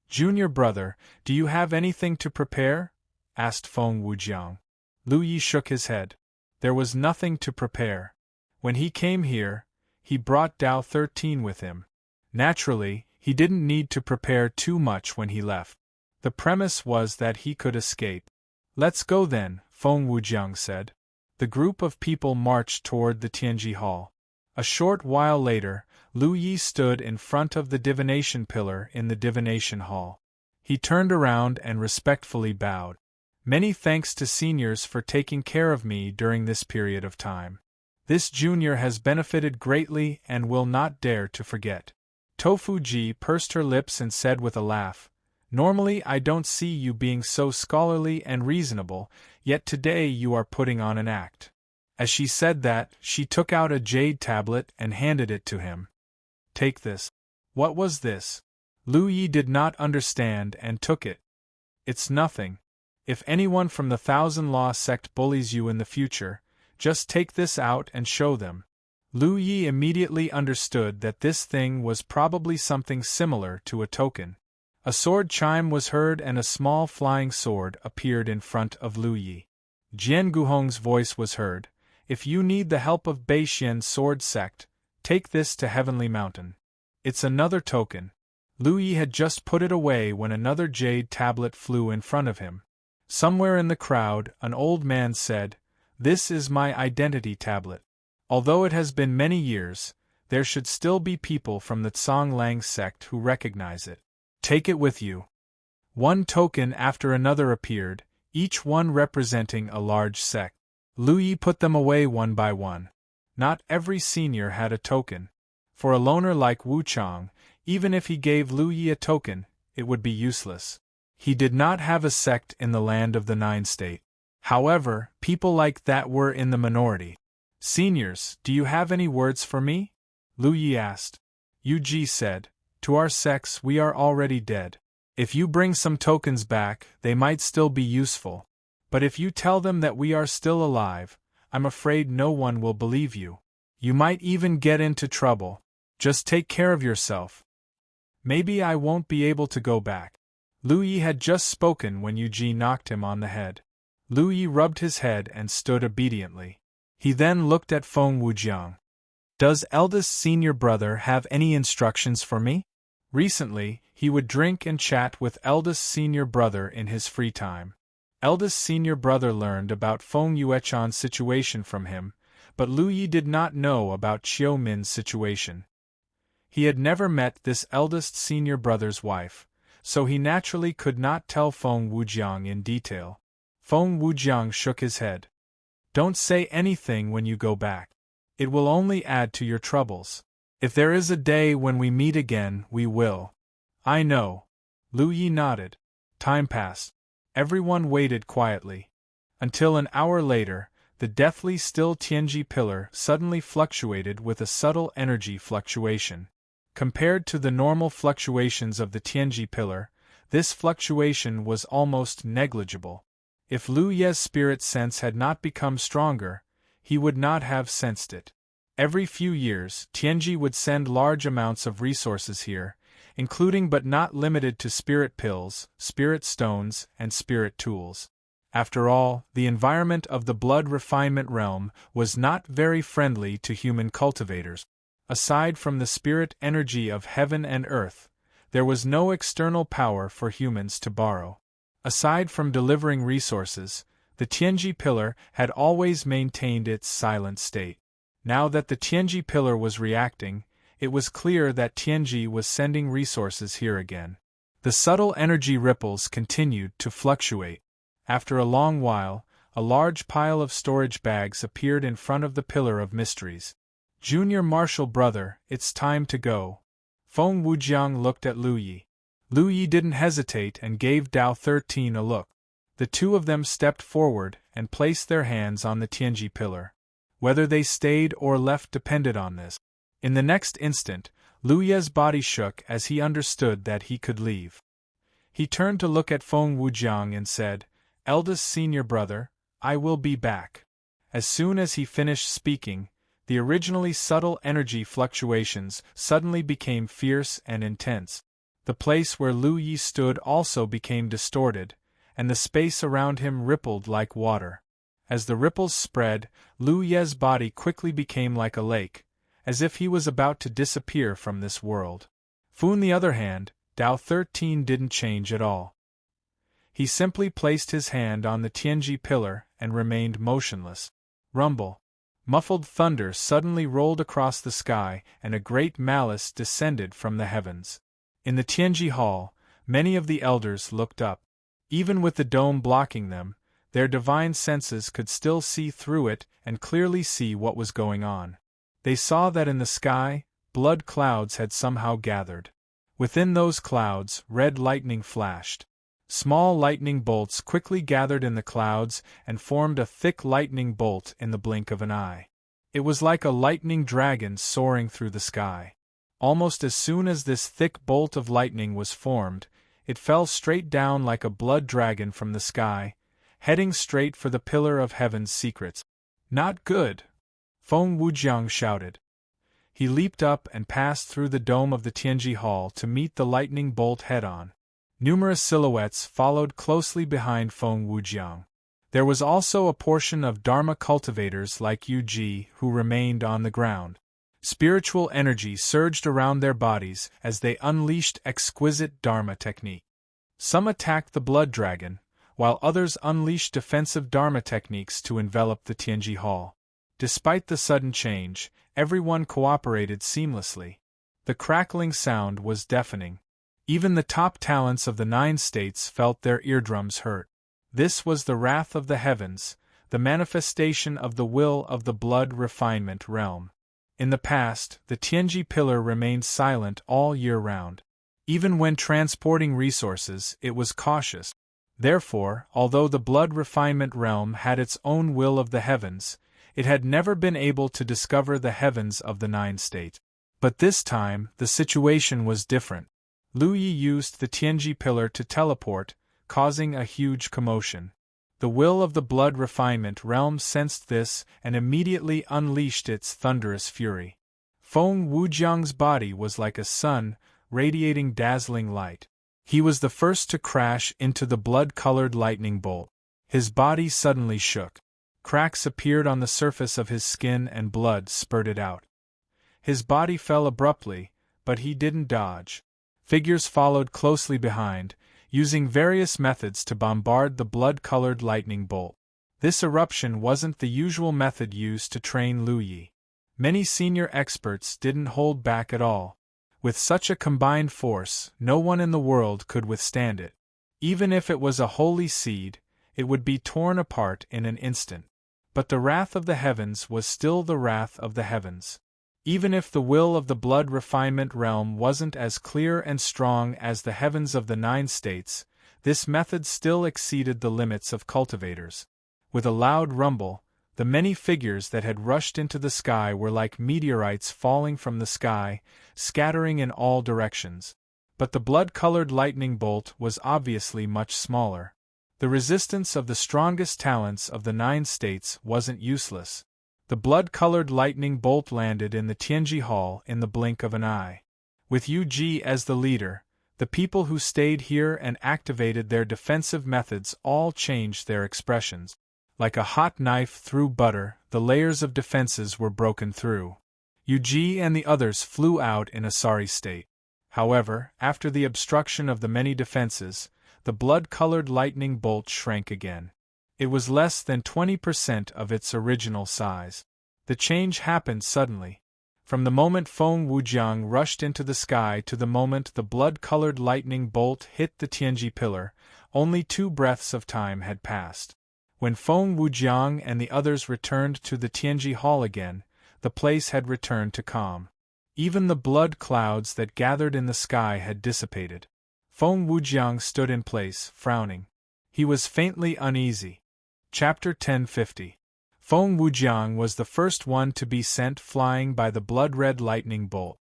Junior brother, do you have anything to prepare? Asked Feng Wujiang. Lu Yi shook his head. There was nothing to prepare. When he came here, he brought Dao 13 with him. Naturally, he didn't need to prepare too much when he left. The premise was that he could escape. Let's go then, Feng Wujiang said. The group of people marched toward the Tianji Hall. A short while later, Lu Yi stood in front of the divination pillar in the divination hall. He turned around and respectfully bowed. Many thanks to seniors for taking care of me during this period of time. This junior has benefited greatly and will not dare to forget. Tofu Ji pursed her lips and said with a laugh, Normally I don't see you being so scholarly and reasonable, yet today you are putting on an act. As she said that, she took out a jade tablet and handed it to him. Take this. What was this? Lu Yi did not understand and took it. It's nothing. If anyone from the Thousand Law sect bullies you in the future, just take this out and show them. Lu Yi immediately understood that this thing was probably something similar to a token. A sword chime was heard and a small flying sword appeared in front of Lu Yi. Jian Guhong's voice was heard. If you need the help of Beixian's sword sect, take this to Heavenly Mountain. It's another token. Lu Yi had just put it away when another jade tablet flew in front of him. Somewhere in the crowd, an old man said, This is my identity tablet. Although it has been many years, there should still be people from the Tsong Lang sect who recognize it. Take it with you. One token after another appeared, each one representing a large sect. Lu Yi put them away one by one. Not every senior had a token. For a loner like Wu Chang, even if he gave Lu Yi a token, it would be useless. He did not have a sect in the land of the Nine State. However, people like that were in the minority. Seniors, do you have any words for me? Lu Yi asked. Yu Ji said, to our sects we are already dead. If you bring some tokens back, they might still be useful. But if you tell them that we are still alive, I'm afraid no one will believe you. You might even get into trouble. Just take care of yourself. Maybe I won't be able to go back. Lu Yi had just spoken when Yu Ji knocked him on the head. Lu Yi rubbed his head and stood obediently. He then looked at Feng Wujiang. Does eldest senior brother have any instructions for me? Recently, he would drink and chat with eldest senior brother in his free time. Eldest senior brother learned about Feng Yuechan's situation from him, but Lu Yi did not know about Qiu Min's situation. He had never met this eldest senior brother's wife, so he naturally could not tell Feng Wujiang in detail. Feng Wujiang shook his head. Don't say anything when you go back. It will only add to your troubles. If there is a day when we meet again, we will. I know. Lu Yi nodded. Time passed. Everyone waited quietly. Until an hour later, the deathly still Tianji pillar suddenly fluctuated with a subtle energy fluctuation. Compared to the normal fluctuations of the Tianji pillar, this fluctuation was almost negligible. If Lu Ye's spirit sense had not become stronger, he would not have sensed it. Every few years, Tianji would send large amounts of resources here, including but not limited to spirit pills, spirit stones, and spirit tools. After all, the environment of the blood refinement realm was not very friendly to human cultivators. Aside from the spirit energy of heaven and earth, there was no external power for humans to borrow. Aside from delivering resources, the Tianji pillar had always maintained its silent state. Now that the Tianji pillar was reacting, it was clear that Tianji was sending resources here again. The subtle energy ripples continued to fluctuate. After a long while, a large pile of storage bags appeared in front of the Pillar of Mysteries. Junior Marshal brother, it's time to go. Feng Wujiang looked at Lu Yi. Lu Yi didn't hesitate and gave Dao 13 a look. The two of them stepped forward and placed their hands on the Tianji pillar. Whether they stayed or left depended on this. In the next instant, Lu Ye's body shook as he understood that he could leave. He turned to look at Feng Wujiang and said, Eldest senior brother, I will be back. As soon as he finished speaking, the originally subtle energy fluctuations suddenly became fierce and intense. The place where Lu Yi stood also became distorted, and the space around him rippled like water. As the ripples spread, Lu Ye's body quickly became like a lake, as if he was about to disappear from this world. Fu, on the other hand, Dao 13 didn't change at all. He simply placed his hand on the Tianji pillar and remained motionless. Rumble. Muffled thunder suddenly rolled across the sky and a great malice descended from the heavens. In the Tianji hall, many of the elders looked up. Even with the dome blocking them, their divine senses could still see through it and clearly see what was going on. They saw that in the sky, blood clouds had somehow gathered. Within those clouds, red lightning flashed. Small lightning bolts quickly gathered in the clouds and formed a thick lightning bolt in the blink of an eye. It was like a lightning dragon soaring through the sky. Almost as soon as this thick bolt of lightning was formed, it fell straight down like a blood dragon from the sky, heading straight for the Pillar of Heaven's secrets. Not good! Feng Wujiang shouted. He leaped up and passed through the dome of the Tianji Hall to meet the lightning bolt head-on. Numerous silhouettes followed closely behind Feng Wujiang. There was also a portion of Dharma cultivators like Yu Ji who remained on the ground. Spiritual energy surged around their bodies as they unleashed exquisite Dharma technique. Some attacked the blood dragon, while others unleashed defensive Dharma techniques to envelop the Tianji Hall. Despite the sudden change, everyone cooperated seamlessly. The crackling sound was deafening. Even the top talents of the 9 states felt their eardrums hurt. This was the wrath of the heavens, the manifestation of the will of the blood refinement realm. In the past, the Tianji pillar remained silent all year round. Even when transporting resources, it was cautious. Therefore, although the blood refinement realm had its own will of the heavens, it had never been able to discover the heavens of the 9 state. But this time, the situation was different. Lu Yi used the Tianji pillar to teleport, causing a huge commotion. The will of the blood refinement realm sensed this and immediately unleashed its thunderous fury. Feng Wujiang's body was like a sun, radiating dazzling light. He was the first to crash into the blood-colored lightning bolt. His body suddenly shook. Cracks appeared on the surface of his skin and blood spurted out. His body fell abruptly, but he didn't dodge. Figures followed closely behind, using various methods to bombard the blood-colored lightning bolt. This eruption wasn't the usual method used to train Lu Yi. Many senior experts didn't hold back at all. With such a combined force, no one in the world could withstand it. Even if it was a holy seed, it would be torn apart in an instant. But the wrath of the heavens was still the wrath of the heavens. Even if the will of the blood refinement realm wasn't as clear and strong as the heavens of the 9 states, this method still exceeded the limits of cultivators. With a loud rumble, the many figures that had rushed into the sky were like meteorites falling from the sky, scattering in all directions. But the blood-colored lightning bolt was obviously much smaller. The resistance of the strongest talents of the 9 states wasn't useless. The blood-colored lightning bolt landed in the Tianji Hall in the blink of an eye. With Yu Ji as the leader, the people who stayed here and activated their defensive methods all changed their expressions. Like a hot knife through butter, the layers of defenses were broken through. Yu Ji and the others flew out in a sorry state. However, after the obstruction of the many defenses, the blood-colored lightning bolt shrank again. It was less than 20% of its original size. The change happened suddenly. From the moment Feng Wujiang rushed into the sky to the moment the blood-colored lightning bolt hit the Tianji pillar, only 2 breaths of time had passed. When Feng Wujiang and the others returned to the Tianji Hall again, the place had returned to calm. Even the blood clouds that gathered in the sky had dissipated. Feng Wujiang stood in place, frowning. He was faintly uneasy. Chapter 1050. Feng Wujiang was the first one to be sent flying by the blood-red lightning bolt.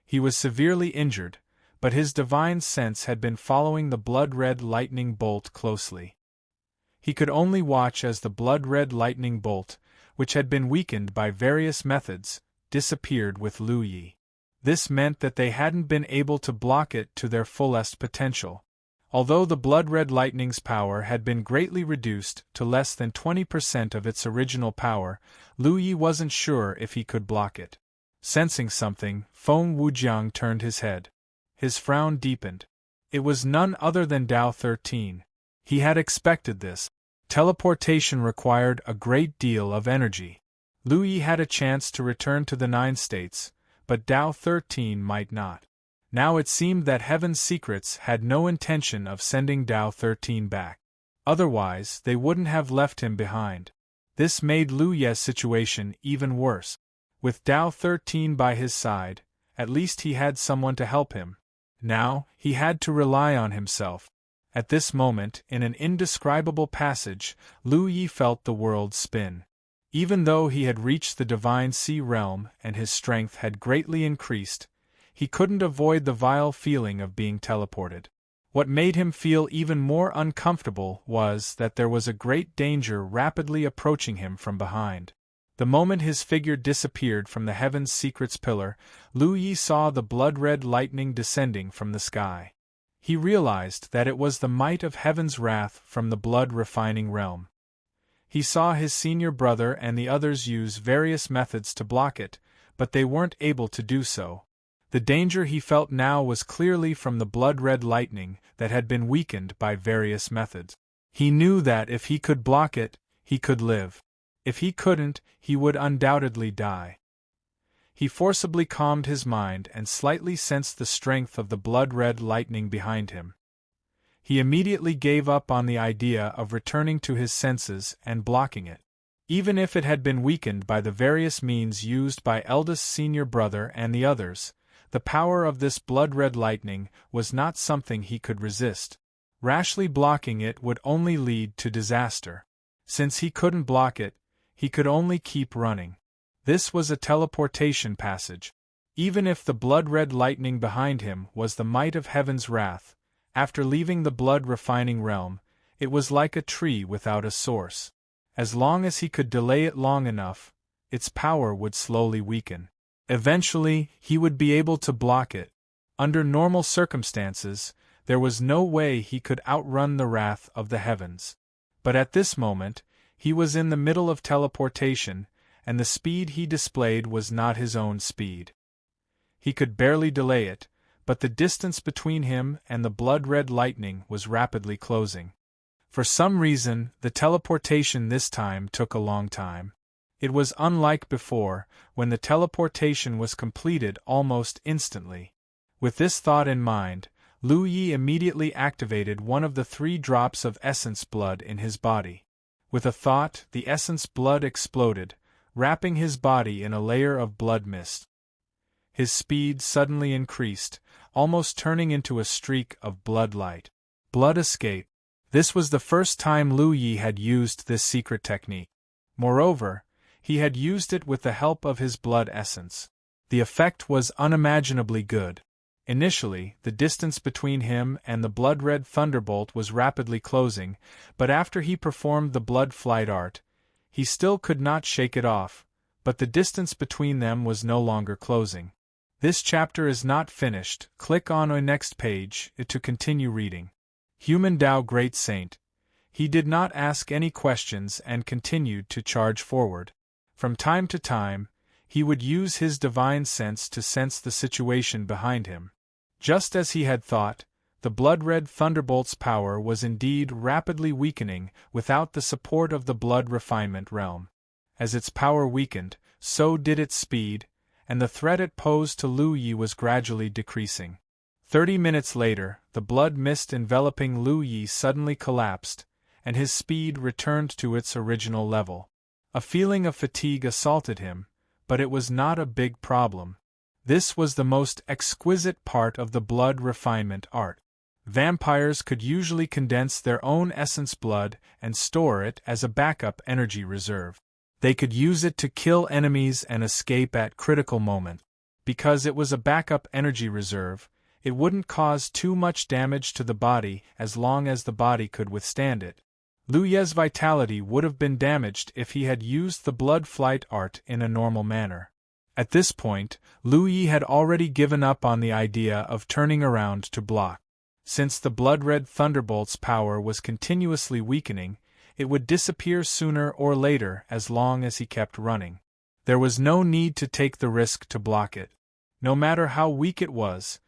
He was severely injured, but his divine sense had been following the blood-red lightning bolt closely. He could only watch as the blood-red lightning bolt, which had been weakened by various methods, disappeared with Lu Yi. This meant that they hadn't been able to block it to their fullest potential. Although the blood-red lightning's power had been greatly reduced to less than 20% of its original power, Lu Yi wasn't sure if he could block it. Sensing something, Feng Wujiang turned his head. His frown deepened. It was none other than Dao 13. He had expected this. Teleportation required a great deal of energy. Lu Yi had a chance to return to the 9 states, but Dao 13 might not. Now it seemed that Heaven's Secrets had no intention of sending Dao 13 back. Otherwise, they wouldn't have left him behind. This made Lu Ye's situation even worse. With Dao 13 by his side, at least he had someone to help him. Now, he had to rely on himself. At this moment, in an indescribable passage, Lu Yi felt the world spin. Even though he had reached the Divine Sea realm and his strength had greatly increased, he couldn't avoid the vile feeling of being teleported. What made him feel even more uncomfortable was that there was a great danger rapidly approaching him from behind. The moment his figure disappeared from the Heaven's Secrets pillar, Lu Yi saw the blood-red lightning descending from the sky. He realized that it was the might of Heaven's wrath from the blood-refining realm. He saw his senior brother and the others use various methods to block it, but they weren't able to do so. The danger he felt now was clearly from the blood-red lightning that had been weakened by various methods. He knew that if he could block it, he could live. If he couldn't, he would undoubtedly die. He forcibly calmed his mind and slightly sensed the strength of the blood-red lightning behind him. He immediately gave up on the idea of returning to his senses and blocking it. Even if it had been weakened by the various means used by eldest senior brother and the others, the power of this blood-red lightning was not something he could resist. Rashly blocking it would only lead to disaster. Since he couldn't block it, he could only keep running. This was a teleportation passage. Even if the blood-red lightning behind him was the might of heaven's wrath, after leaving the blood-refining realm, it was like a tree without a source. As long as he could delay it long enough, its power would slowly weaken. Eventually, he would be able to block it. Under normal circumstances, there was no way he could outrun the wrath of the heavens. But at this moment, he was in the middle of teleportation, and the speed he displayed was not his own speed. He could barely delay it, but the distance between him and the blood-red lightning was rapidly closing. For some reason, the teleportation this time took a long time. It was unlike before, when the teleportation was completed almost instantly. With this thought in mind, Lu Yi immediately activated one of the 3 drops of essence blood in his body. With a thought, the essence blood exploded, wrapping his body in a layer of blood mist. His speed suddenly increased, almost turning into a streak of blood light. Blood escape. This was the first time Lu Yi had used this secret technique. Moreover, he had used it with the help of his blood essence. The effect was unimaginably good. Initially, the distance between him and the blood-red thunderbolt was rapidly closing, but after he performed the blood flight art, he still could not shake it off, but the distance between them was no longer closing. This chapter is not finished. Click on the next page to continue reading. Human Tao Great Saint. He did not ask any questions and continued to charge forward. From time to time, he would use his divine sense to sense the situation behind him. Just as he had thought, the blood-red thunderbolt's power was indeed rapidly weakening without the support of the blood refinement realm. As its power weakened, so did its speed, and the threat it posed to Lu Yi was gradually decreasing. 30 minutes later, the blood mist enveloping Lu Yi suddenly collapsed, and his speed returned to its original level. A feeling of fatigue assaulted him, but it was not a big problem. This was the most exquisite part of the blood refinement art. Vampires could usually condense their own essence blood and store it as a backup energy reserve. They could use it to kill enemies and escape at critical moments. Because it was a backup energy reserve, it wouldn't cause too much damage to the body as long as the body could withstand it. Lu Ye's vitality would have been damaged if he had used the blood flight art in a normal manner. At this point, Lu Yi had already given up on the idea of turning around to block. Since the blood-red thunderbolt's power was continuously weakening, it would disappear sooner or later as long as he kept running. There was no need to take the risk to block it. No matter how weak it was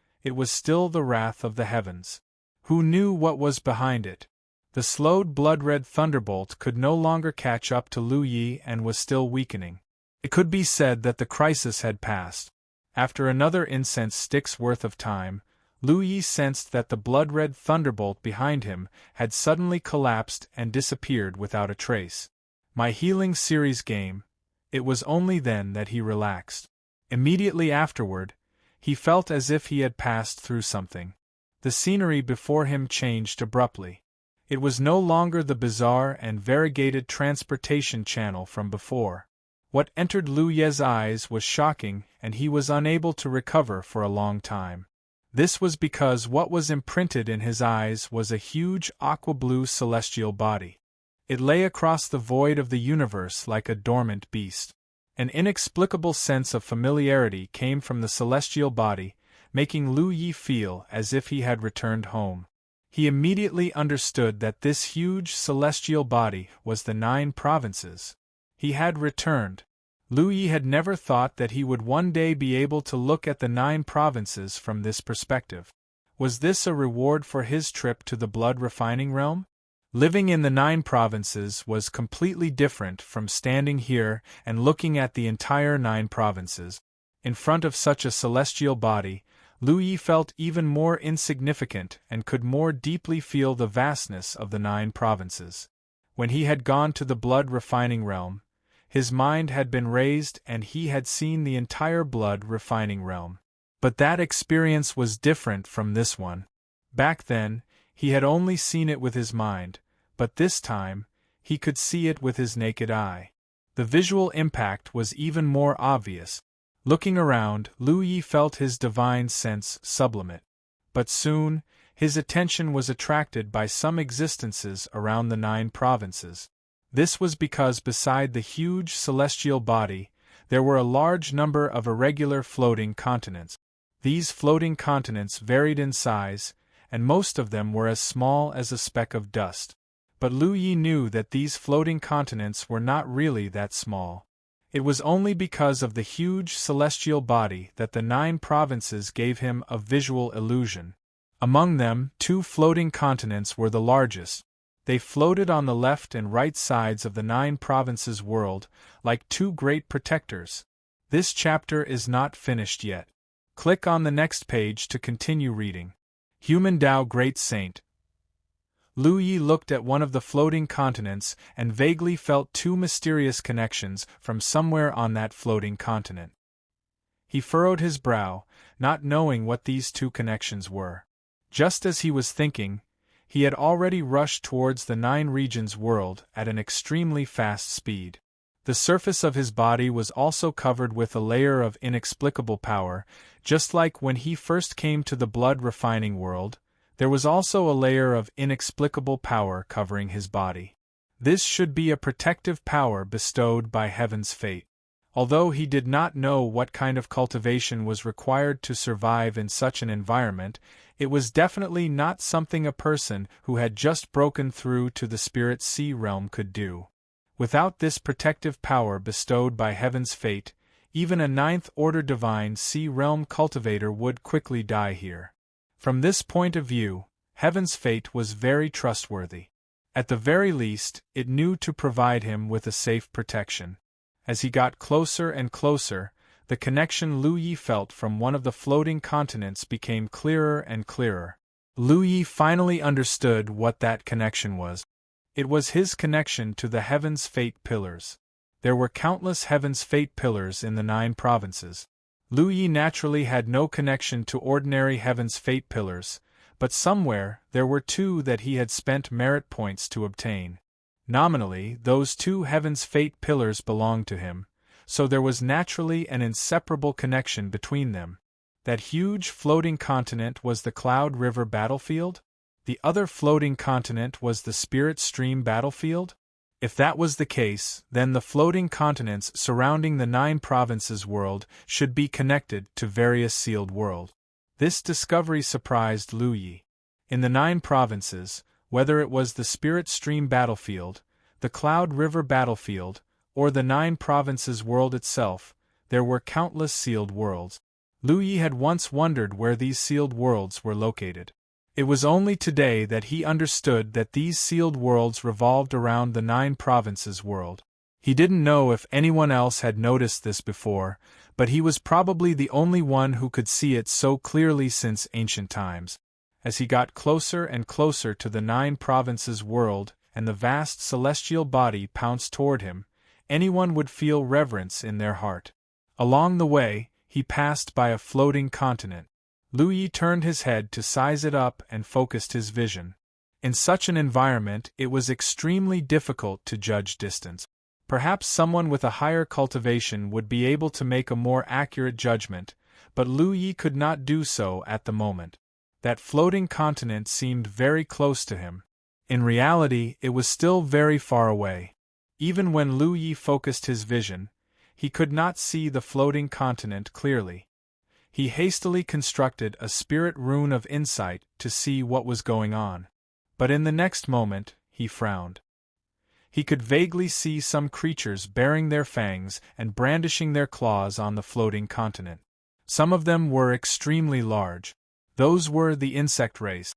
still the wrath of the heavens. Who knew what was behind it? The slowed blood-red thunderbolt could no longer catch up to Lu Yi and was still weakening. It could be said that the crisis had passed. After another incense stick's worth of time, Lu Yi sensed that the blood-red thunderbolt behind him had suddenly collapsed and disappeared without a trace. My healing series game. It was only then that he relaxed. Immediately afterward, he felt as if he had passed through something. The scenery before him changed abruptly. It was no longer the bizarre and variegated transportation channel from before. What entered Lu Ye's eyes was shocking, and he was unable to recover for a long time. This was because what was imprinted in his eyes was a huge aqua-blue celestial body. It lay across the void of the universe like a dormant beast. An inexplicable sense of familiarity came from the celestial body, making Lu Yi feel as if he had returned home. He immediately understood that this huge celestial body was the 9 provinces. He had returned. Lu Yi had never thought that he would one day be able to look at the 9 provinces from this perspective. Was this a reward for his trip to the blood-refining realm? Living in the 9 provinces was completely different from standing here and looking at the entire 9 provinces. In front of such a celestial body, Lu Yi felt even more insignificant and could more deeply feel the vastness of the 9 provinces. When he had gone to the blood-refining realm, his mind had been raised and he had seen the entire blood-refining realm. But that experience was different from this one. Back then, he had only seen it with his mind, but this time, he could see it with his naked eye. The visual impact was even more obvious. Looking around, Lu Yi felt his divine sense sublimate. But soon, his attention was attracted by some existences around the 9 provinces. This was because beside the huge celestial body, there were a large number of irregular floating continents. These floating continents varied in size, and most of them were as small as a speck of dust. But Lu Yi knew that these floating continents were not really that small. It was only because of the huge celestial body that the 9 provinces gave him a visual illusion. Among them, 2 floating continents were the largest. They floated on the left and right sides of the 9 provinces world, like 2 great protectors. This chapter is not finished yet. Click on the next page to continue reading. Human Tao Great Saint. Lu Yi looked at one of the floating continents and vaguely felt 2 mysterious connections from somewhere on that floating continent. He furrowed his brow, not knowing what these 2 connections were. Just as he was thinking, he had already rushed towards the 9 regions world at an extremely fast speed. The surface of his body was also covered with a layer of inexplicable power, just like when he first came to the blood-refining world. There was also a layer of inexplicable power covering his body. This should be a protective power bestowed by heaven's fate. Although he did not know what kind of cultivation was required to survive in such an environment, it was definitely not something a person who had just broken through to the spirit sea realm could do. Without this protective power bestowed by heaven's fate, even a 9th-order divine sea realm cultivator would quickly die here. From this point of view, heaven's fate was very trustworthy. At the very least, it knew to provide him with a safe protection. As he got closer and closer, the connection Lu Yi felt from one of the floating continents became clearer and clearer. Lu Yi finally understood what that connection was. It was his connection to the Heaven's Fate Pillars. There were countless Heaven's Fate Pillars in the 9 provinces. Lu Yi naturally had no connection to ordinary Heaven's Fate Pillars, but somewhere there were 2 that he had spent merit points to obtain. Nominally, those 2 Heaven's Fate Pillars belonged to him, so there was naturally an inseparable connection between them. That huge floating continent was the Cloud River battlefield? The other floating continent was the Spirit Stream battlefield? If that was the case, then the floating continents surrounding the 9 provinces world should be connected to various sealed worlds. This discovery surprised Lu Yi. In the 9 provinces, whether it was the Spirit Stream battlefield, the Cloud River battlefield, or the 9 provinces world itself, there were countless sealed worlds. Lu Yi had once wondered where these sealed worlds were located. It was only today that he understood that these sealed worlds revolved around the 9 provinces world. He didn't know if anyone else had noticed this before, but he was probably the only one who could see it so clearly since ancient times. As he got closer and closer to the 9 provinces world and the vast celestial body pounced toward him, anyone would feel reverence in their heart. Along the way, he passed by a floating continent. Lu Yi turned his head to size it up and focused his vision. In such an environment, it was extremely difficult to judge distance. Perhaps someone with a higher cultivation would be able to make a more accurate judgment, but Lu Yi could not do so at the moment. That floating continent seemed very close to him. In reality, it was still very far away. Even when Lu Yi focused his vision, he could not see the floating continent clearly. He hastily constructed a spirit rune of insight to see what was going on. But in the next moment, he frowned. He could vaguely see some creatures baring their fangs and brandishing their claws on the floating continent. Some of them were extremely large. Those were the insect race.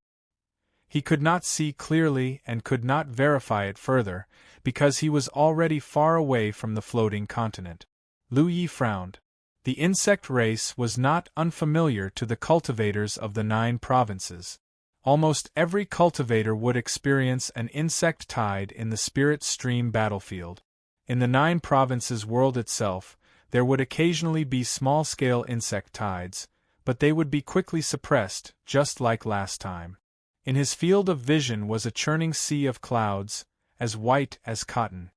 He could not see clearly and could not verify it further, because he was already far away from the floating continent. Lu Yi frowned. The insect race was not unfamiliar to the cultivators of the 9 provinces. Almost every cultivator would experience an insect tide in the spirit stream battlefield. In the 9 provinces world itself, there would occasionally be small-scale insect tides, but they would be quickly suppressed, just like last time. In his field of vision was a churning sea of clouds, as white as cotton.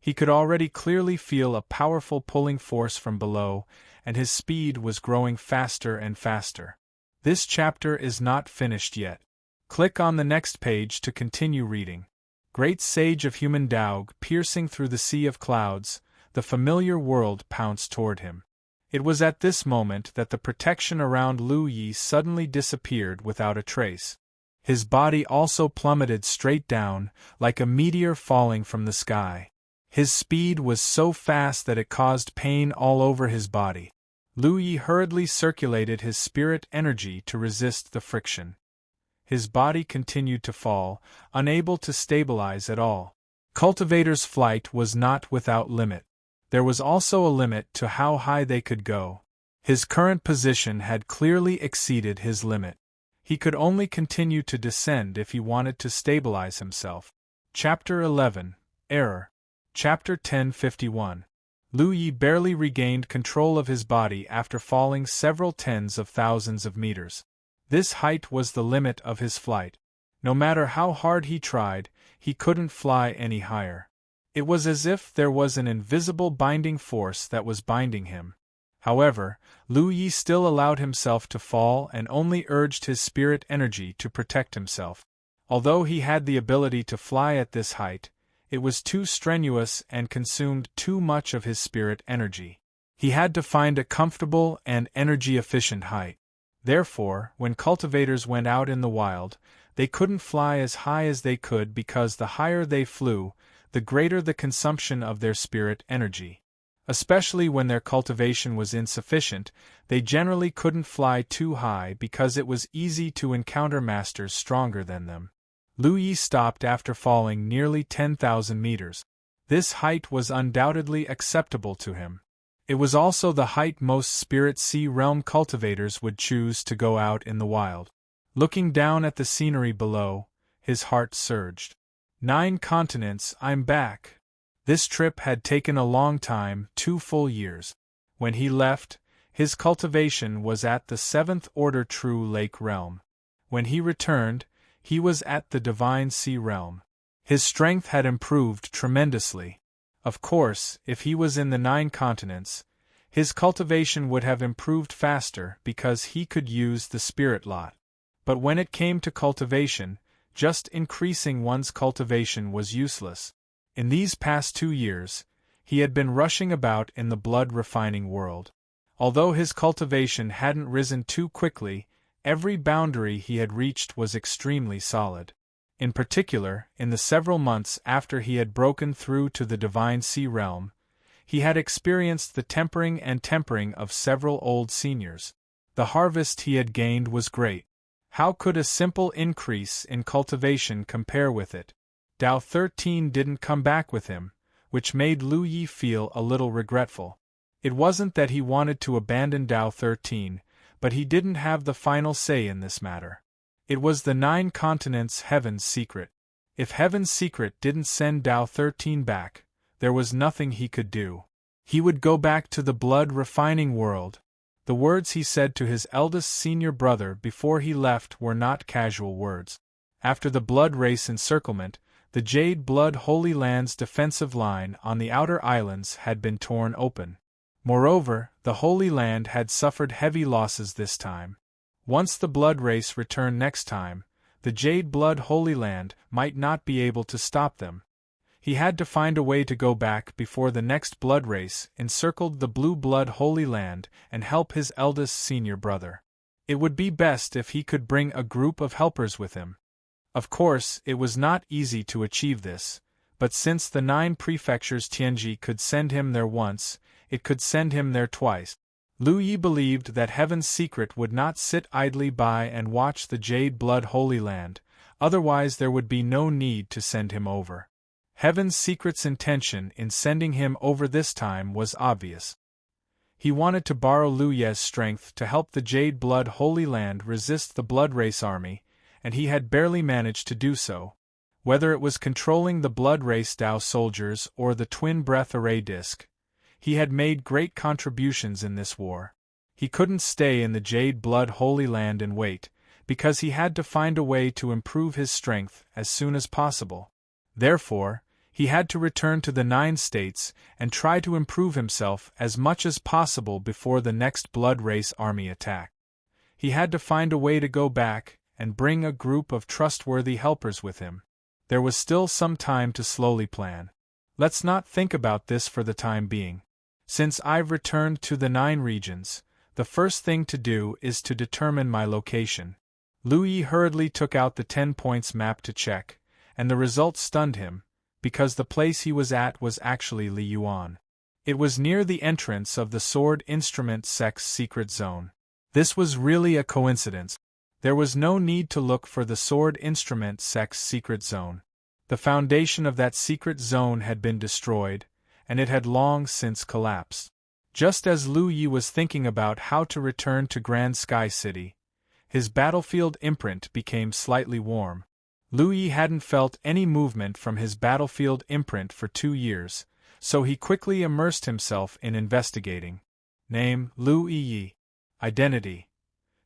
He could already clearly feel a powerful pulling force from below, and his speed was growing faster and faster. This chapter is not finished yet. Click on the next page to continue reading. Great sage of human Daug, piercing through the sea of clouds, the familiar world pounced toward him. It was at this moment that the protection around Lu Yi suddenly disappeared without a trace. His body also plummeted straight down, like a meteor falling from the sky. His speed was so fast that it caused pain all over his body. Lu Yi hurriedly circulated his spirit energy to resist the friction. His body continued to fall, unable to stabilize at all. Cultivator's flight was not without limit. There was also a limit to how high they could go. His current position had clearly exceeded his limit. He could only continue to descend if he wanted to stabilize himself. Chapter 11, Error. Chapter 1051. Lu Yi barely regained control of his body after falling several tens of thousands of meters. This height was the limit of his flight. No matter how hard he tried, he couldn't fly any higher. It was as if there was an invisible binding force that was binding him. However, Lu Yi still allowed himself to fall and only urged his spirit energy to protect himself. Although he had the ability to fly at this height, it was too strenuous and consumed too much of his spirit energy. He had to find a comfortable and energy-efficient height. Therefore, when cultivators went out in the wild, they couldn't fly as high as they could because the higher they flew, the greater the consumption of their spirit energy. Especially when their cultivation was insufficient, they generally couldn't fly too high because it was easy to encounter masters stronger than them. Lu Yi stopped after falling nearly 10,000 meters. This height was undoubtedly acceptable to him. It was also the height most Spirit Sea Realm cultivators would choose to go out in the wild. Looking down at the scenery below, his heart surged. 9 continents, I'm back. This trip had taken a long time, 2 full years. When he left, his cultivation was at the 7th Order True Lake Realm. When he returned, he was at the Divine Sea Realm. His strength had improved tremendously. Of course, if he was in the 9 continents, his cultivation would have improved faster because he could use the spirit lot. But when it came to cultivation, just increasing one's cultivation was useless. In these past 2 years, he had been rushing about in the blood-refining world. Although his cultivation hadn't risen too quickly, every boundary he had reached was extremely solid. In particular, in the several months after he had broken through to the Divine Sea Realm, he had experienced the tempering of several old seniors. The harvest he had gained was great. How could a simple increase in cultivation compare with it? Dao 13 didn't come back with him, which made Lu Yi feel a little regretful. It wasn't that he wanted to abandon Dao 13, but he didn't have the final say in this matter. It was the 9 continents' Heaven's secret. If Heaven's secret didn't send Dao 13 back, there was nothing he could do. He would go back to the blood-refining world. The words he said to his eldest senior brother before he left were not casual words. After the blood race encirclement, the Jade Blood Holy Land's defensive line on the outer islands had been torn open. Moreover, the Holy Land had suffered heavy losses this time. Once the blood race returned next time, the Jade Blood Holy Land might not be able to stop them. He had to find a way to go back before the next blood race encircled the Blue Blood Holy Land and help his eldest senior brother. It would be best if he could bring a group of helpers with him. Of course, it was not easy to achieve this, but since the 9 prefectures Tianji could send him there once, it could send him there twice. Lu Yi believed that Heaven's secret would not sit idly by and watch the Jade Blood Holy Land, otherwise there would be no need to send him over. Heaven's secret's intention in sending him over this time was obvious. He wanted to borrow Lu Ye's strength to help the Jade Blood Holy Land resist the Blood Race army, and he had barely managed to do so. Whether it was controlling the Blood Race Dao soldiers or the Twin Breath Array Disc, he had made great contributions in this war. He couldn't stay in the Jade Blood Holy Land and wait, because he had to find a way to improve his strength as soon as possible. Therefore, he had to return to the 9 states and try to improve himself as much as possible before the next Blood Race army attack. He had to find a way to go back and bring a group of trustworthy helpers with him. There was still some time to slowly plan. Let's not think about this for the time being. Since I've returned to the 9 regions, the first thing to do is to determine my location. Lu Yi hurriedly took out the 10 points map to check, and the result stunned him, because the place he was at was actually Li Yuan. It was near the entrance of the Sword Instrument Sect's secret zone. This was really a coincidence. There was no need to look for the Sword Instrument Sect's secret zone. The foundation of that secret zone had been destroyed, and it had long since collapsed. Just as Lu Yi was thinking about how to return to Grand Sky City, his battlefield imprint became slightly warm. Lu Yi hadn't felt any movement from his battlefield imprint for 2 years, so he quickly immersed himself in investigating. Name: Lu Yi. Identity: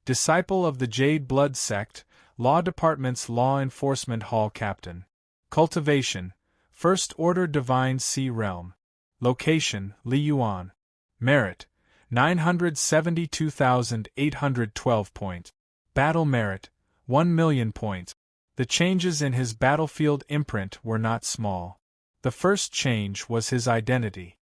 disciple of the Jade Blood Sect, Law Department's Law Enforcement Hall Captain. Cultivation: First Order Divine Sea Realm. Location: Li Yuan. Merit: 972,812 points. Battle merit: 1,000,000 points. The changes in his battlefield imprint were not small. The first change was his identity.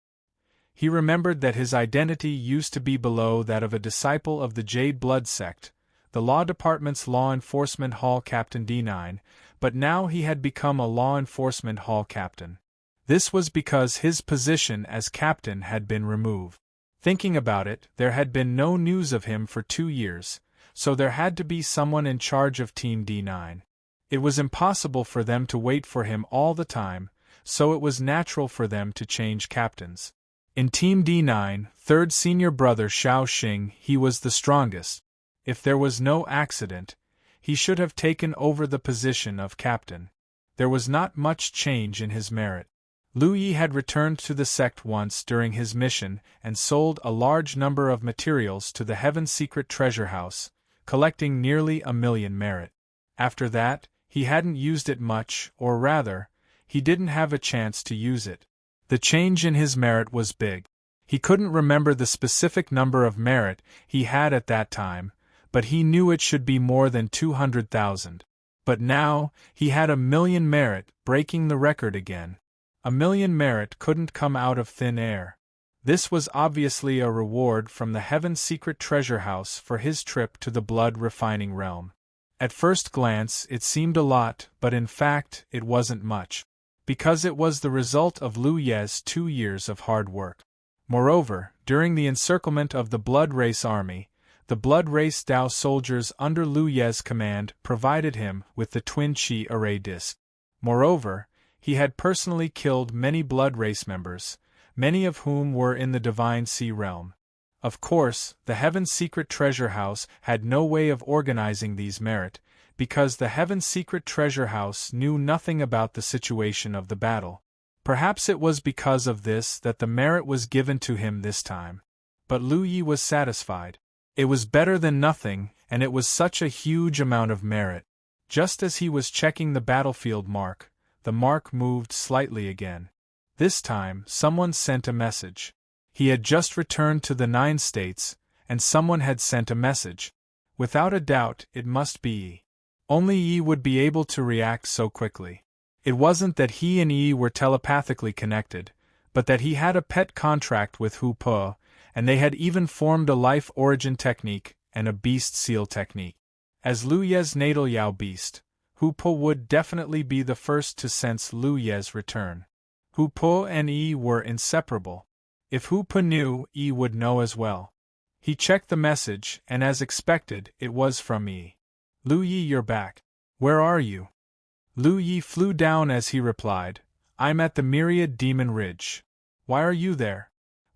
He remembered that his identity used to be below that of a disciple of the Jade Blood Sect, the Law Department's Law Enforcement Hall Captain D9, but now he had become a Law Enforcement Hall Captain. This was because his position as captain had been removed. Thinking about it, there had been no news of him for 2 years, so there had to be someone in charge of Team D9. It was impossible for them to wait for him all the time, so it was natural for them to change captains. In Team D9, third senior brother Xiao Xing, he was the strongest. If there was no accident, he should have taken over the position of captain. There was not much change in his merit. Lu Yi had returned to the sect once during his mission and sold a large number of materials to the Heaven Secret Treasure House, collecting nearly 1,000,000 merit. After that, he hadn't used it much, or rather, he didn't have a chance to use it. The change in his merit was big. He couldn't remember the specific number of merit he had at that time, but he knew it should be more than 200,000. But now, he had 1,000,000 merit, breaking the record again. 1,000,000 merit couldn't come out of thin air. This was obviously a reward from the Heaven Secret Treasure House for his trip to the Blood Refining Realm. At first glance, it seemed a lot, but in fact, it wasn't much. Because it was the result of Lu Ye's 2 years of hard work. Moreover, during the encirclement of the Blood Race army, the Blood Race Dao soldiers under Lu Ye's command provided him with the Twin Qi Array Disc. Moreover, he had personally killed many Blood Race members, many of whom were in the Divine Sea Realm. Of course, the Heaven Secret Treasure House had no way of organizing these merit, because the Heaven Secret Treasure House knew nothing about the situation of the battle. Perhaps it was because of this that the merit was given to him this time. But Lu Yi was satisfied. It was better than nothing, and it was such a huge amount of merit. Just as he was checking the battlefield mark, the mark moved slightly again. This time, someone sent a message. He had just returned to the 9 states, and someone had sent a message. Without a doubt, it must be Yi. Only Yi would be able to react so quickly. It wasn't that he and Yi were telepathically connected, but that he had a pet contract with Hu Po, and they had even formed a life origin technique and a beast seal technique. As Lu Ye's natal Yao beast, Hu Po would definitely be the first to sense Lu Ye's return. Hu Po and Yi were inseparable. If Hu Po knew, Yi would know as well. He checked the message, and as expected, it was from Yi. Lu Yi, you're back. Where are you? Lu Yi flew down as he replied, I'm at the Myriad Demon Ridge. Why are you there?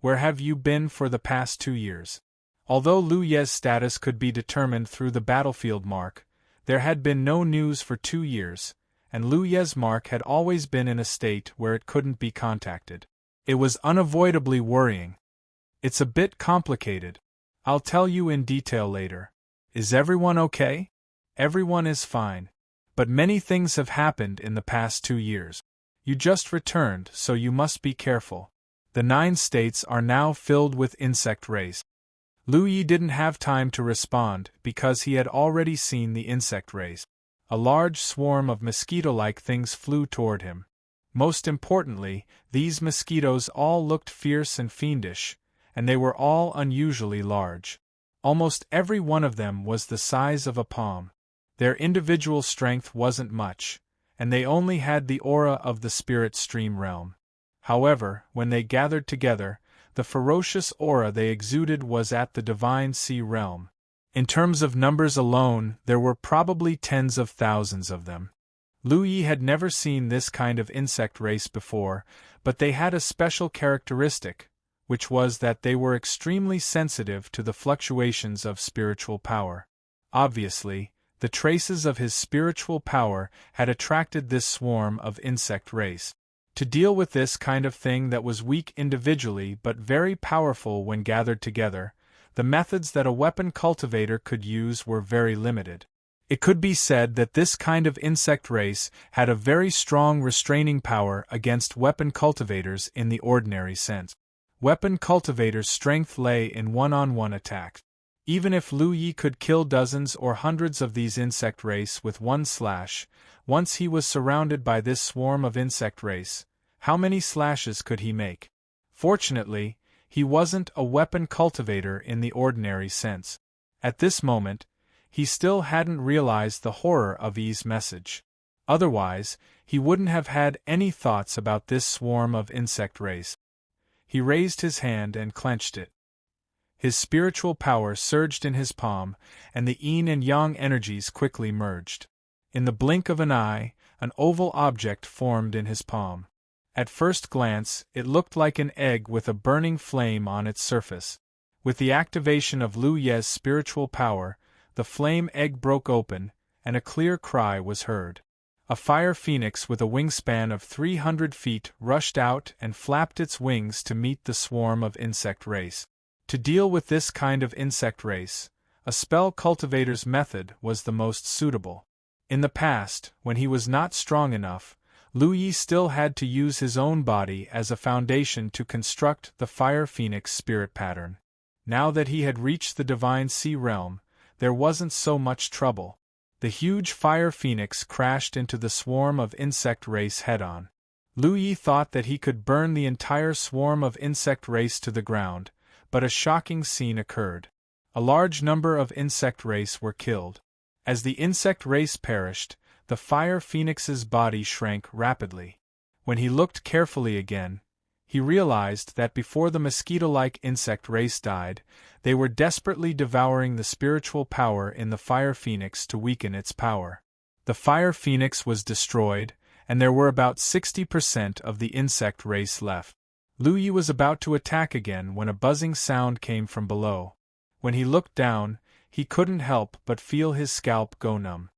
Where have you been for the past 2 years? Although Lu Ye's status could be determined through the battlefield mark, there had been no news for 2 years, and Lu Ye's mark had always been in a state where it couldn't be contacted. It was unavoidably worrying. It's a bit complicated. I'll tell you in detail later. Is everyone okay? Everyone is fine. But many things have happened in the past 2 years. You just returned, so you must be careful. The 9 states are now filled with insect rays. Lu Yi didn't have time to respond because he had already seen the insect rays. A large swarm of mosquito-like things flew toward him. Most importantly, these mosquitoes all looked fierce and fiendish, and they were all unusually large. Almost every one of them was the size of a palm. Their individual strength wasn't much, and they only had the aura of the spirit stream realm. However, when they gathered together, the ferocious aura they exuded was at the divine sea realm. In terms of numbers alone, there were probably tens of thousands of them. Lu Yi had never seen this kind of insect race before, but they had a special characteristic, which was that they were extremely sensitive to the fluctuations of spiritual power. Obviously, the traces of his spiritual power had attracted this swarm of insect race. To deal with this kind of thing that was weak individually but very powerful when gathered together, the methods that a weapon cultivator could use were very limited. It could be said that this kind of insect race had a very strong restraining power against weapon cultivators in the ordinary sense. Weapon cultivators' strength lay in one-on-one attacks. Even if Lu Yi could kill dozens or hundreds of these insect race with one slash, once he was surrounded by this swarm of insect race, how many slashes could he make? Fortunately, he wasn't a weapon cultivator in the ordinary sense. At this moment, he still hadn't realized the horror of Yi's message. Otherwise, he wouldn't have had any thoughts about this swarm of insect race. He raised his hand and clenched it. His spiritual power surged in his palm, and the yin and yang energies quickly merged. In the blink of an eye, an oval object formed in his palm. At first glance, it looked like an egg with a burning flame on its surface. With the activation of Lu Ye's spiritual power, the flame egg broke open, and a clear cry was heard. A fire phoenix with a wingspan of 300 feet rushed out and flapped its wings to meet the swarm of insect race. To deal with this kind of insect race, a spell cultivator's method was the most suitable. In the past, when he was not strong enough, Lu Yi still had to use his own body as a foundation to construct the fire phoenix spirit pattern. Now that he had reached the divine sea realm, there wasn't so much trouble. The huge fire phoenix crashed into the swarm of insect race head-on. Lu Yi thought that he could burn the entire swarm of insect race to the ground, but a shocking scene occurred. A large number of insect race were killed. As the insect race perished, the fire phoenix's body shrank rapidly. When he looked carefully again, he realized that before the mosquito-like insect race died, they were desperately devouring the spiritual power in the fire phoenix to weaken its power. The fire phoenix was destroyed, and there were about 60% of the insect race left. Lu Yi was about to attack again when a buzzing sound came from below. When he looked down, he couldn't help but feel his scalp go numb.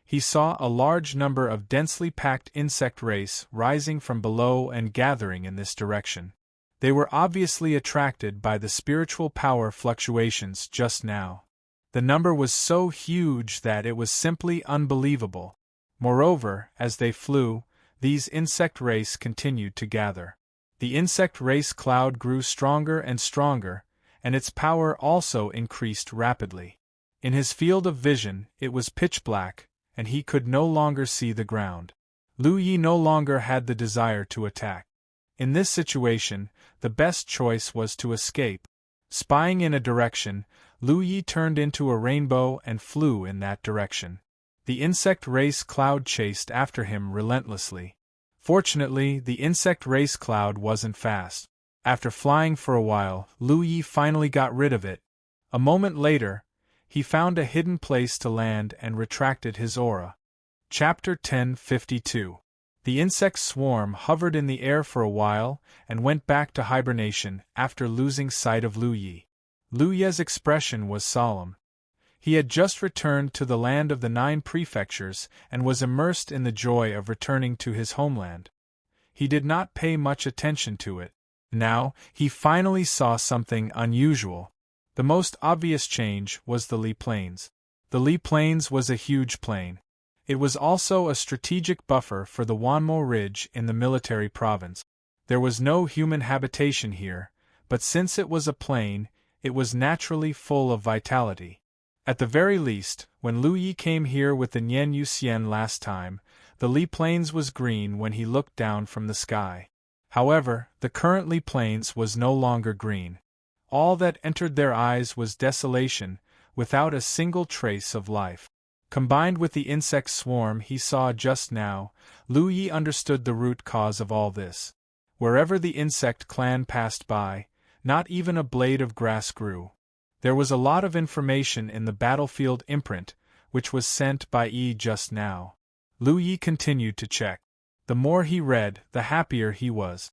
He saw a large number of densely packed insect race rising from below and gathering in this direction. They were obviously attracted by the spiritual power fluctuations just now. The number was so huge that it was simply unbelievable. Moreover, as they flew, these insect race continued to gather. The insect race cloud grew stronger and stronger, and its power also increased rapidly. In his field of vision, it was pitch black, and he could no longer see the ground. Lu Yi no longer had the desire to attack. In this situation, the best choice was to escape. Spying in a direction, Lu Yi turned into a rainbow and flew in that direction. The insect race cloud chased after him relentlessly. Fortunately, the insect race cloud wasn't fast. After flying for a while, Lu Yi finally got rid of it. A moment later, he found a hidden place to land and retracted his aura. Chapter 1052. The insect swarm hovered in the air for a while and went back to hibernation after losing sight of Lu Yi. Lu Yi's expression was solemn. He had just returned to the land of the 9 prefectures and was immersed in the joy of returning to his homeland. He did not pay much attention to it. Now, he finally saw something unusual. The most obvious change was the Li Plains. The Li Plains was a huge plain. It was also a strategic buffer for the Wanmo Ridge in the military province. There was no human habitation here, but since it was a plain, it was naturally full of vitality. At the very least, when Lu Yi came here with the Nian Yuxian last time, the Li Plains was green when he looked down from the sky. However, the current Li Plains was no longer green. All that entered their eyes was desolation, without a single trace of life. Combined with the insect swarm he saw just now, Lu Yi understood the root cause of all this. Wherever the insect clan passed by, not even a blade of grass grew. There was a lot of information in the battlefield imprint, which was sent by Yi just now. Lu Yi continued to check. The more he read, the happier he was.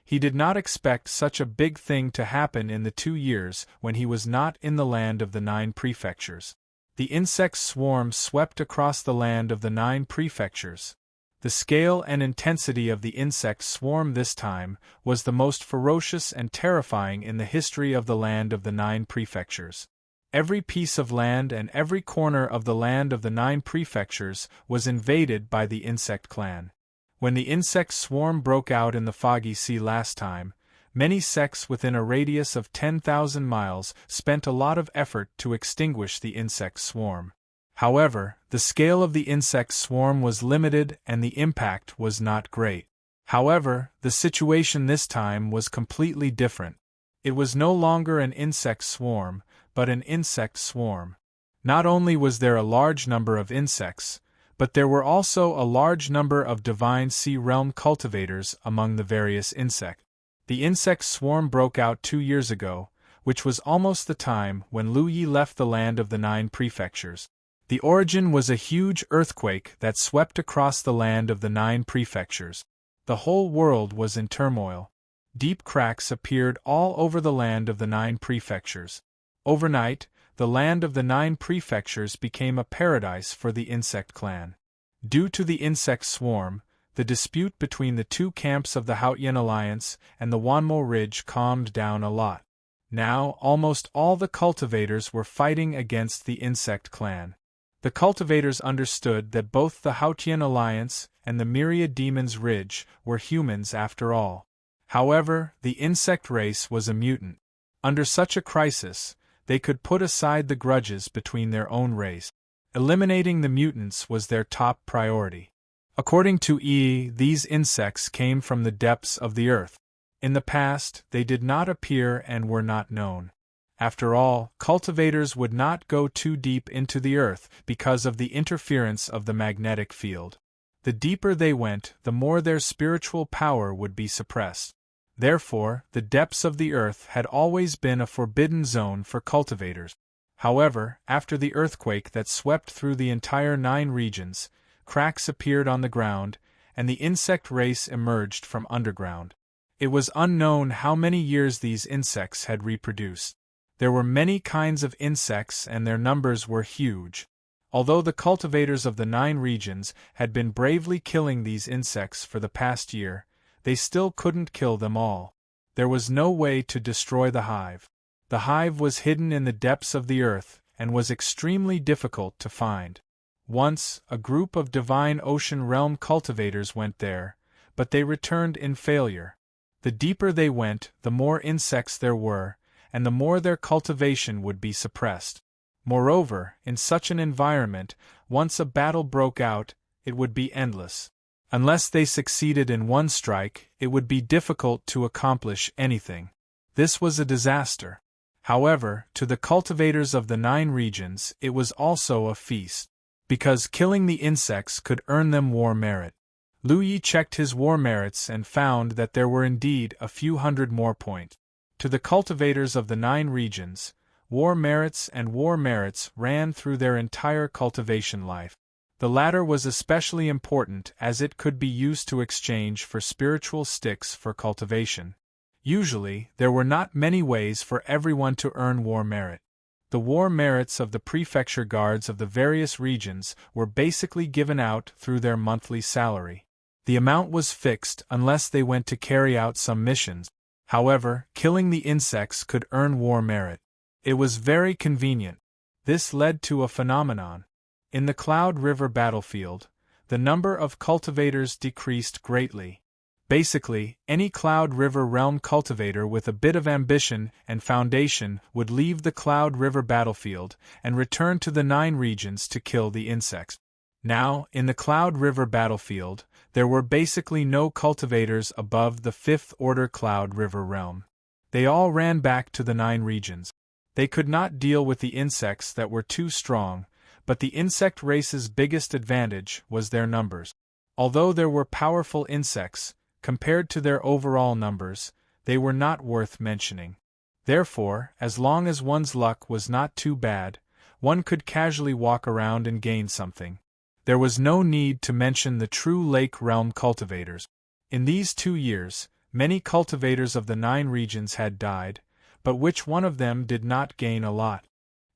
He did not expect such a big thing to happen in the 2 years when he was not in the land of the 9 prefectures. The insect swarm swept across the land of the 9 prefectures. The scale and intensity of the insect swarm this time was the most ferocious and terrifying in the history of the land of the 9 prefectures. Every piece of land and every corner of the land of the 9 prefectures was invaded by the insect clan. When the insect swarm broke out in the Foggy Sea last time, many sects within a radius of 10,000 miles spent a lot of effort to extinguish the insect swarm. However, the scale of the insect swarm was limited and the impact was not great. However, the situation this time was completely different. It was no longer an insect swarm, but an insect swarm. Not only was there a large number of insects, but there were also a large number of divine sea realm cultivators among the various insects. The insect swarm broke out 2 years ago, which was almost the time when Lu Yi left the land of the 9 prefectures. The origin was a huge earthquake that swept across the land of the 9 prefectures. The whole world was in turmoil. Deep cracks appeared all over the land of the 9 prefectures. Overnight, the land of the 9 prefectures became a paradise for the insect clan. Due to the insect swarm, the dispute between the 2 camps of the Haotian Alliance and the Wanmo Ridge calmed down a lot. Now, almost all the cultivators were fighting against the insect clan. The cultivators understood that both the Haotian Alliance and the Myriad Demons Ridge were humans after all. However, the insect race was a mutant. Under such a crisis, they could put aside the grudges between their own race. Eliminating the mutants was their top priority. According to E, these insects came from the depths of the earth. In the past, they did not appear and were not known. After all, cultivators would not go too deep into the earth because of the interference of the magnetic field. The deeper they went, the more their spiritual power would be suppressed. Therefore, the depths of the earth had always been a forbidden zone for cultivators. However, after the earthquake that swept through the entire 9 regions, cracks appeared on the ground, and the insect race emerged from underground. It was unknown how many years these insects had reproduced. There were many kinds of insects and their numbers were huge. Although the cultivators of the 9 regions had been bravely killing these insects for the past year, they still couldn't kill them all. There was no way to destroy the hive. The hive was hidden in the depths of the earth and was extremely difficult to find. Once, a group of divine ocean realm cultivators went there, but they returned in failure. The deeper they went, the more insects there were, and the more their cultivation would be suppressed. Moreover, in such an environment, once a battle broke out, it would be endless. Unless they succeeded in one strike, it would be difficult to accomplish anything. This was a disaster. However, to the cultivators of the 9 regions, it was also a feast, because killing the insects could earn them war merit. Lu Yi checked his war merits and found that there were indeed a few hundred more points. To the cultivators of the 9 regions, war merits ran through their entire cultivation life. The latter was especially important as it could be used to exchange for spiritual sticks for cultivation. Usually, there were not many ways for everyone to earn war merit. The war merits of the prefecture guards of the various regions were basically given out through their monthly salary. The amount was fixed unless they went to carry out some missions. However, killing the insects could earn war merit. It was very convenient. This led to a phenomenon. In the Cloud River battlefield, the number of cultivators decreased greatly. Basically, any Cloud River realm cultivator with a bit of ambition and foundation would leave the Cloud River battlefield and return to the 9 regions to kill the insects. Now, in the Cloud River battlefield, there were basically no cultivators above the 5th order Cloud River realm. They all ran back to the 9 regions. They could not deal with the insects that were too strong, but the insect race's biggest advantage was their numbers. Although there were powerful insects, compared to their overall numbers, they were not worth mentioning. Therefore, as long as one's luck was not too bad, one could casually walk around and gain something. There was no need to mention the true Lake Realm cultivators. In these 2 years, many cultivators of the 9 regions had died, but which one of them did not gain a lot?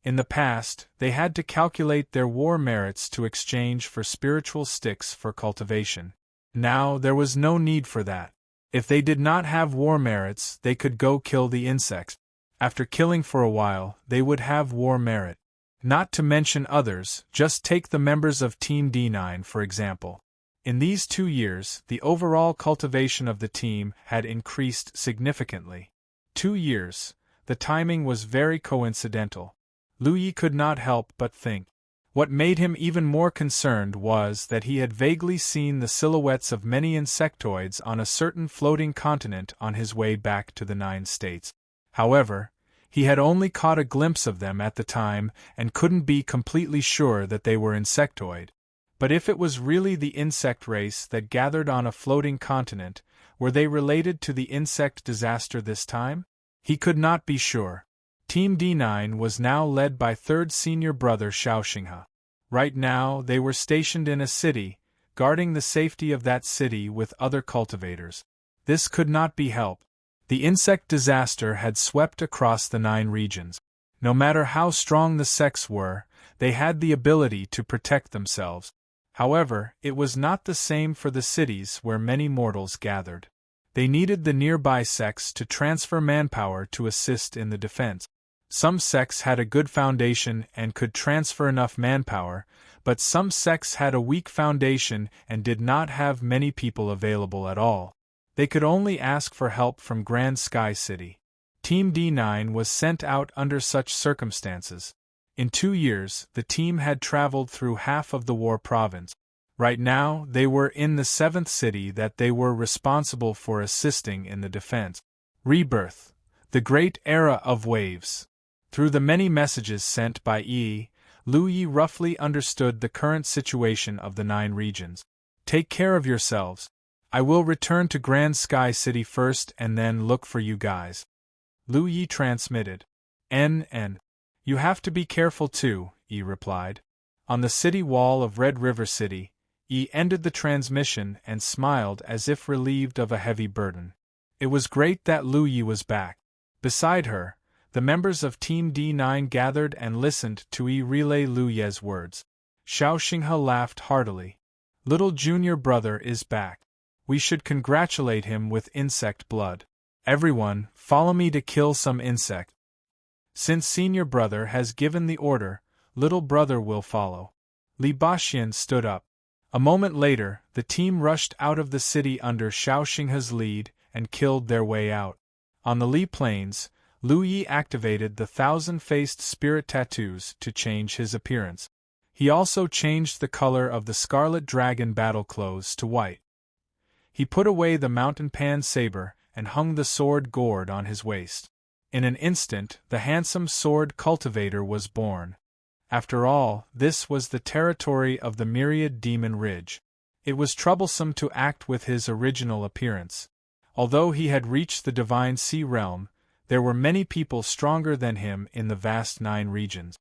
In the past, they had to calculate their war merits to exchange for spiritual sticks for cultivation. Now there was no need for that. If they did not have war merits, they could go kill the insects. After killing for a while, they would have war merit. Not to mention others, just take the members of Team D9 for example. In these 2 years, the overall cultivation of the team had increased significantly. 2 years. The timing was very coincidental. Lu Yi could not help but think. What made him even more concerned was that he had vaguely seen the silhouettes of many insectoids on a certain floating continent on his way back to the 9 states. However, he had only caught a glimpse of them at the time and couldn't be completely sure that they were insectoid. But if it was really the insect race that gathered on a floating continent, were they related to the insect disaster this time? He could not be sure. Team D9 was now led by 3rd senior brother Xiaoxinghe. Right now, they were stationed in a city, guarding the safety of that city with other cultivators. This could not be helped. The insect disaster had swept across the 9 regions. No matter how strong the sects were, they had the ability to protect themselves. However, it was not the same for the cities where many mortals gathered. They needed the nearby sects to transfer manpower to assist in the defense. Some sects had a good foundation and could transfer enough manpower, but some sects had a weak foundation and did not have many people available at all. They could only ask for help from Grand Sky City. Team D9 was sent out under such circumstances. In 2 years, the team had traveled through half of the war province. Right now, they were in the 7th city that they were responsible for assisting in the defense. Rebirth. The Great Era of Waves. Through the many messages sent by Yi, Lu Yi roughly understood the current situation of the 9 regions. Take care of yourselves. I will return to Grand Sky City first and then look for you guys. Lu Yi transmitted. N. You have to be careful too, Yi replied. On the city wall of Red River City, Yi ended the transmission and smiled as if relieved of a heavy burden. It was great that Lu Yi was back. Beside her, the members of Team D9 gathered and listened to Yi relay Lu Ye's words. Xiaoxinghe laughed heartily. Little junior brother is back. We should congratulate him with insect blood. Everyone, follow me to kill some insect. Since senior brother has given the order, little brother will follow. Li Baxian stood up. A moment later, the team rushed out of the city under Xiaoxinghe's lead and killed their way out. On the Li Plains, Lu Yi activated the 1,000-faced spirit tattoos to change his appearance. He also changed the color of the Scarlet Dragon battle clothes to white. He put away the mountain pan saber and hung the sword gourd on his waist. In an instant, the handsome sword cultivator was born. After all, this was the territory of the myriad demon ridge. It was troublesome to act with his original appearance. Although he had reached the divine sea realm, there were many people stronger than him in the vast 9 regions.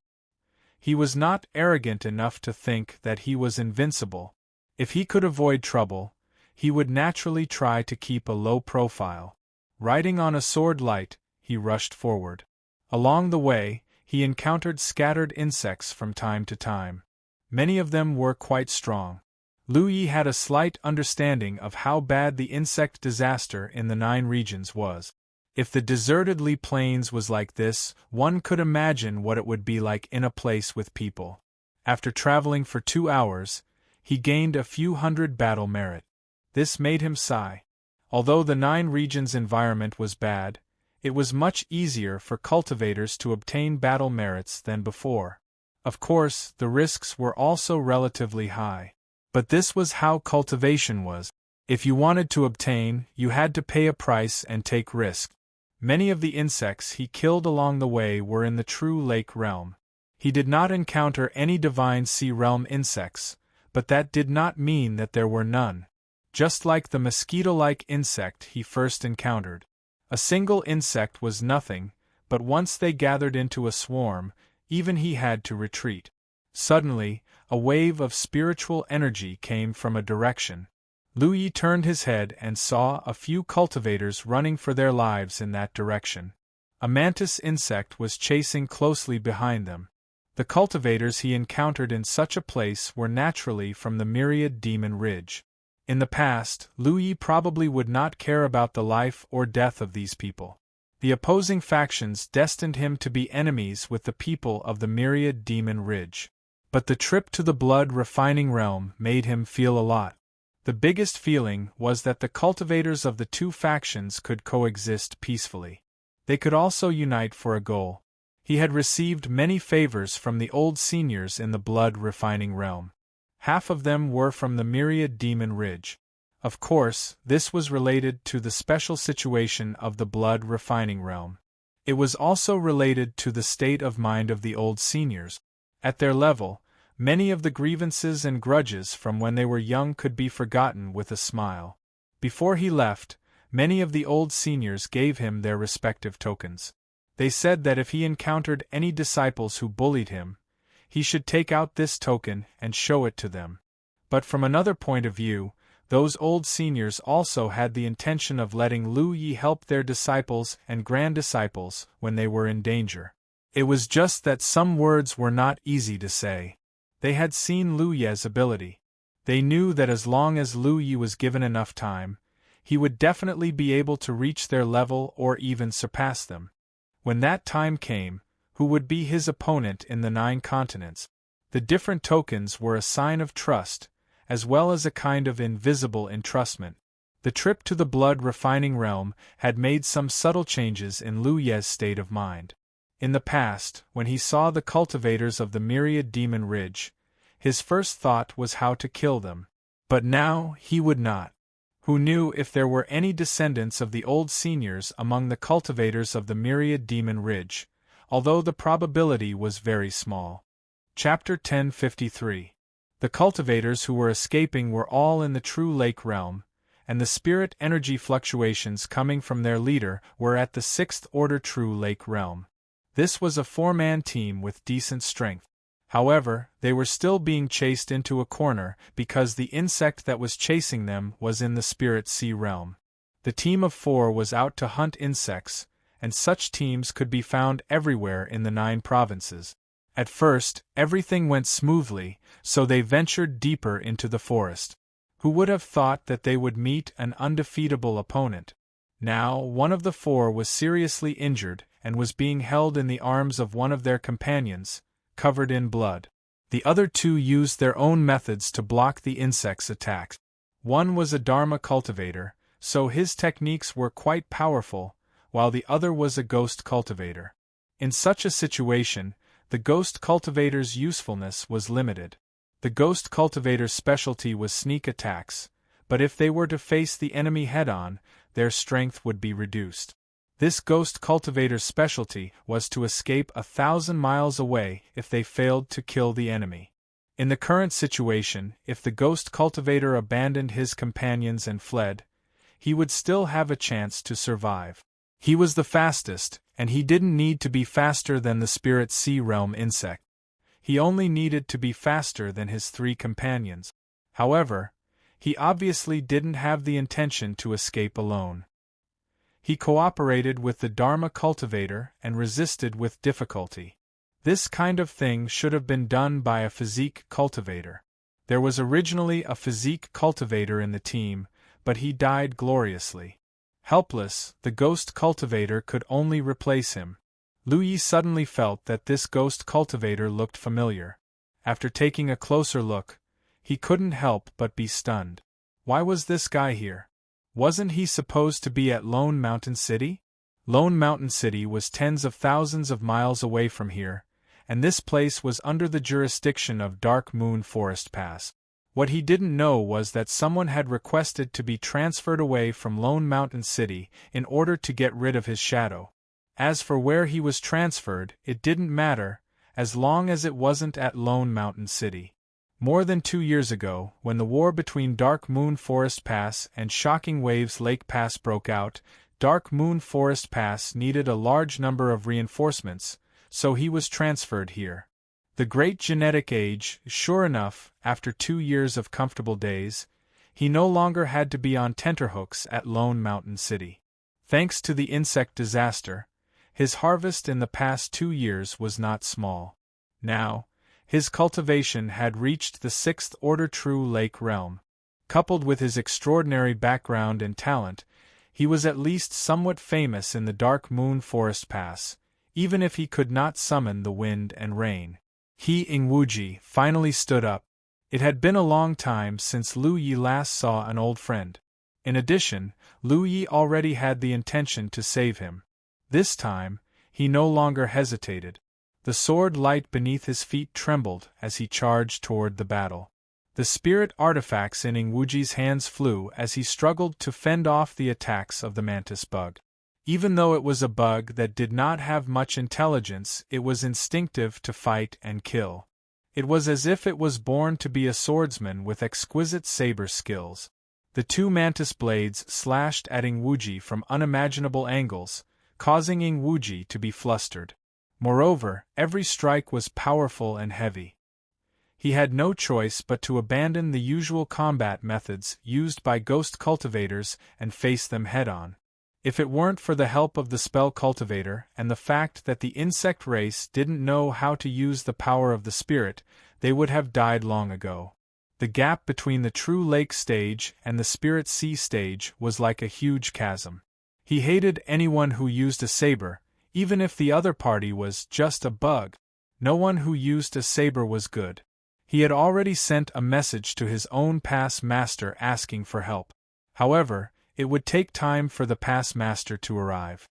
He was not arrogant enough to think that he was invincible. If he could avoid trouble, he would naturally try to keep a low profile. Riding on a sword light, he rushed forward. Along the way, he encountered scattered insects from time to time. Many of them were quite strong. Lu Yi had a slight understanding of how bad the insect disaster in the 9 regions was. If the deserted Li Plains was like this, one could imagine what it would be like in a place with people. After traveling for 2 hours, he gained a few hundred battle merit. This made him sigh. Although the 9 regions' environment was bad, it was much easier for cultivators to obtain battle merits than before. Of course, the risks were also relatively high. But this was how cultivation was. If you wanted to obtain, you had to pay a price and take risk. Many of the insects he killed along the way were in the true lake realm. He did not encounter any divine sea realm insects, but that did not mean that there were none. Just like the mosquito-like insect he first encountered. A single insect was nothing, but once they gathered into a swarm, even he had to retreat. Suddenly, a wave of spiritual energy came from a direction. Lu Yi turned his head and saw a few cultivators running for their lives in that direction. A mantis insect was chasing closely behind them. The cultivators he encountered in such a place were naturally from the myriad demon ridge. In the past, Lu Yi probably would not care about the life or death of these people. The opposing factions destined him to be enemies with the people of the myriad demon ridge. But the trip to the blood refining realm made him feel a lot. The biggest feeling was that the cultivators of the 2 factions could coexist peacefully. They could also unite for a goal. He had received many favors from the old seniors in the blood refining realm. Half of them were from the myriad demon ridge. Of course, this was related to the special situation of the blood refining realm. It was also related to the state of mind of the old seniors. At their level, many of the grievances and grudges from when they were young could be forgotten with a smile. Before he left, many of the old seniors gave him their respective tokens. They said that if he encountered any disciples who bullied him, he should take out this token and show it to them. But from another point of view, those old seniors also had the intention of letting Lu Yi help their disciples and grand-disciples when they were in danger. It was just that some words were not easy to say. They had seen Lu Yi's ability. They knew that as long as Lu Yi was given enough time, he would definitely be able to reach their level or even surpass them. When that time came, who would be his opponent in the 9 continents? The different tokens were a sign of trust, as well as a kind of invisible entrustment. The trip to the blood refining realm had made some subtle changes in Lu Yi's state of mind. In the past, when he saw the cultivators of the myriad demon ridge, his first thought was how to kill them. But now he would not. Who knew if there were any descendants of the old seniors among the cultivators of the myriad demon ridge, although the probability was very small. Chapter 1053. The cultivators who were escaping were all in the true lake realm, and the spirit energy fluctuations coming from their leader were at the 6th order true lake realm. This was a 4-man team with decent strength. However, they were still being chased into a corner because the insect that was chasing them was in the spirit sea realm. The team of 4 was out to hunt insects, and such teams could be found everywhere in the 9 provinces. At first, everything went smoothly, so they ventured deeper into the forest. Who would have thought that they would meet an undefeatable opponent? Now, one of the 4 was seriously injured and was being held in the arms of one of their companions, covered in blood. The other 2 used their own methods to block the insect's attacks. One was a Dharma cultivator, so his techniques were quite powerful, while the other was a ghost cultivator. In such a situation, the ghost cultivator's usefulness was limited. The ghost cultivator's specialty was sneak attacks, but if they were to face the enemy head-on, their strength would be reduced. This ghost cultivator's specialty was to escape 1,000 miles away if they failed to kill the enemy. In the current situation, if the ghost cultivator abandoned his companions and fled, he would still have a chance to survive. He was the fastest, and he didn't need to be faster than the spirit sea realm insect. He only needed to be faster than his 3 companions. However, he obviously didn't have the intention to escape alone. He cooperated with the Dharma cultivator and resisted with difficulty. This kind of thing should have been done by a physique cultivator. There was originally a physique cultivator in the team, but he died gloriously. Helpless, the ghost cultivator could only replace him. Lu Yi suddenly felt that this ghost cultivator looked familiar. After taking a closer look, he couldn't help but be stunned. Why was this guy here? Wasn't he supposed to be at Lone Mountain City? Lone Mountain City was tens of thousands of miles away from here, and this place was under the jurisdiction of Dark Moon Forest Pass. What he didn't know was that someone had requested to be transferred away from Lone Mountain City in order to get rid of his shadow. As for where he was transferred, it didn't matter, as long as it wasn't at Lone Mountain City. More than 2 years ago, when the war between Dark Moon Forest Pass and Shocking Waves Lake Pass broke out, Dark Moon Forest Pass needed a large number of reinforcements, so he was transferred here. The Great Genetic Age, sure enough, after 2 years of comfortable days, he no longer had to be on tenterhooks at Lone Mountain City. Thanks to the insect disaster, his harvest in the past 2 years was not small. Now, his cultivation had reached the 6th order True Lake realm. Coupled with his extraordinary background and talent, he was at least somewhat famous in the Dark Moon Forest Pass, even if he could not summon the wind and rain. He Ingwuji finally stood up. It had been a long time since Lu Yi last saw an old friend. In addition, Lu Yi already had the intention to save him. This time, he no longer hesitated. The sword light beneath his feet trembled as he charged toward the battle. The spirit artifacts in Ingwuji's hands flew as he struggled to fend off the attacks of the mantis bug. Even though it was a bug that did not have much intelligence, it was instinctive to fight and kill. It was as if it was born to be a swordsman with exquisite saber skills. The 2 mantis blades slashed at Ingwuji from unimaginable angles, causing Ingwuji to be flustered. Moreover, every strike was powerful and heavy. He had no choice but to abandon the usual combat methods used by ghost cultivators and face them head-on. If it weren't for the help of the spell cultivator and the fact that the insect race didn't know how to use the power of the spirit, they would have died long ago. The gap between the True Lake stage and the Spirit Sea stage was like a huge chasm. He hated anyone who used a saber, even if the other party was just a bug. No one who used a saber was good. He had already sent a message to his own pass master asking for help. However, it would take time for the pass master to arrive.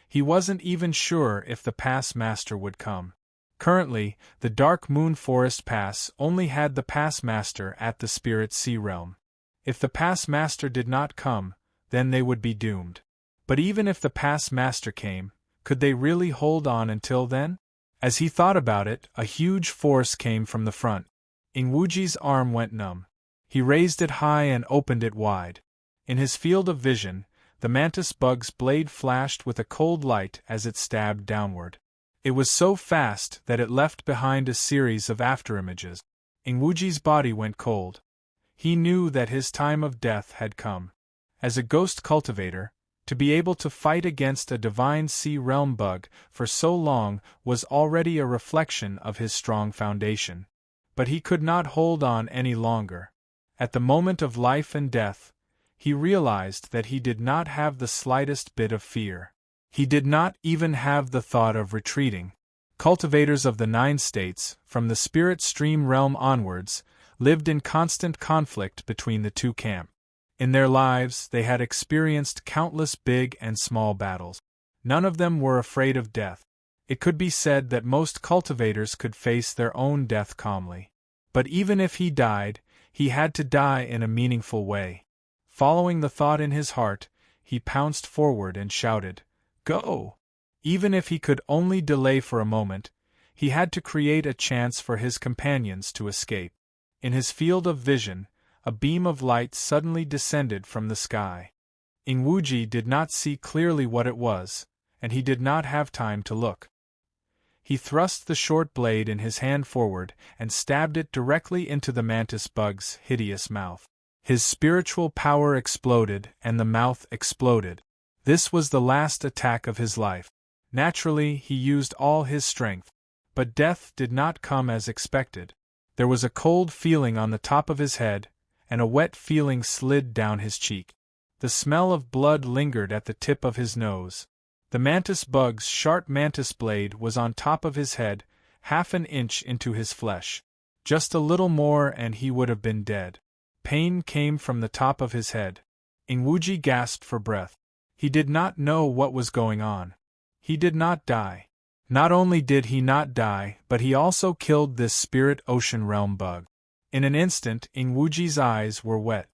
He wasn't even sure if the pass master would come. Currently, the Dark Moon Forest Pass only had the pass master at the Spirit Sea realm. If the pass master did not come, then they would be doomed. But even if the pass master came, could they really hold on until then? As he thought about it, a huge force came from the front. Ingwuji's arm went numb. He raised it high and opened it wide. In his field of vision, the mantis bug's blade flashed with a cold light as it stabbed downward. It was so fast that it left behind a series of afterimages. Ingwuji's body went cold. He knew that his time of death had come. As a ghost cultivator, to be able to fight against a divine sea realm bug for so long was already a reflection of his strong foundation. But he could not hold on any longer. At the moment of life and death, he realized that he did not have the slightest bit of fear. He did not even have the thought of retreating. Cultivators of the 9 states, from the spirit stream realm onwards, lived in constant conflict between the 2 camps. In their lives, they had experienced countless big and small battles. None of them were afraid of death. It could be said that most cultivators could face their own death calmly. But even if he died, he had to die in a meaningful way. Following the thought in his heart, he pounced forward and shouted, "Go!" Even if he could only delay for a moment, he had to create a chance for his companions to escape. In his field of vision, a beam of light suddenly descended from the sky. Ingwuji did not see clearly what it was, and he did not have time to look. He thrust the short blade in his hand forward and stabbed it directly into the mantis bug's hideous mouth. His spiritual power exploded and the mouth exploded. This was the last attack of his life. Naturally, he used all his strength. But death did not come as expected. There was a cold feeling on the top of his head, and a wet feeling slid down his cheek. The smell of blood lingered at the tip of his nose. The mantis bug's sharp mantis blade was on top of his head, half an inch into his flesh. Just a little more and he would have been dead. Pain came from the top of his head. Ingwuji gasped for breath. He did not know what was going on. He did not die. Not only did he not die, but he also killed this spirit ocean realm bug. In an instant, Ingwuji's eyes were wet.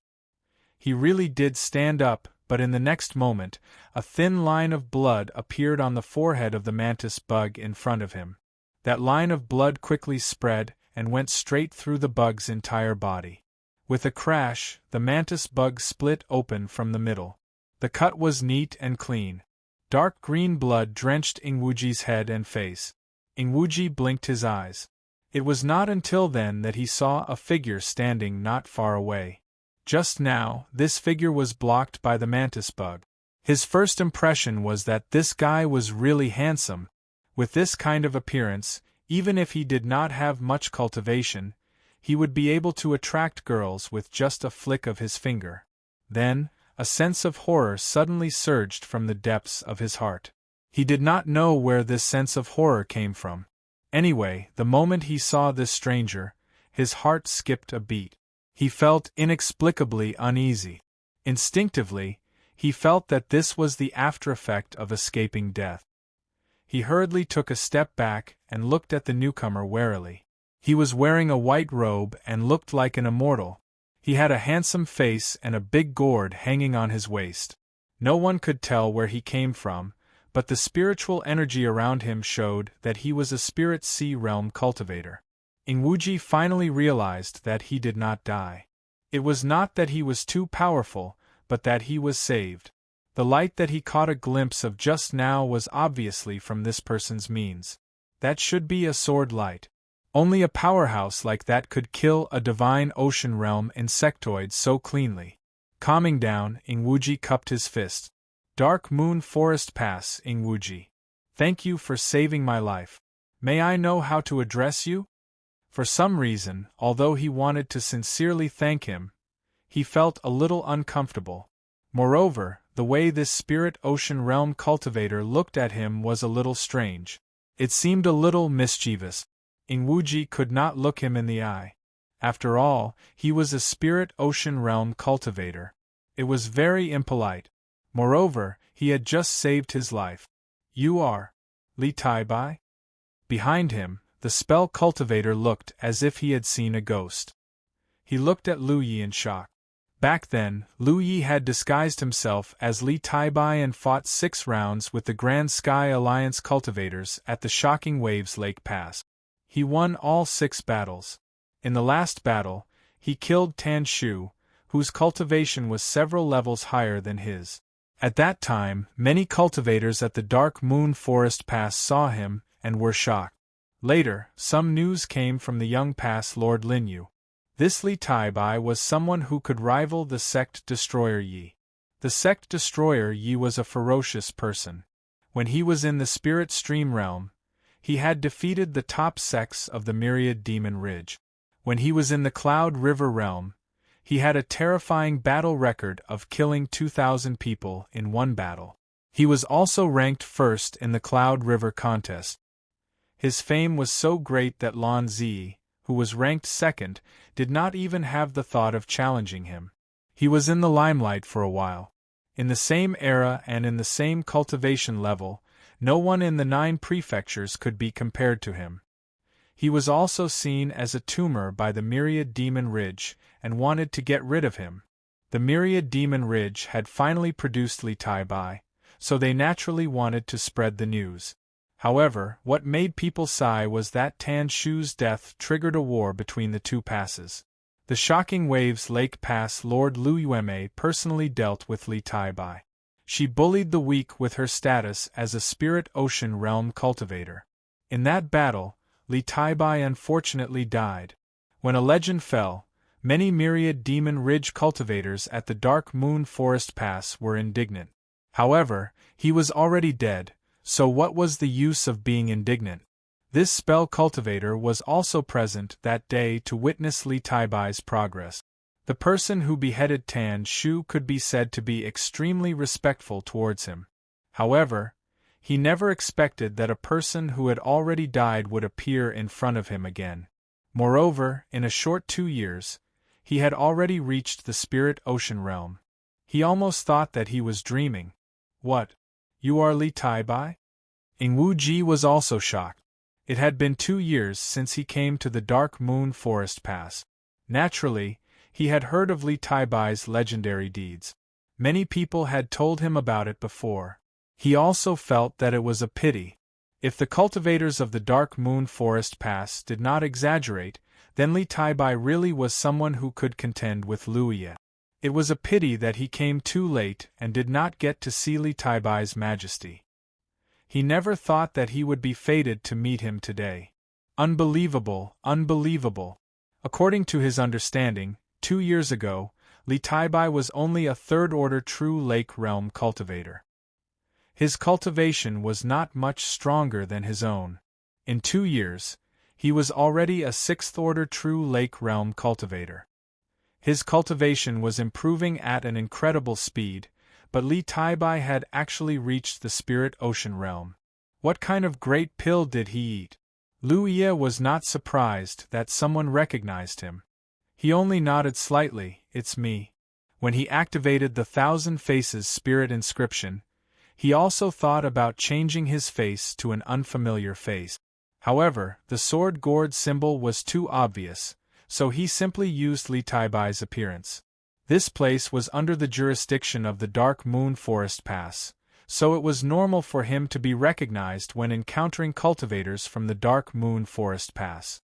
He really did stand up, but in the next moment, a thin line of blood appeared on the forehead of the mantis bug in front of him. That line of blood quickly spread and went straight through the bug's entire body. With a crash, the mantis bug split open from the middle. The cut was neat and clean. Dark green blood drenched Ingwuji's head and face. Ingwuji blinked his eyes. It was not until then that he saw a figure standing not far away. Just now, this figure was blocked by the mantis bug. His first impression was that this guy was really handsome. With this kind of appearance, even if he did not have much cultivation, he would be able to attract girls with just a flick of his finger. Then, a sense of horror suddenly surged from the depths of his heart. He did not know where this sense of horror came from. Anyway, the moment he saw this stranger, his heart skipped a beat. He felt inexplicably uneasy. Instinctively, he felt that this was the after-effect of escaping death. He hurriedly took a step back and looked at the newcomer warily. He was wearing a white robe and looked like an immortal. He had a handsome face and a big gourd hanging on his waist. No one could tell where he came from, but the spiritual energy around him showed that he was a spirit sea realm cultivator. Ingwuji finally realized that he did not die. It was not that he was too powerful, but that he was saved. The light that he caught a glimpse of just now was obviously from this person's means. That should be a sword light. Only a powerhouse like that could kill a divine ocean realm insectoid so cleanly. Calming down, Ingwuji cupped his fist. Dark Moon Forest Pass, Ingwuji. Thank you for saving my life. May I know how to address you? For some reason, although he wanted to sincerely thank him, he felt a little uncomfortable. Moreover, the way this spirit ocean realm cultivator looked at him was a little strange. It seemed a little mischievous. Ingwuji could not look him in the eye. After all, he was a spirit ocean realm cultivator. It was very impolite. Moreover, he had just saved his life. You are Li Tai-bai? Behind him, the spell cultivator looked as if he had seen a ghost. He looked at Lu Yi in shock. Back then, Lu Yi had disguised himself as Li Tai-bai and fought 6 rounds with the Grand Sky Alliance cultivators at the Shocking Waves Lake Pass. He won all 6 battles. In the last battle, he killed Tan Shu, whose cultivation was several levels higher than his. At that time, many cultivators at the Dark Moon Forest Pass saw him and were shocked. Later, some news came from the young Pass Lord Linyu. This Li Tai-bai was someone who could rival the Sect Destroyer Yi. The Sect Destroyer Yi was a ferocious person. When he was in the Spirit Stream realm, he had defeated the top sects of the Myriad Demon Ridge. When he was in the Cloud River realm, he had a terrifying battle record of killing 2,000 people in one battle. He was also ranked first in the Cloud River contest. His fame was so great that Lan Zi, who was ranked second, did not even have the thought of challenging him. He was in the limelight for a while. In the same era and in the same cultivation level, no one in the 9 prefectures could be compared to him. He was also seen as a tumor by the Myriad Demon Ridge and wanted to get rid of him. The Myriad Demon Ridge had finally produced Li Tai-bai, so they naturally wanted to spread the news. However, what made people sigh was that Tan Shu's death triggered a war between the 2 passes. The Shocking Waves Lake Pass Lord Lu Yueme personally dealt with Li Tai-bai. She bullied the weak with her status as a spirit ocean realm cultivator. In that battle, Li Taibai unfortunately died. When a legend fell, many myriad Demon Ridge cultivators at the Dark Moon Forest Pass were indignant. However, he was already dead, so what was the use of being indignant? This spell cultivator was also present that day to witness Li Taibai's progress. The person who beheaded Tan Shu could be said to be extremely respectful towards him. However, he never expected that a person who had already died would appear in front of him again. Moreover, in a short 2 years, he had already reached the spirit ocean realm. He almost thought that he was dreaming. What? You are Li Taibai? Ing Wuji was also shocked. It had been 2 years since he came to the Dark Moon Forest Pass. Naturally, he had heard of Li Taibai's legendary deeds. Many people had told him about it before. He also felt that it was a pity. If the cultivators of the Dark Moon Forest Pass did not exaggerate, then Li Taibai really was someone who could contend with Lu Ye. It was a pity that he came too late and did not get to see Li Taibai's majesty. He never thought that he would be fated to meet him today. Unbelievable, unbelievable. According to his understanding, 2 years ago, Li Taibai was only a third-order true lake realm cultivator. His cultivation was not much stronger than his own. In 2 years, he was already a sixth-order true lake realm cultivator. His cultivation was improving at an incredible speed, but Li Taibai had actually reached the spirit ocean realm. What kind of great pill did he eat? Lu Ye was not surprised that someone recognized him. He only nodded slightly, "It's me." When he activated the Thousand Faces spirit inscription, he also thought about changing his face to an unfamiliar face. However, the sword gourd symbol was too obvious, so he simply used Li Taibai's appearance. This place was under the jurisdiction of the Dark Moon Forest Pass, so it was normal for him to be recognized when encountering cultivators from the Dark Moon Forest Pass.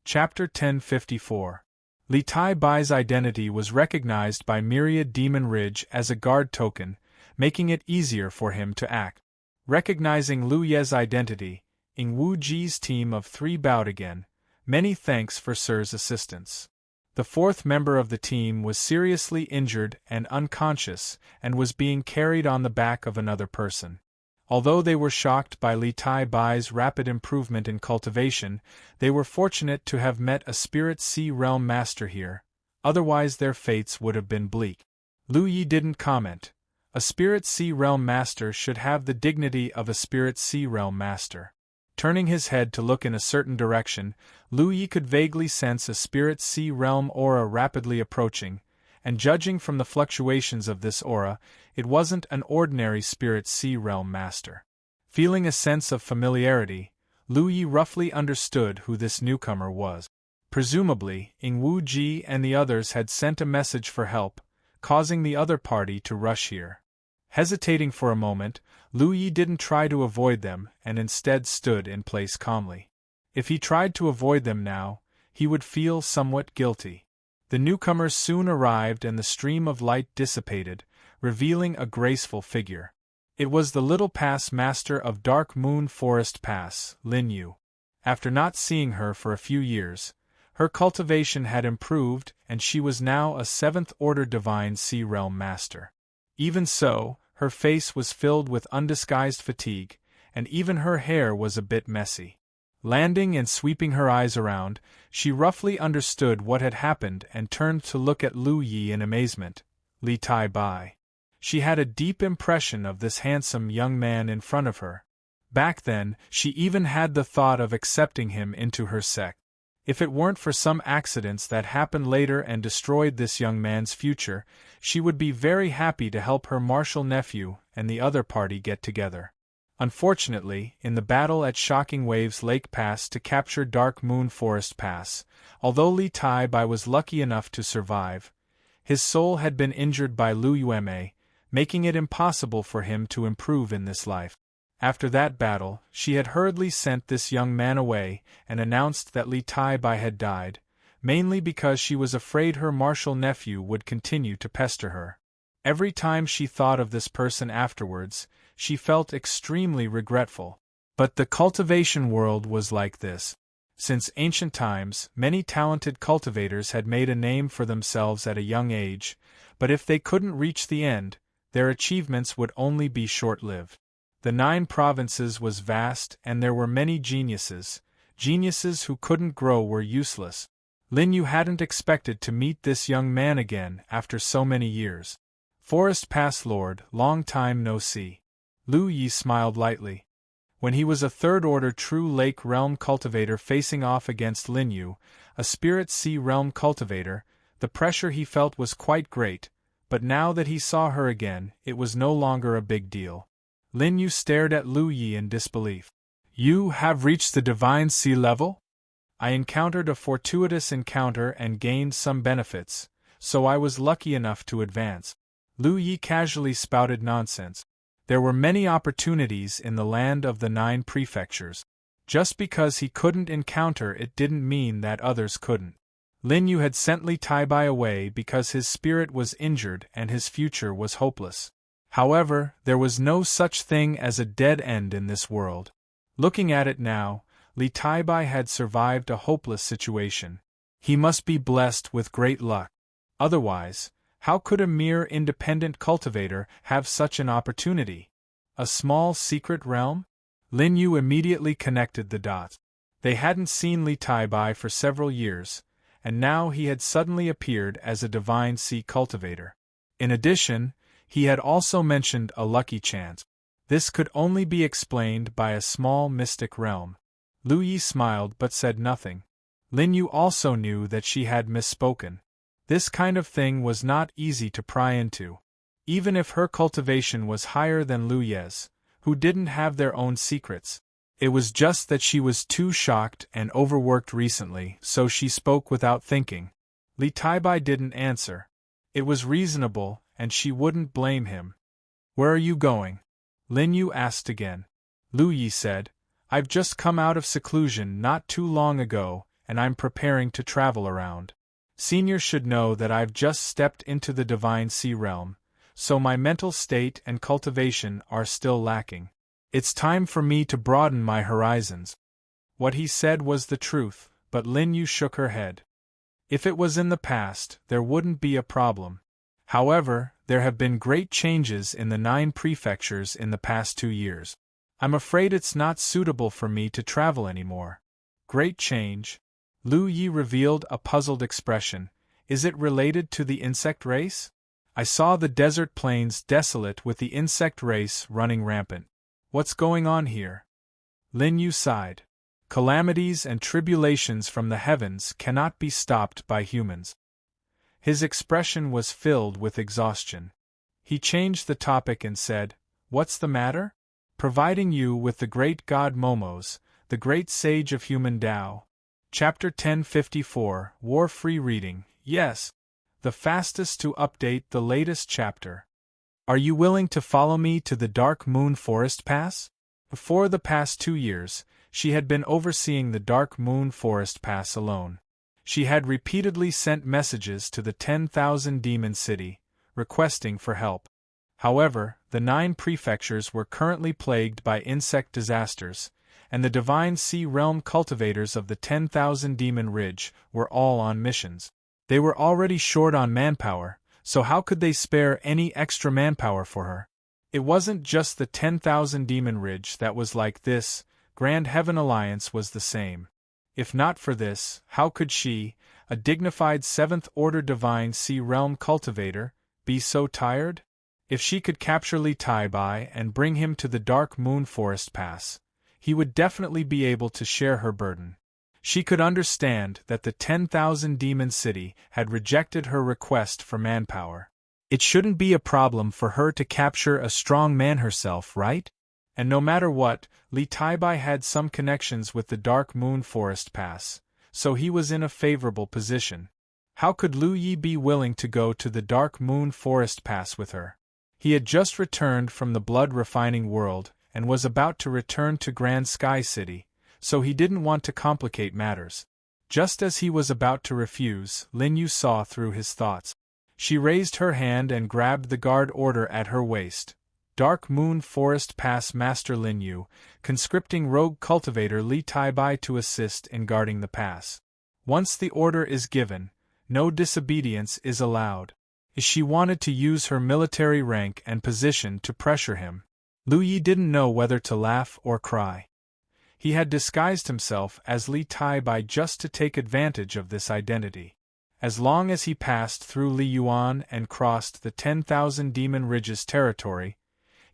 Chapter 1054. Li Taibai's identity was recognized by Myriad Demon Ridge as a guard token, making it easier for him to act. Recognizing Lu Ye's identity, Ing Wuji's team of 3 bowed again. "Many thanks for Sir's assistance." The 4th member of the team was seriously injured and unconscious and was being carried on the back of another person. Although they were shocked by Li Taibai's rapid improvement in cultivation, they were fortunate to have met a Spirit Sea Realm Master here, otherwise their fates would have been bleak. Lu Yi didn't comment. A Spirit Sea Realm Master should have the dignity of a Spirit Sea Realm Master. Turning his head to look in a certain direction, Lu Yi could vaguely sense a Spirit Sea Realm aura rapidly approaching, and judging from the fluctuations of this aura, it wasn't an ordinary Spirit Sea Realm Master. Feeling a sense of familiarity, Lu Yi roughly understood who this newcomer was. Presumably, Ing Wuji and the others had sent a message for help, causing the other party to rush here. Hesitating for a moment, Lu Yi didn't try to avoid them and instead stood in place calmly. If he tried to avoid them now, he would feel somewhat guilty. The newcomers soon arrived and the stream of light dissipated, revealing a graceful figure. It was the little pass master of Dark Moon Forest Pass, Lin Yu. After not seeing her for a few years, her cultivation had improved and she was now a 7th-order Divine Sea Realm Master. Even so, her face was filled with undisguised fatigue, and even her hair was a bit messy. Landing and sweeping her eyes around, she roughly understood what had happened and turned to look at Lu Yi in amazement. Li Taibai. She had a deep impression of this handsome young man in front of her. Back then, she even had the thought of accepting him into her sect. If it weren't for some accidents that happened later and destroyed this young man's future, she would be very happy to help her martial nephew and the other party get together. Unfortunately, in the battle at Shocking Waves Lake Pass to capture Dark Moon Forest Pass, although Li Taibai was lucky enough to survive, his soul had been injured by Lu Yueme, making it impossible for him to improve in this life. After that battle, she had hurriedly sent this young man away and announced that Li Taibai had died, mainly because she was afraid her martial nephew would continue to pester her. Every time she thought of this person afterwards, she felt extremely regretful. But the cultivation world was like this. Since ancient times, many talented cultivators had made a name for themselves at a young age, but if they couldn't reach the end, their achievements would only be short-lived. The 9 provinces was vast and there were many geniuses. Geniuses who couldn't grow were useless. Lin Yu hadn't expected to meet this young man again after so many years. Forest Pass Lord, long time no see. Lu Yi smiled lightly. When he was a third-order true Lake Realm cultivator facing off against Lin Yu, a Spirit Sea Realm cultivator, the pressure he felt was quite great, but now that he saw her again, it was no longer a big deal. Lin Yu stared at Lu Yi in disbelief. You have reached the Divine Sea level? I encountered a fortuitous encounter and gained some benefits, so I was lucky enough to advance. Lu Yi casually spouted nonsense. There were many opportunities in the land of the 9 prefectures. Just because he couldn't encounter it didn't mean that others couldn't. Lin Yu had sent Li Taibai away because his spirit was injured and his future was hopeless. However, there was no such thing as a dead end in this world. Looking at it now, Li Taibai had survived a hopeless situation. He must be blessed with great luck. Otherwise, how could a mere independent cultivator have such an opportunity? A small secret realm? Lin Yu immediately connected the dots. They hadn't seen Li Taibai for several years, and now he had suddenly appeared as a Divine Sea cultivator. In addition, he had also mentioned a lucky chance. This could only be explained by a small mystic realm. Lu Yi smiled but said nothing. Lin Yu also knew that she had misspoken. This kind of thing was not easy to pry into. Even if her cultivation was higher than Lu Ye's, who didn't have their own secrets. It was just that she was too shocked and overworked recently, so she spoke without thinking. Li Taibai didn't answer. It was reasonable, and she wouldn't blame him. Where are you going? Lin Yu asked again. Lu Yi said, I've just come out of seclusion not too long ago, and I'm preparing to travel around. Senior should know that I've just stepped into the Divine Sea realm, so my mental state and cultivation are still lacking. It's time for me to broaden my horizons. What he said was the truth, but Lin Yu shook her head. If it was in the past, there wouldn't be a problem. However, there have been great changes in the 9 prefectures in the past 2 years. I'm afraid it's not suitable for me to travel anymore. Great change? Lu Yi revealed a puzzled expression. Is it related to the insect race? I saw the desert plains desolate with the insect race running rampant. What's going on here? Lin Yu sighed. Calamities and tribulations from the heavens cannot be stopped by humans. His expression was filled with exhaustion. He changed the topic and said, What's the matter? Providing you with the great god Momos, the great sage of human Tao. Chapter 1054, War-Free Reading, yes. The fastest to update the latest chapter. Are you willing to follow me to the Dark Moon Forest Pass? For the past 2 years, she had been overseeing the Dark Moon Forest Pass alone. She had repeatedly sent messages to the 10,000 Demon City, requesting for help. However, the 9 prefectures were currently plagued by insect disasters, and the Divine Sea Realm cultivators of the 10,000 Demon Ridge were all on missions. They were already short on manpower, so how could they spare any extra manpower for her? It wasn't just the 10,000 Demon Ridge that was like this, Grand Heaven Alliance was the same. If not for this, how could she, a dignified 7th-order Divine Sea Realm cultivator, be so tired? If she could capture Li Taibai and bring him to the Dark Moon Forest Pass, he would definitely be able to share her burden. She could understand that the 10,000 Demon City had rejected her request for manpower. It shouldn't be a problem for her to capture a strong man herself, right? And no matter what, Li Taibai had some connections with the Dark Moon Forest Pass, so he was in a favorable position. How could Lu Yi be willing to go to the Dark Moon Forest Pass with her? He had just returned from the blood-refining world, and was about to return to Grand Sky City, so he didn't want to complicate matters. Just as he was about to refuse, Lin Yu saw through his thoughts. She raised her hand and grabbed the guard order at her waist. Dark Moon Forest Pass Master Lin Yu, conscripting rogue cultivator Li Taibai to assist in guarding the pass. Once the order is given, no disobedience is allowed. She wanted to use her military rank and position to pressure him. Lu Yi didn't know whether to laugh or cry. He had disguised himself as Li Taibai just to take advantage of this identity. As long as he passed through Li Yuan and crossed the 10,000 Demon Ridges territory,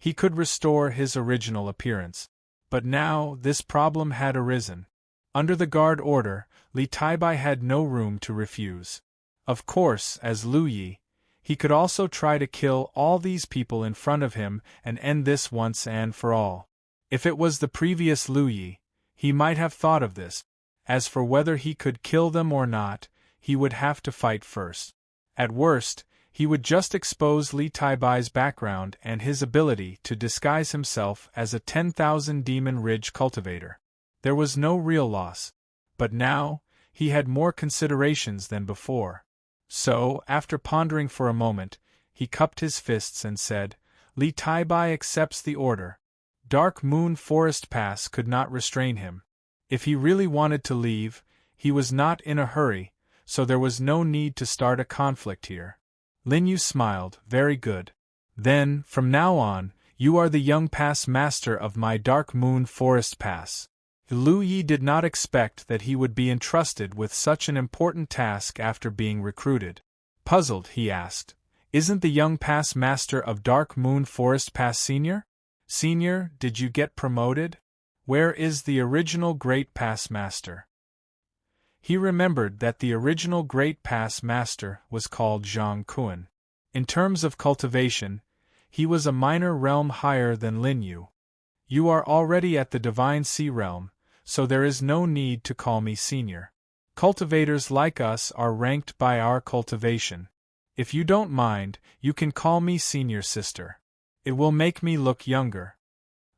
he could restore his original appearance. But now this problem had arisen. Under the guard order, Li Taibai had no room to refuse. Of course, as Lu Yi, he could also try to kill all these people in front of him and end this once and for all. If it was the previous Lu Yi, he might have thought of this. As for whether he could kill them or not, he would have to fight first. At worst, he would just expose Li Taibai's background and his ability to disguise himself as a 10,000 Demon Ridge cultivator. There was no real loss. But now, he had more considerations than before. So, after pondering for a moment, he cupped his fists and said, Li Taibai accepts the order. Dark Moon Forest Pass could not restrain him. If he really wanted to leave, he was not in a hurry, so there was no need to start a conflict here. Lin Yu smiled, very good. Then, from now on, you are the young pass master of my Dark Moon Forest Pass. Lu Yi did not expect that he would be entrusted with such an important task after being recruited. Puzzled, he asked, Isn't the young pass master of Dark Moon Forest Pass senior? Senior, did you get promoted? Where is the original Great Pass Master? He remembered that the original Great Pass Master was called Zhang Kuan. In terms of cultivation, he was a minor realm higher than Lin Yu. You are already at the Divine Sea Realm, so there is no need to call me senior. Cultivators like us are ranked by our cultivation. If you don't mind, you can call me senior sister. It will make me look younger.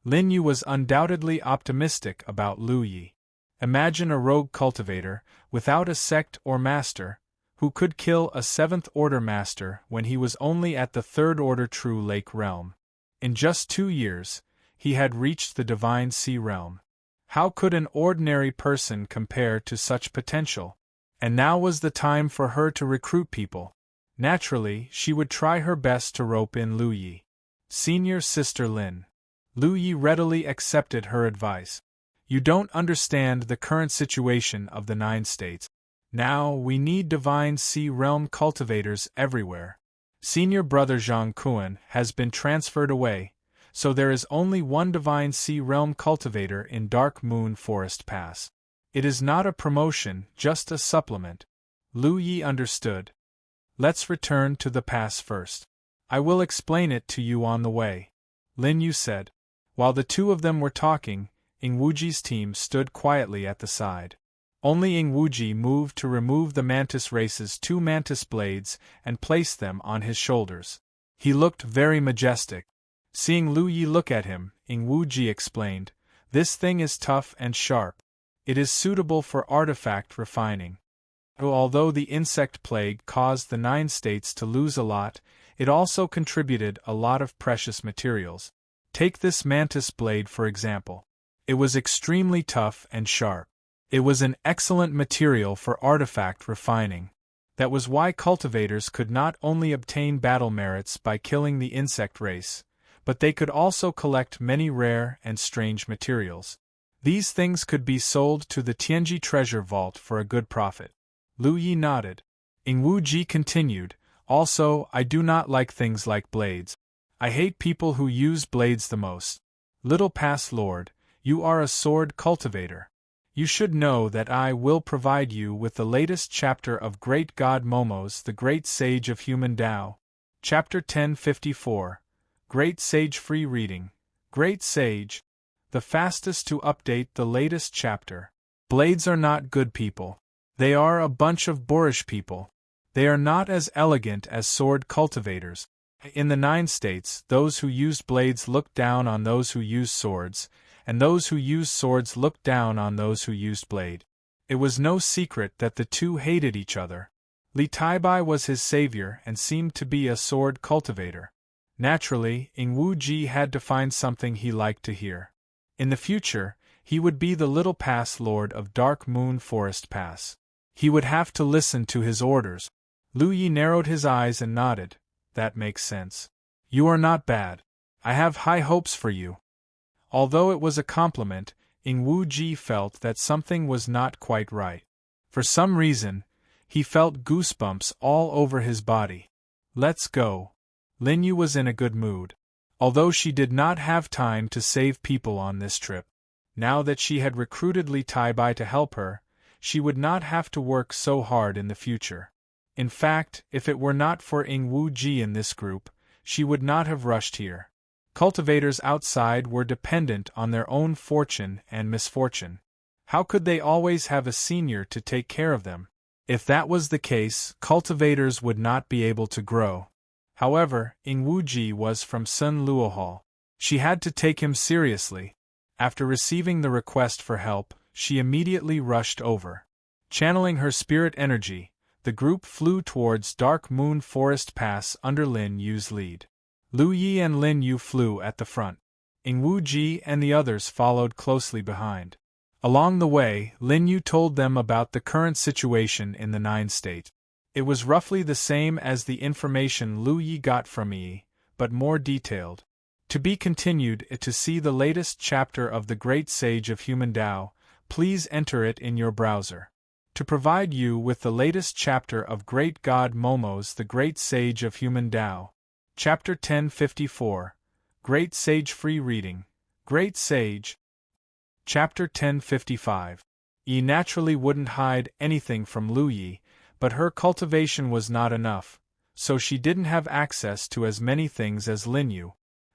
Lin Yu was undoubtedly optimistic about Lu Yi. Imagine a rogue cultivator, without a sect or master, who could kill a 7th Order master when he was only at the 3rd Order True Lake Realm. In just 2 years, he had reached the Divine Sea Realm. How could an ordinary person compare to such potential? And now was the time for her to recruit people. Naturally, she would try her best to rope in Lu Yi. Senior Sister Lin. Lu Yi readily accepted her advice. You don't understand the current situation of the 9 states. Now we need Divine Sea Realm cultivators everywhere. Senior brother Zhang Kuan has been transferred away, so there is only one Divine Sea Realm cultivator in Dark Moon Forest Pass. It is not a promotion, just a supplement. Lu Yi understood. Let's return to the pass first. I will explain it to you on the way, Lin Yu said. While the two of them were talking, Ing Wuji's team stood quietly at the side. Only Ing Wuji moved to remove the Mantis Race's 2 mantis blades and place them on his shoulders. He looked very majestic. Seeing Lu Yi look at him, Ing Wuji explained, This thing is tough and sharp. It is suitable for artifact refining. Although the insect plague caused the 9 states to lose a lot, it also contributed a lot of precious materials. Take this mantis blade for example. It was extremely tough and sharp. It was an excellent material for artifact refining. That was why cultivators could not only obtain battle merits by killing the insect race, but they could also collect many rare and strange materials. These things could be sold to the Tianji treasure vault for a good profit. Lu Yi nodded. Ing Wuji continued, Also, I do not like things like blades. I hate people who use blades the most. Little Pass Lord, you are a sword cultivator. You should know that I will provide you with the latest chapter of Great God Momo's The Great Sage of Human Tao. Chapter 1054. Great Sage Free Reading. Great Sage. The fastest to update the latest chapter. Blades are not good people. They are a bunch of boorish people. They are not as elegant as sword cultivators. In the 9 states, those who used blades looked down on those who used swords, and those who used swords looked down on those who used blade. It was no secret that the two hated each other. Li Taibai was his savior and seemed to be a sword cultivator. Naturally, Ing Wu-ji had to find something he liked to hear. In the future, he would be the Little Pass Lord of Dark Moon Forest Pass. He would have to listen to his orders. Lu Yi narrowed his eyes and nodded. That makes sense. You are not bad. I have high hopes for you. Although it was a compliment, Ing Wu-ji felt that something was not quite right. For some reason, he felt goosebumps all over his body. Let's go. Lin Yu was in a good mood. Although she did not have time to save people on this trip, now that she had recruited Li Tai-bai to help her, she would not have to work so hard in the future. In fact, if it were not for Ing Wu-ji in this group, she would not have rushed here. Cultivators outside were dependent on their own fortune and misfortune. How could they always have a senior to take care of them? If that was the case, cultivators would not be able to grow. However, Ing Wu-ji was from Sun Luohal. She had to take him seriously. After receiving the request for help, she immediately rushed over. Channeling her spirit energy, the group flew towards Dark Moon Forest Pass under Lin Yu's lead. Lu Yi and Lin Yu flew at the front. Ing Wu-ji and the others followed closely behind. Along the way, Lin Yu told them about the current situation in the 9 states. It was roughly the same as the information Lu Yi got from Yi, but more detailed. To be continued. To see the latest chapter of The Great Sage of Human Tao, please enter it in your browser. To provide you with the latest chapter of Great God Momo's The Great Sage of Human Tao. Chapter 1054. Great Sage Free Reading. Great Sage. Chapter 1055. Yi naturally wouldn't hide anything from Lu Yi, but her cultivation was not enough, so she didn't have access to as many things as Lin Yu.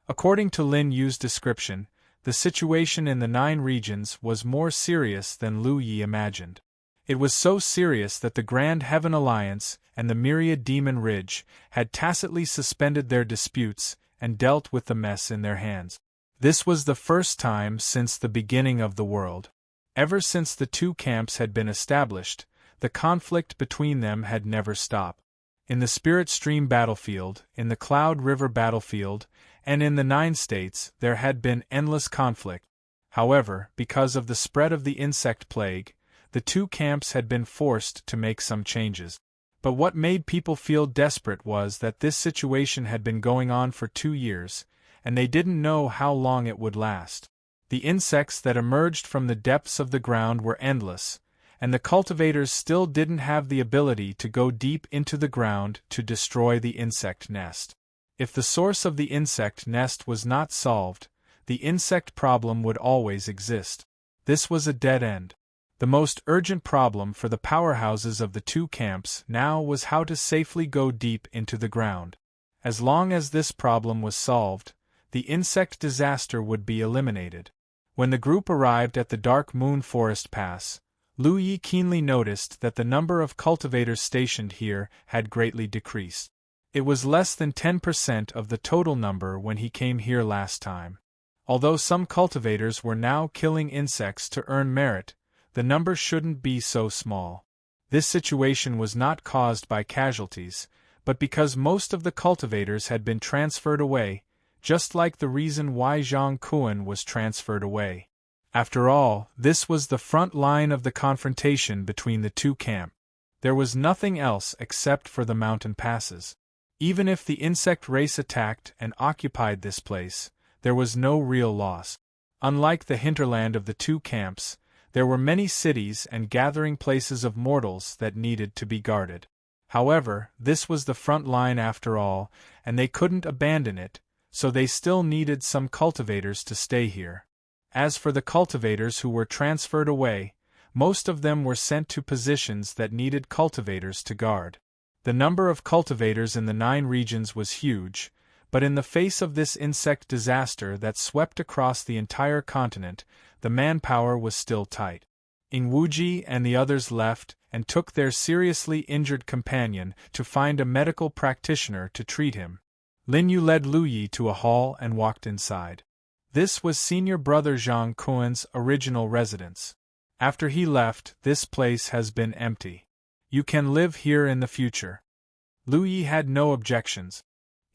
According to Lin Yu's description, the situation in the 9 regions was more serious than Lu Yi imagined. It was so serious that the Grand Heaven Alliance and the Myriad Demon Ridge had tacitly suspended their disputes and dealt with the mess in their hands. This was the first time since the beginning of the world. Ever since the 2 camps had been established, the conflict between them had never stopped. In the Spirit Stream battlefield, in the Cloud River battlefield, and in the 9 states, there had been endless conflict. However, because of the spread of the insect plague, the 2 camps had been forced to make some changes. But what made people feel desperate was that this situation had been going on for 2 years, and they didn't know how long it would last. The insects that emerged from the depths of the ground were endless, and the cultivators still didn't have the ability to go deep into the ground to destroy the insect nest. If the source of the insect nest was not solved, the insect problem would always exist. This was a dead end. The most urgent problem for the powerhouses of the 2 camps now was how to safely go deep into the ground. As long as this problem was solved, the insect disaster would be eliminated. When the group arrived at the Dark Moon Forest Pass, Lu Yi keenly noticed that the number of cultivators stationed here had greatly decreased. It was less than 10% of the total number when he came here last time. Although some cultivators were now killing insects to earn merit, the number shouldn't be so small. This situation was not caused by casualties, but because most of the cultivators had been transferred away, just like the reason why Zhang Kuan was transferred away. After all, this was the front line of the confrontation between the 2 camps. There was nothing else except for the mountain passes. Even if the insect race attacked and occupied this place, there was no real loss. Unlike the hinterland of the 2 camps, there were many cities and gathering places of mortals that needed to be guarded. However, this was the front line after all, and they couldn't abandon it, so they still needed some cultivators to stay here. As for the cultivators who were transferred away, most of them were sent to positions that needed cultivators to guard. The number of cultivators in the 9 regions was huge, but in the face of this insect disaster that swept across the entire continent, the manpower was still tight. Ing Wu-ji and the others left and took their seriously injured companion to find a medical practitioner to treat him. Lin Yu led Lu Yi to a hall and walked inside. This was senior brother Zhang Kuan's original residence. After he left, this place has been empty. You can live here in the future. Lu Yi had no objections.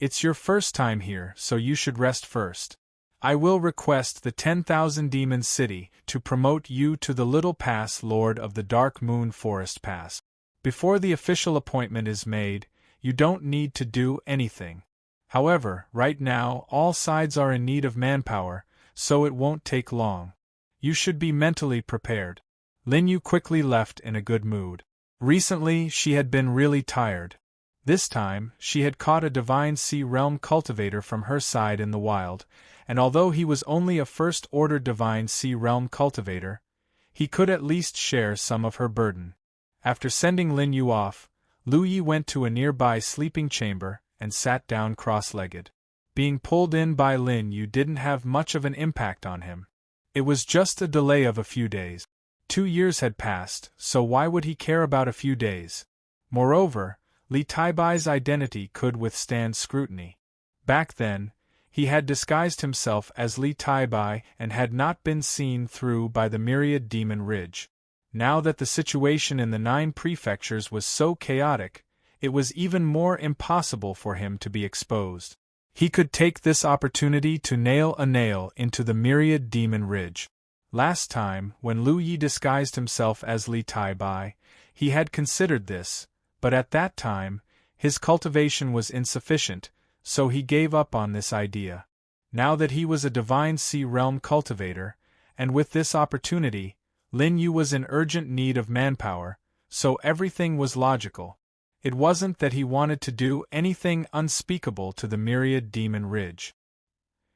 It's your first time here, so you should rest first. I will request the 10,000 Demon City to promote you to the Little Pass Lord of the Dark Moon Forest Pass. Before the official appointment is made, you don't need to do anything. However, right now all sides are in need of manpower, so it won't take long. You should be mentally prepared. Lin Yu quickly left in a good mood. Recently, she had been really tired. This time, she had caught a Divine Sea Realm cultivator from her side in the wild, and although he was only a first-order Divine Sea Realm cultivator, he could at least share some of her burden. After sending Lin Yu off, Lu Yi went to a nearby sleeping chamber and sat down cross-legged. Being pulled in by Lin Yu didn't have much of an impact on him. It was just a delay of a few days. 2 years had passed, so why would he care about a few days? Moreover, Li Taibai's identity could withstand scrutiny. Back then, he had disguised himself as Li Taibai and had not been seen through by the myriad Demon Ridge. Now that the situation in the 9 prefectures was so chaotic, it was even more impossible for him to be exposed. He could take this opportunity to nail a nail into the myriad Demon Ridge. Last time, when Lu Yi disguised himself as Li Taibai, he had considered this, but at that time, his cultivation was insufficient, so he gave up on this idea. Now that he was a Divine Sea Realm cultivator, and with this opportunity, Lin Yu was in urgent need of manpower, so everything was logical. It wasn't that he wanted to do anything unspeakable to the myriad Demon Ridge.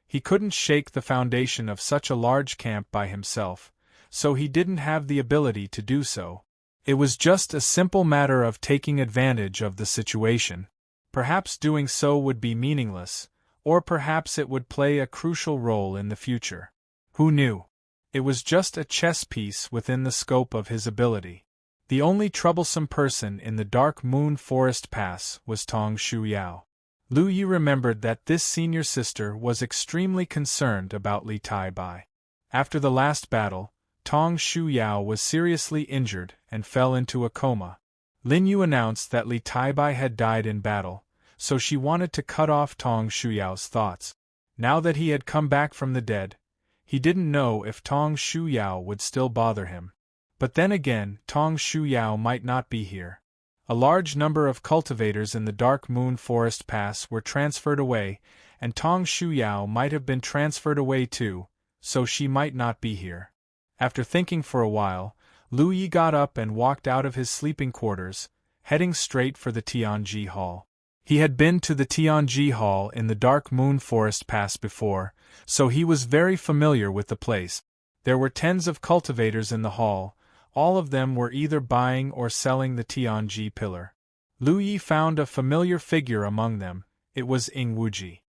He couldn't shake the foundation of such a large camp by himself, so he didn't have the ability to do so. It was just a simple matter of taking advantage of the situation. Perhaps doing so would be meaningless, or perhaps it would play a crucial role in the future. Who knew? It was just a chess piece within the scope of his ability. The only troublesome person in the Dark Moon Forest Pass was Tong Shuyao. Lu Yi remembered that this senior sister was extremely concerned about Li Taibai. After the last battle, Tong Shuyao was seriously injured and fell into a coma. Lin Yu announced that Li Taibai had died in battle, so she wanted to cut off Tong Shuyao's thoughts. Now that he had come back from the dead, he didn't know if Tong Shuyao would still bother him. But then again, Tong Shuyao might not be here. A large number of cultivators in the Dark Moon Forest Pass were transferred away, and Tong Shuyao might have been transferred away too, so she might not be here. After thinking for a while, Lu Yi got up and walked out of his sleeping quarters, heading straight for the Tianji Hall. He had been to the Tianji Hall in the Dark Moon Forest Pass before, so he was very familiar with the place. There were tens of cultivators in the hall. All of them were either buying or selling the Tianji pillar. Lu Yi found a familiar figure among them. It was Ying Wuji.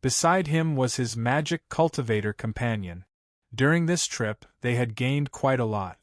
Beside him was his magic cultivator companion. During this trip, they had gained quite a lot.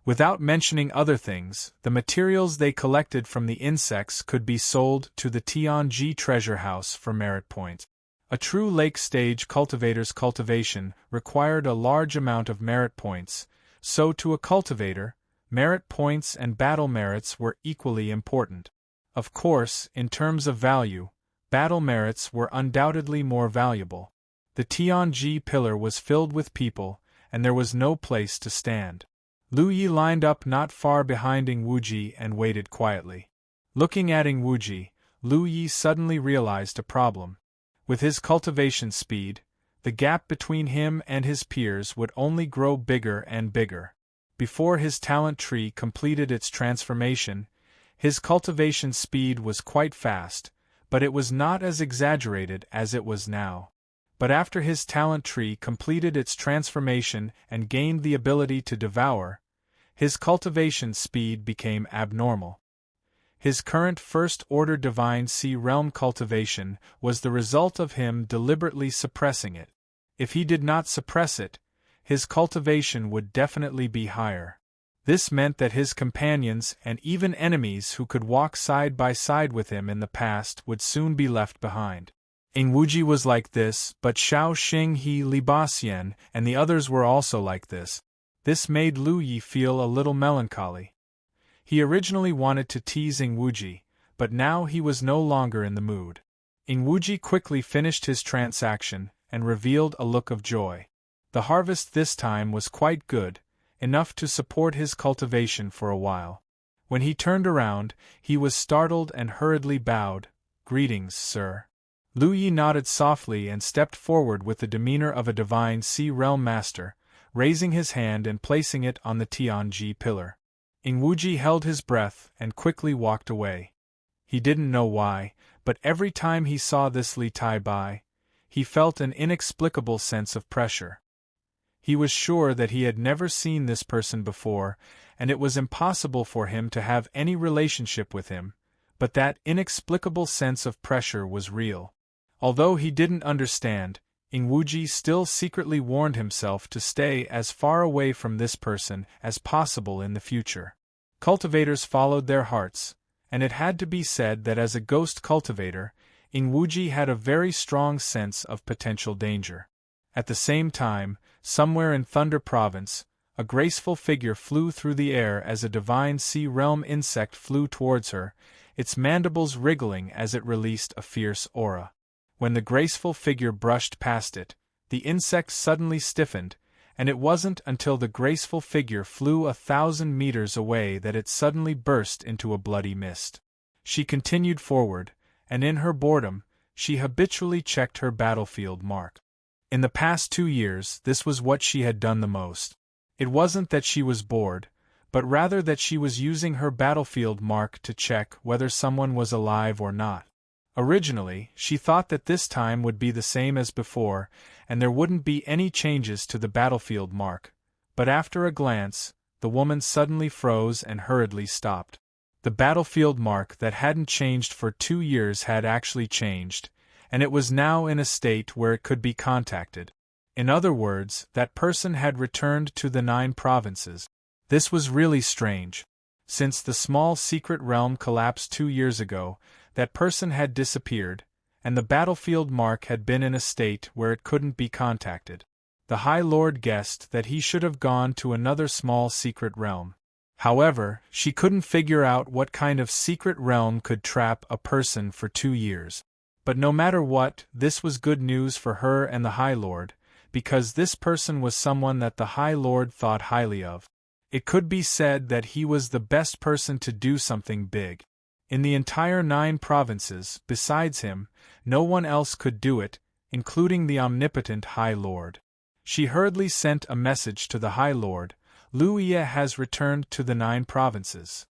Without mentioning other things, the materials they collected from the insects could be sold to the Tianji treasure house for merit points. A true lake-stage cultivator's cultivation required a large amount of merit points, so to a cultivator, merit points and battle merits were equally important. Of course, in terms of value, battle merits were undoubtedly more valuable. The Tianji pillar was filled with people, and there was no place to stand. Lu Yi lined up not far behind Ying Wuji and waited quietly. Looking at Ying Wuji, Lu Yi suddenly realized a problem. With his cultivation speed, the gap between him and his peers would only grow bigger and bigger. Before his talent tree completed its transformation, his cultivation speed was quite fast, but it was not as exaggerated as it was now. But after his talent tree completed its transformation and gained the ability to devour, his cultivation speed became abnormal. His current first-order Divine Sea Realm cultivation was the result of him deliberately suppressing it. If he did not suppress it, his cultivation would definitely be higher. This meant that his companions and even enemies who could walk side by side with him in the past would soon be left behind. Ying Wuji was like this, but Xiao Xinghe, Li Baxian, and the others were also like this. This made Lu Yi feel a little melancholy. He originally wanted to tease Ying Wuji, but now he was no longer in the mood. Ingwuji quickly finished his transaction and revealed a look of joy. The harvest this time was quite good, enough to support his cultivation for a while. When he turned around, he was startled and hurriedly bowed. "Greetings, sir." Lu Yi nodded softly and stepped forward with the demeanor of a divine Sea Realm master, raising his hand and placing it on the Tianji pillar. Ingwuji held his breath and quickly walked away. He didn't know why, but every time he saw this Li Tai Bai, he felt an inexplicable sense of pressure. He was sure that he had never seen this person before, and it was impossible for him to have any relationship with him, but that inexplicable sense of pressure was real. Although he didn't understand, Ingwuji still secretly warned himself to stay as far away from this person as possible in the future. Cultivators followed their hearts, and it had to be said that as a ghost cultivator, Ingwuji had a very strong sense of potential danger. At the same time, somewhere in Thunder Province, a graceful figure flew through the air as a divine Sea Realm insect flew towards her, its mandibles wriggling as it released a fierce aura. When the graceful figure brushed past it, the insect suddenly stiffened, and it wasn't until the graceful figure flew 1,000 meters away that it suddenly burst into a bloody mist. She continued forward, and in her boredom, she habitually checked her battlefield mark. In the past 2 years, this was what she had done the most. It wasn't that she was bored, but rather that she was using her battlefield mark to check whether someone was alive or not. Originally, she thought that this time would be the same as before, and there wouldn't be any changes to the battlefield mark, but after a glance, the woman suddenly froze and hurriedly stopped. The battlefield mark that hadn't changed for 2 years had actually changed, and it was now in a state where it could be contacted. In other words, that person had returned to the 9 provinces. This was really strange. Since the small secret realm collapsed 2 years ago, that person had disappeared, and the battlefield mark had been in a state where it couldn't be contacted. The High Lord guessed that he should have gone to another small secret realm. However, she couldn't figure out what kind of secret realm could trap a person for 2 years. But no matter what, this was good news for her and the High Lord, because this person was someone that the High Lord thought highly of. It could be said that he was the best person to do something big. In the entire 9 provinces, besides him, no one else could do it, including the omnipotent High Lord. She hurriedly sent a message to the High Lord. "Lu Yi has returned to the 9 provinces."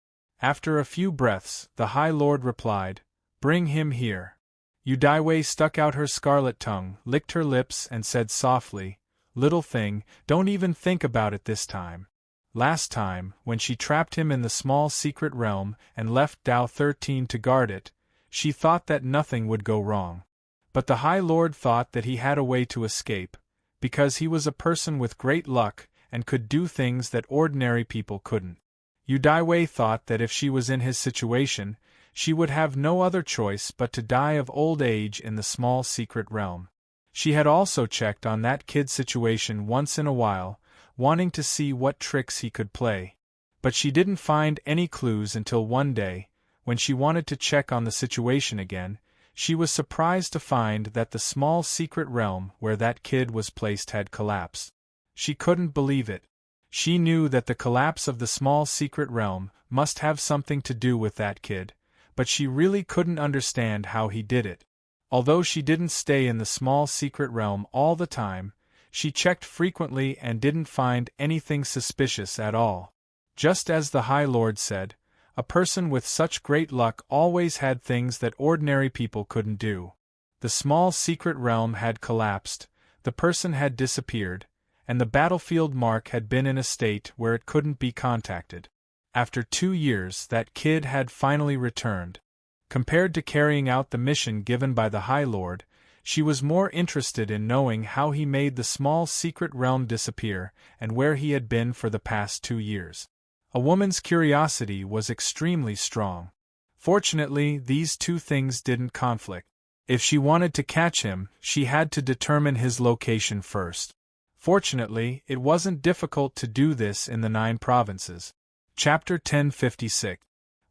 After a few breaths, the High Lord replied, "Bring him here." Yu Daiwei stuck out her scarlet tongue, licked her lips and said softly, "Little thing, don't even think about it this time. Last time, when she trapped him in the small secret realm and left Dao 13 to guard it, she thought that nothing would go wrong. But the High Lord thought that he had a way to escape, because he was a person with great luck and could do things that ordinary people couldn't. Yu Daiwei thought that if she was in his situation, she would have no other choice but to die of old age in the small secret realm. She had also checked on that kid's situation once in a while, wanting to see what tricks he could play. But she didn't find any clues until one day, when she wanted to check on the situation again, she was surprised to find that the small secret realm where that kid was placed had collapsed. She couldn't believe it. She knew that the collapse of the small secret realm must have something to do with that kid, but she really couldn't understand how he did it. Although she didn't stay in the small secret realm all the time, she checked frequently and didn't find anything suspicious at all. Just as the High Lord said, a person with such great luck always had things that ordinary people couldn't do. The small secret realm had collapsed, the person had disappeared, and the battlefield mark had been in a state where it couldn't be contacted. After 2 years, that kid had finally returned. Compared to carrying out the mission given by the High Lord, she was more interested in knowing how he made the small secret realm disappear and where he had been for the past 2 years. A woman's curiosity was extremely strong. Fortunately, these two things didn't conflict. If she wanted to catch him, she had to determine his location first. Fortunately, it wasn't difficult to do this in the 9 provinces. Chapter 1056.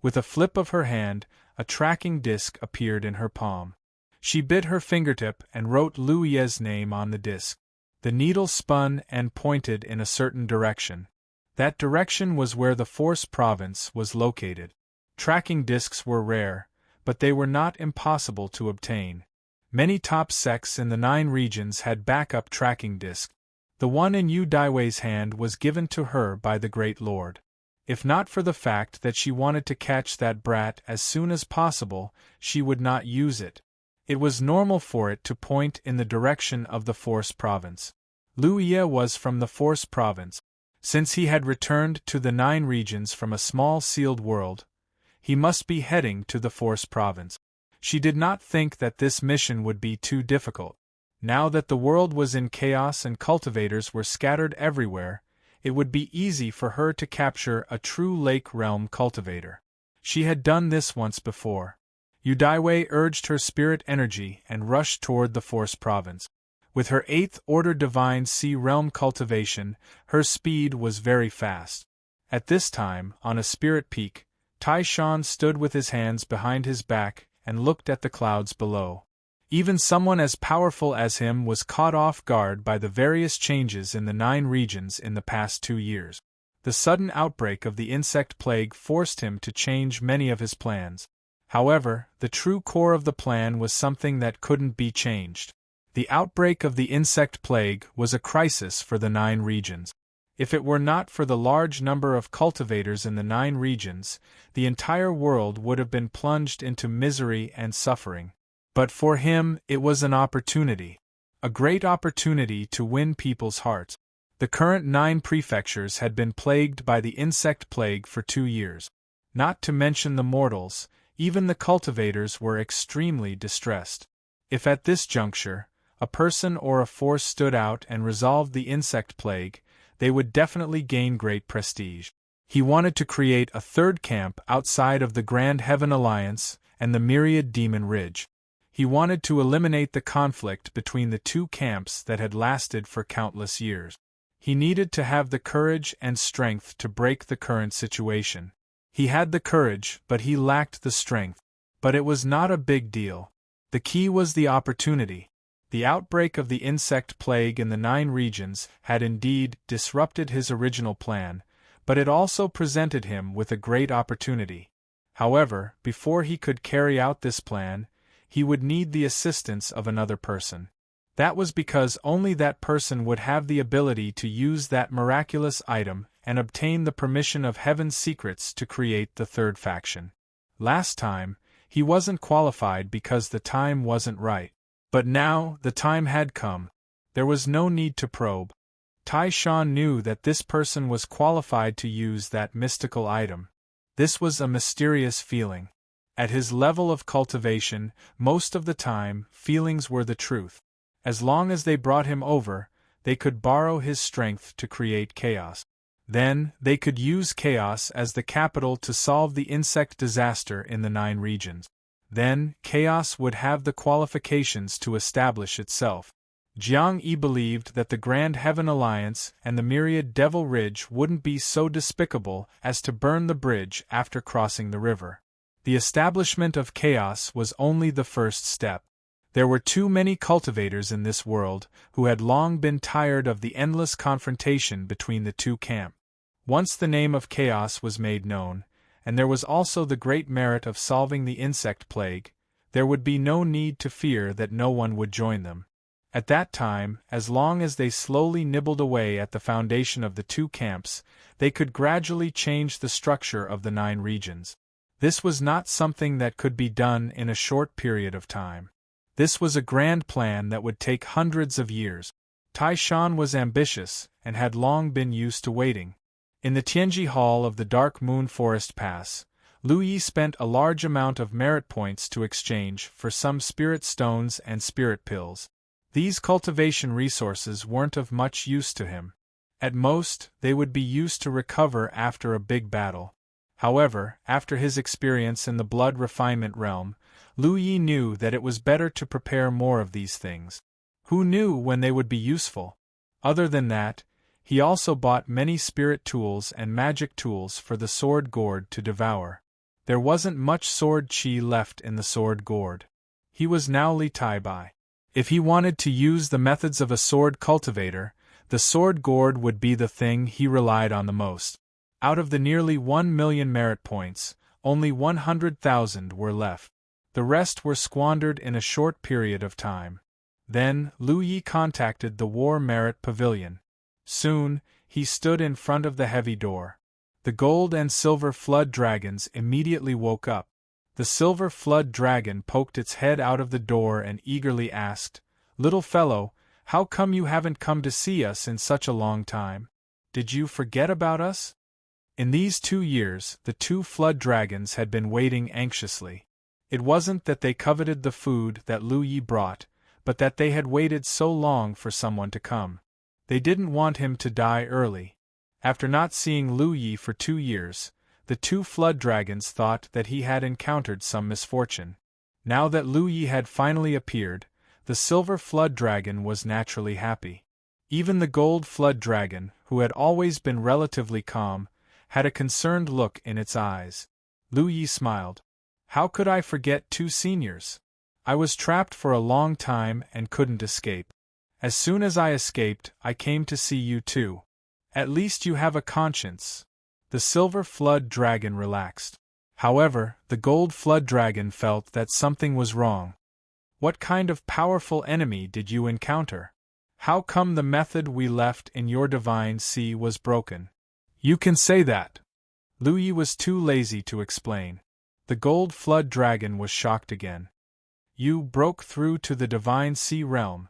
With a flip of her hand, a tracking disc appeared in her palm. She bit her fingertip and wrote Lu Ye's name on the disc. The needle spun and pointed in a certain direction. That direction was where the Force Province was located. Tracking discs were rare, but they were not impossible to obtain. Many top sects in the 9 regions had backup tracking discs. The one in Yu Daiwei's hand was given to her by the Great Lord. If not for the fact that she wanted to catch that brat as soon as possible, she would not use it. It was normal for it to point in the direction of the Force Province. Lu Ye was from the Force Province. Since he had returned to the 9 regions from a small sealed world, he must be heading to the Force Province. She did not think that this mission would be too difficult. Now that the world was in chaos and cultivators were scattered everywhere, it would be easy for her to capture a true Lake Realm cultivator. She had done this once before. Yu Daiwei urged her spirit energy and rushed toward the Force Province. With her 8th Order Divine Sea Realm cultivation, her speed was very fast. At this time, on a spirit peak, Tai Shan stood with his hands behind his back and looked at the clouds below. Even someone as powerful as him was caught off guard by the various changes in the 9 regions in the past 2 years. The sudden outbreak of the insect plague forced him to change many of his plans. However, the true core of the plan was something that couldn't be changed. The outbreak of the insect plague was a crisis for the 9 regions. If it were not for the large number of cultivators in the 9 regions, the entire world would have been plunged into misery and suffering. But for him, it was an opportunity. A great opportunity to win people's hearts. The current 9 prefectures had been plagued by the insect plague for 2 years. Not to mention the mortals, even the cultivators were extremely distressed. If at this juncture, a person or a force stood out and resolved the insect plague, they would definitely gain great prestige. He wanted to create a 3rd camp outside of the Grand Heaven Alliance and the Myriad Demon Ridge. He wanted to eliminate the conflict between the 2 camps that had lasted for countless years. He needed to have the courage and strength to break the current situation. He had the courage, but he lacked the strength. But it was not a big deal. The key was the opportunity. The outbreak of the insect plague in the 9 regions had indeed disrupted his original plan, but it also presented him with a great opportunity. However, before he could carry out this plan, he would need the assistance of another person. That was because only that person would have the ability to use that miraculous item and obtain the permission of Heaven's secrets to create the 3rd faction. Last time, he wasn't qualified because the time wasn't right. But now, the time had come. There was no need to probe. Tai Shan knew that this person was qualified to use that mystical item. This was a mysterious feeling. At his level of cultivation, most of the time, feelings were the truth. As long as they brought him over, they could borrow his strength to create chaos. Then, they could use chaos as the capital to solve the insect disaster in the 9 regions. Then, chaos would have the qualifications to establish itself. Jiang Yi believed that the Grand Heaven Alliance and the Myriad Devil Ridge wouldn't be so despicable as to burn the bridge after crossing the river. The establishment of chaos was only the first step. There were too many cultivators in this world who had long been tired of the endless confrontation between the 2 camps. Once the name of chaos was made known, and there was also the great merit of solving the insect plague, there would be no need to fear that no one would join them. At that time, as long as they slowly nibbled away at the foundation of the 2 camps, they could gradually change the structure of the 9 regions. This was not something that could be done in a short period of time. This was a grand plan that would take hundreds of years. Tai Shan was ambitious and had long been used to waiting. In the Tianji Hall of the Dark Moon Forest Pass, Lu Yi spent a large amount of merit points to exchange for some spirit stones and spirit pills. These cultivation resources weren't of much use to him. At most, they would be used to recover after a big battle. However, after his experience in the blood refinement realm, Lu Yi knew that it was better to prepare more of these things. Who knew when they would be useful? Other than that, he also bought many spirit tools and magic tools for the sword gourd to devour. There wasn't much sword chi left in the sword gourd. He was now Li Tai Bai. If he wanted to use the methods of a sword cultivator, the sword gourd would be the thing he relied on the most. Out of the nearly 1 million merit points, only 100,000 were left. The rest were squandered in a short period of time. Then, Lu Yi contacted the War Merit Pavilion. Soon, he stood in front of the heavy door. The gold and silver flood dragons immediately woke up. The silver flood dragon poked its head out of the door and eagerly asked, "Little fellow, how come you haven't come to see us in such a long time? Did you forget about us?" In these 2 years, the 2 flood dragons had been waiting anxiously. It wasn't that they coveted the food that Lu Yi brought, but that they had waited so long for someone to come. They didn't want him to die early. After not seeing Lu Yi for 2 years, the 2 flood dragons thought that he had encountered some misfortune. Now that Lu Yi had finally appeared, the silver flood dragon was naturally happy. Even the gold flood dragon, who had always been relatively calm, had a concerned look in its eyes. Lu Yi smiled. "How could I forget 2 seniors? I was trapped for a long time and couldn't escape. As soon as I escaped, I came to see you too. At least you have a conscience." The silver flood dragon relaxed. However, the gold flood dragon felt that something was wrong. "What kind of powerful enemy did you encounter? How come the method we left in your divine sea was broken?" "You can say that." Lu Yi was too lazy to explain. The gold flood dragon was shocked again. "You broke through to the divine sea realm.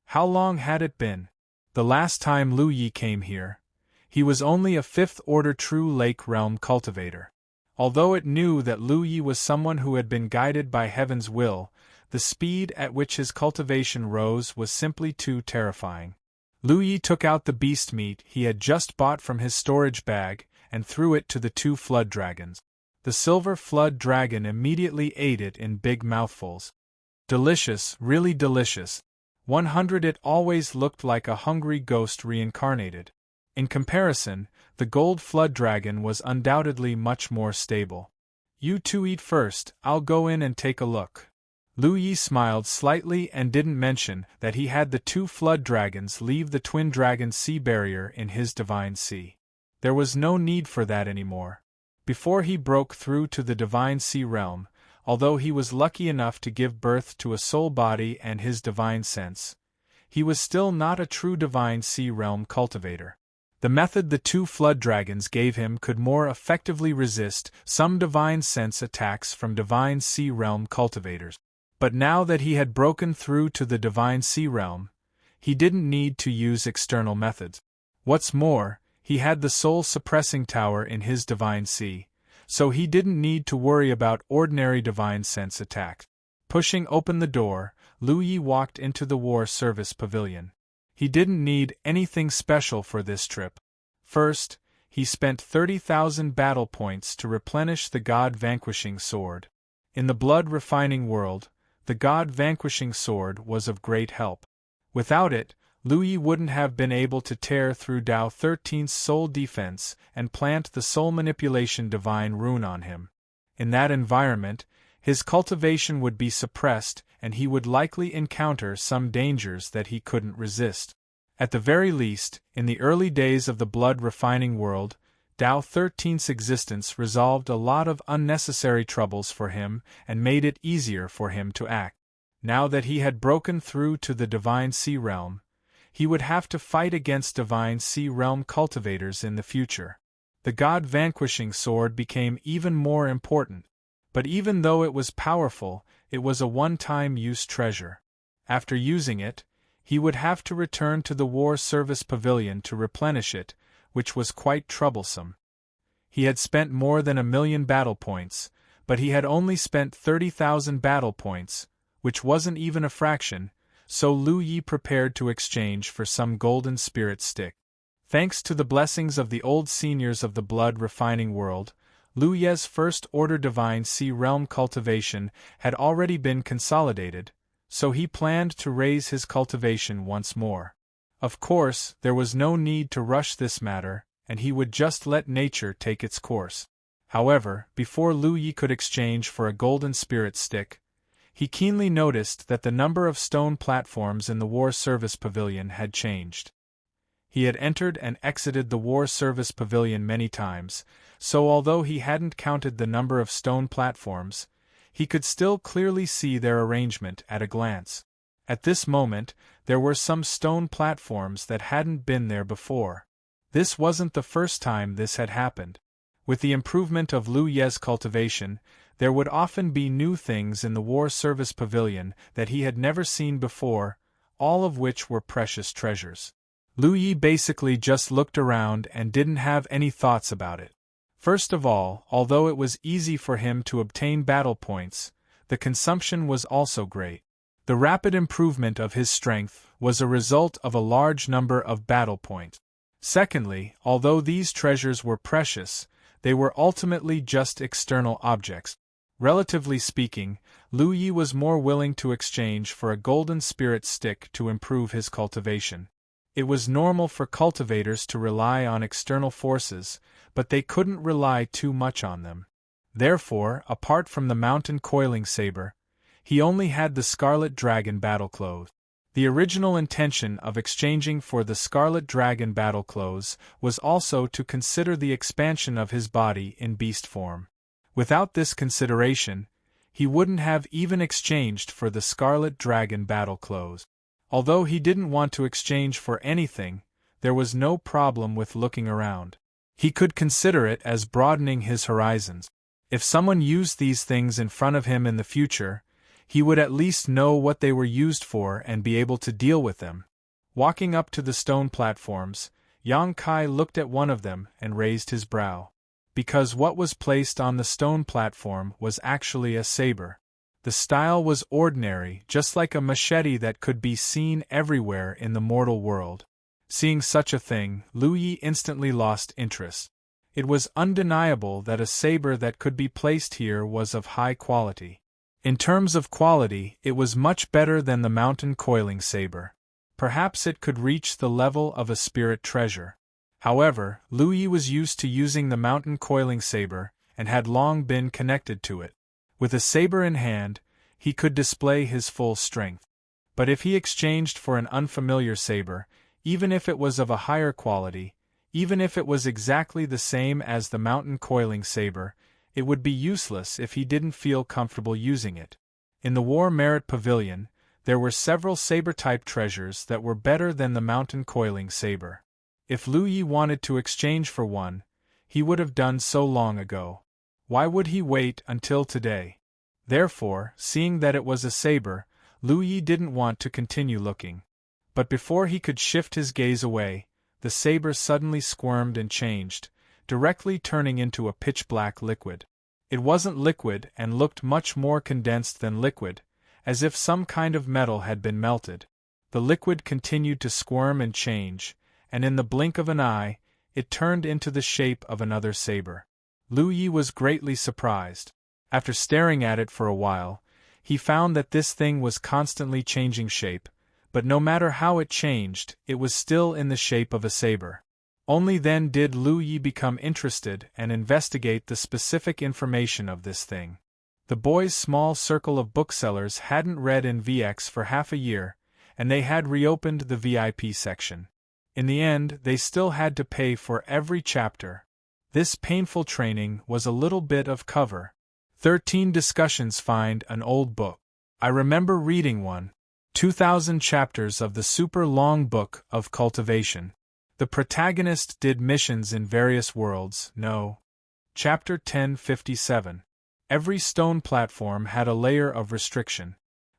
How long had it been?" "The last time Lu Yi came here, he was only a 5th-order true lake realm cultivator." Although it knew that Lu Yi was someone who had been guided by heaven's will, the speed at which his cultivation rose was simply too terrifying. Lu Yi took out the beast meat he had just bought from his storage bag and threw it to the 2 flood dragons. The silver flood dragon immediately ate it in big mouthfuls. Delicious, really delicious. 100 It always looked like a hungry ghost reincarnated. In comparison, the gold flood dragon was undoubtedly much more stable. "You 2 eat first, I'll go in and take a look." Lu Yi smiled slightly and didn't mention that he had the 2 flood dragons leave the twin dragon sea barrier in his divine sea. There was no need for that anymore. Before he broke through to the divine sea realm, although he was lucky enough to give birth to a soul body and his divine sense, he was still not a true divine sea realm cultivator. The method the 2 flood dragons gave him could more effectively resist some divine sense attacks from divine sea realm cultivators. But now that he had broken through to the divine sea realm, he didn't need to use external methods. What's more, he had the soul-suppressing tower in his divine sea, so he didn't need to worry about ordinary divine sense attacks. Pushing open the door, Lu Yi walked into the war service pavilion. He didn't need anything special for this trip. First, he spent 30,000 battle points to replenish the God-vanquishing sword. In the blood-refining world, the God-vanquishing sword was of great help. Without it, Lu Yi wouldn't have been able to tear through Tao 13's soul defense and plant the soul manipulation divine rune on him. In that environment, his cultivation would be suppressed and he would likely encounter some dangers that he couldn't resist. At the very least, in the early days of the blood-refining world, Tao 13's existence resolved a lot of unnecessary troubles for him and made it easier for him to act. Now that he had broken through to the divine sea realm, he would have to fight against divine sea realm cultivators in the future. The God-vanquishing sword became even more important, but even though it was powerful, it was a one-time use treasure. After using it, he would have to return to the war service pavilion to replenish it, which was quite troublesome. He had spent more than 1,000,000 battle points, but he had only spent 30,000 battle points, which wasn't even a fraction, so Lu Yi prepared to exchange for some golden spirit stick. Thanks to the blessings of the old seniors of the blood-refining world, Lu Ye's first-order divine sea realm cultivation had already been consolidated, so he planned to raise his cultivation once more. Of course, there was no need to rush this matter, and he would just let nature take its course. However, before Lu Yi could exchange for a golden spirit stick, He keenly noticed that the number of stone platforms in the War Service Pavilion had changed. He had entered and exited the War Service Pavilion many times, so although he hadn't counted the number of stone platforms, he could still clearly see their arrangement at a glance. At this moment, there were some stone platforms that hadn't been there before. This wasn't the first time this had happened. With the improvement of Lu Ye's cultivation, there would often be new things in the War Service Pavilion that he had never seen before, all of which were precious treasures. Lu Yi basically just looked around and didn't have any thoughts about it. First of all, although it was easy for him to obtain battle points, the consumption was also great. The rapid improvement of his strength was a result of a large number of battle points. Secondly, although these treasures were precious, they were ultimately just external objects. Relatively speaking, Lu Yi was more willing to exchange for a golden spirit stick to improve his cultivation. It was normal for cultivators to rely on external forces, but they couldn't rely too much on them. Therefore, apart from the mountain coiling saber, he only had the Scarlet Dragon battle clothes. The original intention of exchanging for the Scarlet Dragon battle clothes was also to consider the expansion of his body in beast form. Without this consideration, he wouldn't have even exchanged for the Scarlet Dragon battle clothes. Although he didn't want to exchange for anything, there was no problem with looking around. He could consider it as broadening his horizons. If someone used these things in front of him in the future, he would at least know what they were used for and be able to deal with them. Walking up to the stone platforms, Yang Kai looked at one of them and raised his brow. Because what was placed on the stone platform was actually a saber. The style was ordinary, just like a machete that could be seen everywhere in the mortal world. Seeing such a thing, Lu Yi instantly lost interest. It was undeniable that a saber that could be placed here was of high quality. In terms of quality, it was much better than the mountain coiling saber. Perhaps it could reach the level of a spirit treasure. However, Lu Yi was used to using the mountain coiling saber and had long been connected to it. With a saber in hand, he could display his full strength. But if he exchanged for an unfamiliar saber, even if it was of a higher quality, even if it was exactly the same as the mountain coiling saber, it would be useless if he didn't feel comfortable using it. In the War Merit Pavilion, there were several saber-type treasures that were better than the mountain coiling saber. If Lu Yi wanted to exchange for one, he would have done so long ago. Why would he wait until today? Therefore, seeing that it was a saber, Lu Yi didn't want to continue looking. But before he could shift his gaze away, the saber suddenly squirmed and changed, directly turning into a pitch-black liquid. It wasn't liquid and looked much more condensed than liquid, as if some kind of metal had been melted. The liquid continued to squirm and change, and in the blink of an eye, it turned into the shape of another saber. Lu Yi was greatly surprised. After staring at it for a while, he found that this thing was constantly changing shape, but no matter how it changed, it was still in the shape of a saber. Only then did Lu Yi become interested and investigate the specific information of this thing. The boys' small circle of booksellers hadn't read in VX for half a year, and they had reopened the VIP section. In the end, they still had to pay for every chapter. This painful training was a little bit of cover. 13 discussions find an old book. I remember reading one. 2,000 chapters of the super long book of cultivation. The protagonist did missions in various worlds. No. Chapter 1057. Every stone platform had a layer of restriction.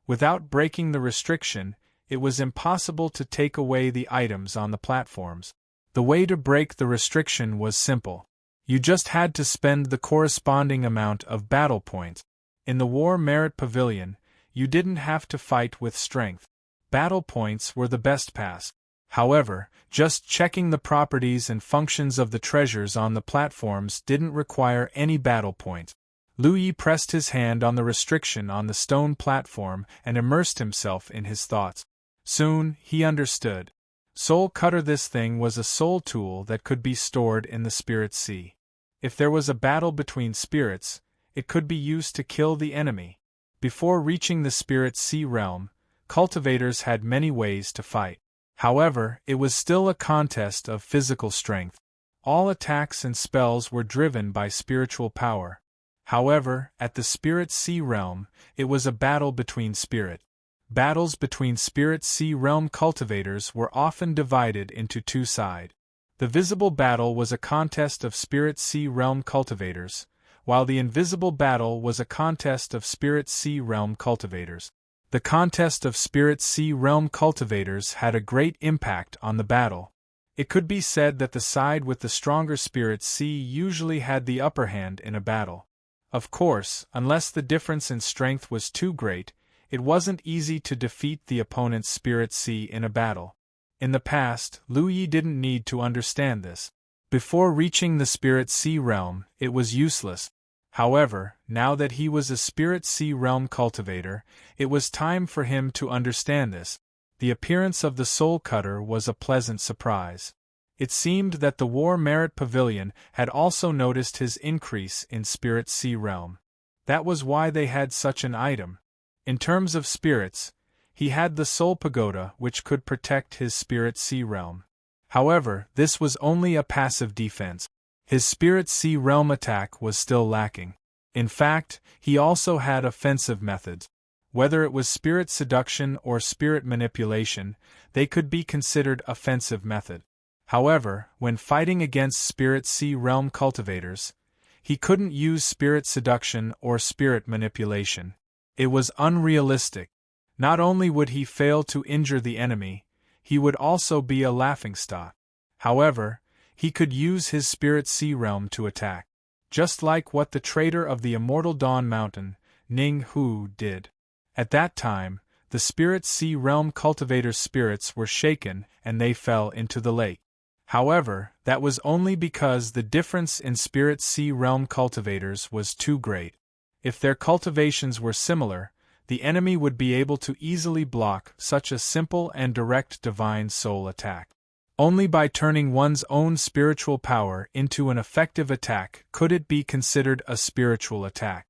Without breaking the restriction, it was impossible to take away the items on the platforms. The way to break the restriction was simple. You just had to spend the corresponding amount of battle points. In the War Merit Pavilion, you didn't have to fight with strength. Battle points were the best pass. However, just checking the properties and functions of the treasures on the platforms didn't require any battle points. Lu Yi pressed his hand on the restriction on the stone platform and immersed himself in his thoughts. Soon, he understood. Soul Cutter. This thing was a soul tool that could be stored in the Spirit Sea. If there was a battle between spirits, it could be used to kill the enemy. Before reaching the Spirit Sea realm, cultivators had many ways to fight. However, it was still a contest of physical strength. All attacks and spells were driven by spiritual power. However, at the Spirit Sea realm, it was a battle between spirit. Battles between Spirit Sea realm cultivators were often divided into two sides. The visible battle was a contest of Spirit Sea realm cultivators, while the invisible battle was a contest of Spirit Sea realm cultivators. The contest of Spirit Sea realm cultivators had a great impact on the battle. It could be said that the side with the stronger Spirit Sea usually had the upper hand in a battle. Of course, unless the difference in strength was too great, it wasn't easy to defeat the opponent's Spirit Sea in a battle. In the past, Lu Yi didn't need to understand this. Before reaching the Spirit Sea realm, it was useless. However, now that he was a Spirit Sea realm cultivator, it was time for him to understand this. The appearance of the Soul Cutter was a pleasant surprise. It seemed that the War Merit Pavilion had also noticed his increase in Spirit Sea realm. That was why they had such an item. In terms of spirits, he had the Soul Pagoda, which could protect his Spirit Sea realm. However, this was only a passive defense. His Spirit Sea realm attack was still lacking. In fact, he also had offensive methods. Whether it was spirit seduction or spirit manipulation, they could be considered offensive method. However, when fighting against Spirit Sea realm cultivators, he couldn't use spirit seduction or spirit manipulation. It was unrealistic. Not only would he fail to injure the enemy, he would also be a laughingstock. However, he could use his Spirit Sea realm to attack. Just like what the traitor of the Immortal Dawn Mountain, Ning Hu, did. At that time, the Spirit Sea realm cultivators' spirits were shaken and they fell into the lake. However, that was only because the difference in Spirit Sea realm cultivators was too great. If their cultivations were similar, the enemy would be able to easily block such a simple and direct divine soul attack. Only by turning one's own spiritual power into an effective attack could it be considered a spiritual attack.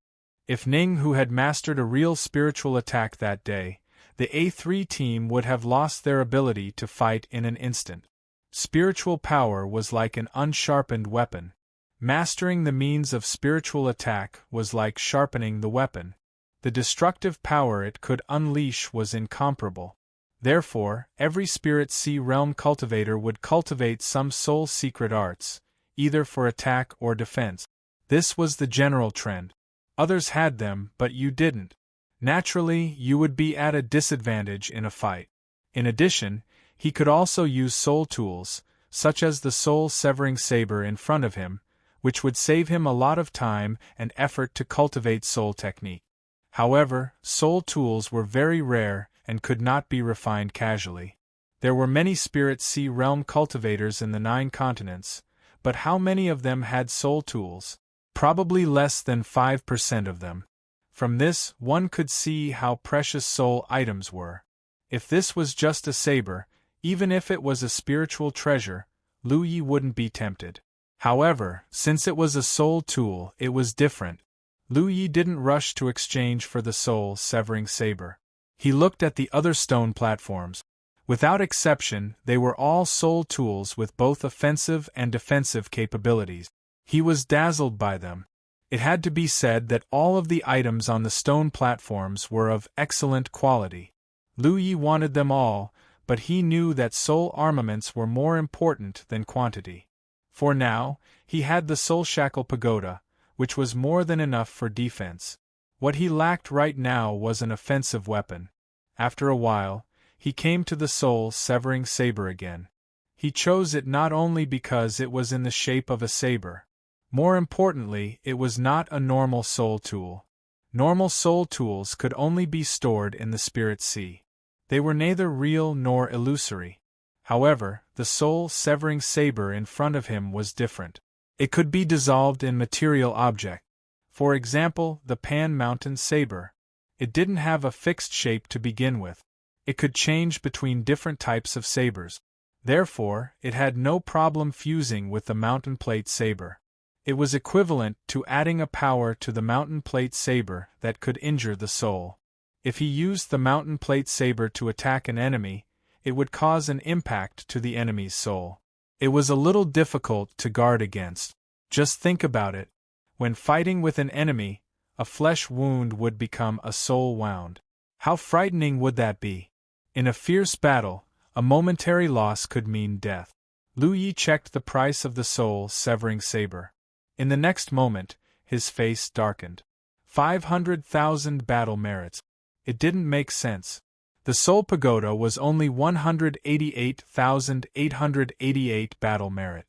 If Ning Hu had mastered a real spiritual attack that day, the A3 team would have lost their ability to fight in an instant. Spiritual power was like an unsharpened weapon. Mastering the means of spiritual attack was like sharpening the weapon. The destructive power it could unleash was incomparable. Therefore, every Spirit Sea realm cultivator would cultivate some soul secret arts, either for attack or defense. This was the general trend. Others had them, but you didn't. Naturally, you would be at a disadvantage in a fight. In addition, he could also use soul tools, such as the soul-severing saber in front of him, which would save him a lot of time and effort to cultivate soul technique. However, soul tools were very rare and could not be refined casually. There were many Spirit Sea realm cultivators in the 9 continents, but how many of them had soul tools? Probably less than 5% of them. From this, one could see how precious soul items were. If this was just a saber, even if it was a spiritual treasure, Lu Yi wouldn't be tempted. However, since it was a soul tool, it was different. Lu Yi didn't rush to exchange for the soul-severing saber. He looked at the other stone platforms. Without exception, they were all soul tools with both offensive and defensive capabilities. He was dazzled by them. It had to be said that all of the items on the stone platforms were of excellent quality. Lu Yi wanted them all, but he knew that soul armaments were more important than quantity. For now, he had the Soul Shackle Pagoda, which was more than enough for defense. What he lacked right now was an offensive weapon. After a while, he came to the soul-severing saber again. He chose it not only because it was in the shape of a saber. More importantly, it was not a normal soul tool. Normal soul tools could only be stored in the Spirit Sea. They were neither real nor illusory. However, the soul-severing saber in front of him was different. It could be dissolved in material object. For example, the Pan Mountain saber. It didn't have a fixed shape to begin with. It could change between different types of sabers. Therefore, it had no problem fusing with the Mountain Plate saber. It was equivalent to adding a power to the mountain plate saber that could injure the soul. If he used the mountain plate saber to attack an enemy, it would cause an impact to the enemy's soul. It was a little difficult to guard against. Just think about it. When fighting with an enemy, a flesh wound would become a soul wound. How frightening would that be? In a fierce battle, a momentary loss could mean death. Lu Yi checked the price of the soul-severing saber. In the next moment, his face darkened. 500,000 battle merits. It didn't make sense. The Soul Pagoda was only 188,888 battle merit.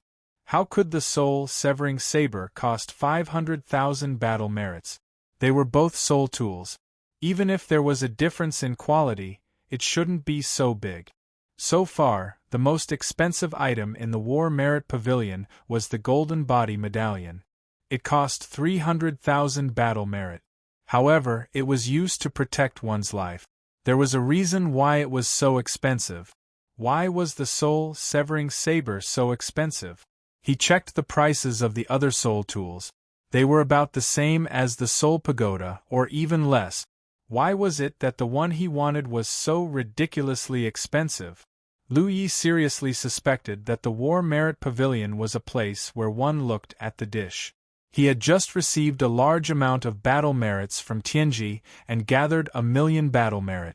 How could the soul-severing saber cost 500,000 battle merits? They were both soul tools. Even if there was a difference in quality, it shouldn't be so big. So far, the most expensive item in the War Merit Pavilion was the Golden Body Medallion. It cost 300,000 battle merit. However, it was used to protect one's life. There was a reason why it was so expensive. Why was the soul-severing saber so expensive? He checked the prices of the other soul tools. They were about the same as the Soul Pagoda, or even less. Why was it that the one he wanted was so ridiculously expensive? Lu Yi seriously suspected that the War Merit Pavilion was a place where one looked at the dish. He had just received a large amount of battle merits from Tianji and gathered 1,000,000 battle merit.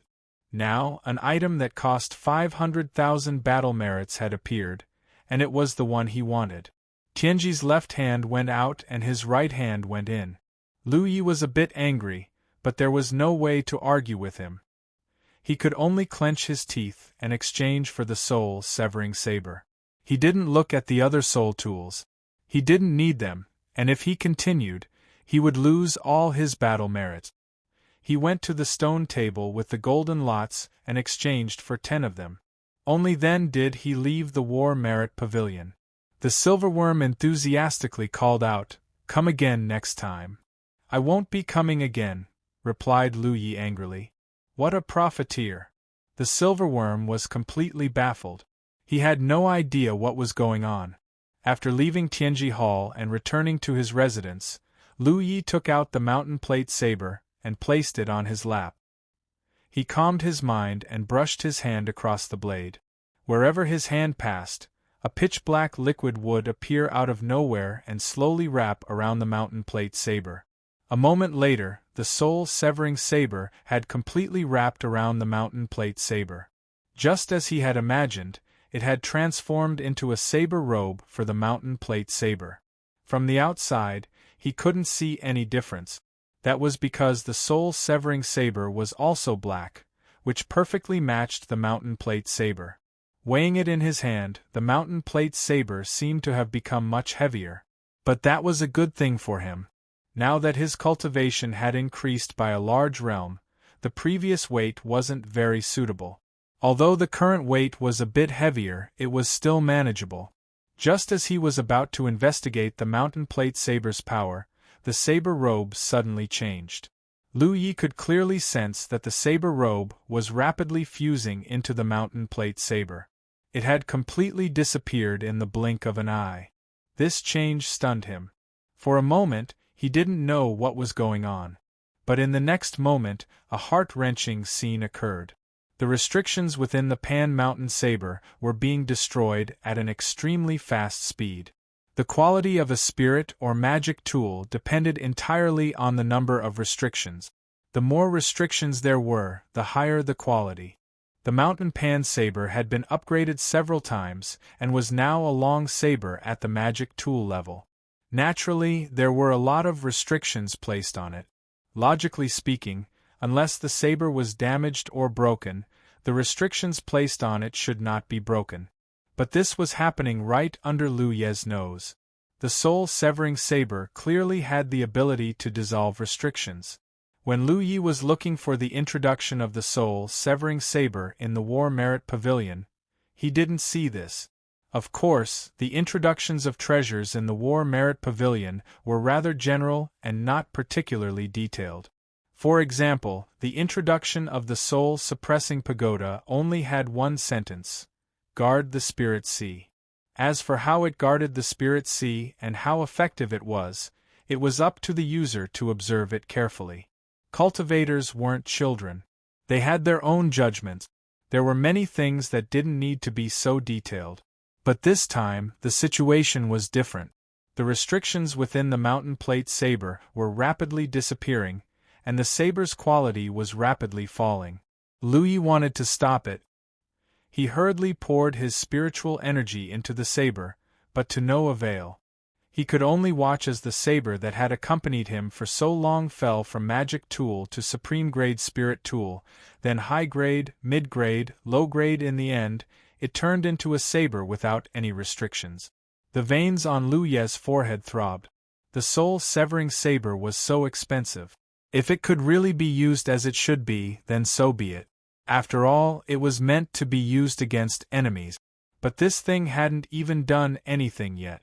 Now, an item that cost 500,000 battle merits had appeared, and it was the one he wanted. Tianji's left hand went out and his right hand went in. Lu Yi was a bit angry, but there was no way to argue with him. He could only clench his teeth and exchange for the soul-severing saber. He didn't look at the other soul tools. He didn't need them, and if he continued, he would lose all his battle merits. He went to the stone table with the golden lots and exchanged for 10 of them. Only then did he leave the War Merit Pavilion. The silverworm enthusiastically called out, "Come again next time." "I won't be coming again," replied Lu Yi angrily. What a profiteer! The silverworm was completely baffled. He had no idea what was going on. After leaving Tianji Hall and returning to his residence, Lu Yi took out the mountain plate saber and placed it on his lap. He calmed his mind and brushed his hand across the blade. Wherever his hand passed, a pitch-black liquid would appear out of nowhere and slowly wrap around the mountain plate saber. A moment later, the soul-severing saber had completely wrapped around the mountain plate saber. Just as he had imagined, it had transformed into a saber robe for the mountain plate saber. From the outside, he couldn't see any difference. That was because the soul-severing saber was also black, which perfectly matched the mountain plate saber. Weighing it in his hand, the mountain plate saber seemed to have become much heavier. But that was a good thing for him. Now that his cultivation had increased by a large realm, the previous weight wasn't very suitable. Although the current weight was a bit heavier, it was still manageable. Just as he was about to investigate the mountain plate saber's power, the saber robe suddenly changed. Lu Yi could clearly sense that the saber robe was rapidly fusing into the mountain plate saber. It had completely disappeared in the blink of an eye. This change stunned him. For a moment, he didn't know what was going on. But in the next moment, a heart-wrenching scene occurred. The restrictions within the Pan Mountain Saber were being destroyed at an extremely fast speed. The quality of a spirit or magic tool depended entirely on the number of restrictions. The more restrictions there were, the higher the quality. The Mountain Pan Saber had been upgraded several times and was now a long saber at the magic tool level. Naturally, there were a lot of restrictions placed on it. Logically speaking, unless the saber was damaged or broken, the restrictions placed on it should not be broken. But this was happening right under Lu Ye's nose. The soul-severing saber clearly had the ability to dissolve restrictions. When Lu Yi was looking for the introduction of the soul-severing saber in the War Merit Pavilion, he didn't see this. Of course, the introductions of treasures in the War Merit Pavilion were rather general and not particularly detailed. For example, the introduction of the soul-suppressing pagoda only had one sentence: "Guard the Spirit Sea." As for how it guarded the spirit sea and how effective it was up to the user to observe it carefully. Cultivators weren't children. They had their own judgments. There were many things that didn't need to be so detailed. But this time, the situation was different. The restrictions within the mountain plate saber were rapidly disappearing, and the saber's quality was rapidly falling. Louis wanted to stop it. He hurriedly poured his spiritual energy into the saber, but to no avail. He could only watch as the saber that had accompanied him for so long fell from magic tool to supreme grade spirit tool, then high grade, mid grade, low grade. In the end, it turned into a saber without any restrictions. The veins on Louis's forehead throbbed. The soul-severing saber was so expensive. If it could really be used as it should be, then so be it. After all, it was meant to be used against enemies. But this thing hadn't even done anything yet.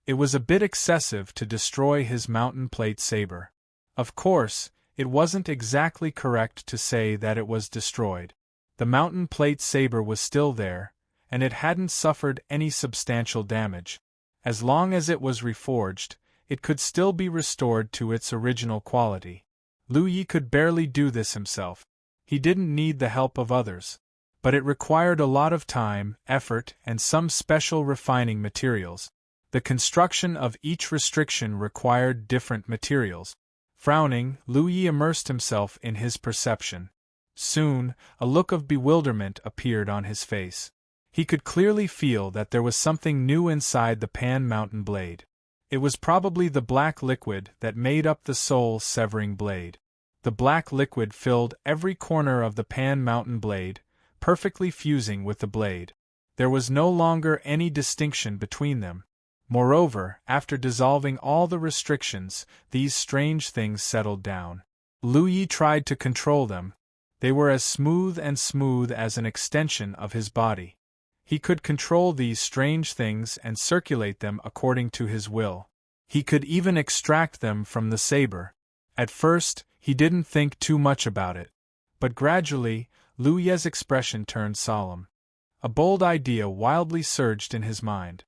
It was a bit excessive to destroy his mountain plate saber. Of course, it wasn't exactly correct to say that it was destroyed. The mountain plate saber was still there, and it hadn't suffered any substantial damage. As long as it was reforged, it could still be restored to its original quality. Louis could barely do this himself. He didn't need the help of others. But it required a lot of time, effort, and some special refining materials. The construction of each restriction required different materials. Frowning, Louis immersed himself in his perception. Soon, a look of bewilderment appeared on his face. He could clearly feel that there was something new inside the pan mountain blade. It was probably the black liquid that made up the soul-severing blade. The black liquid filled every corner of the pan mountain blade, perfectly fusing with the blade. There was no longer any distinction between them. Moreover, after dissolving all the restrictions, these strange things settled down. Louis tried to control them. They were as smooth as an extension of his body. He could control these strange things and circulate them according to his will. He could even extract them from the saber. At first, he didn't think too much about it. But gradually, Louis's expression turned solemn. A bold idea wildly surged in his mind.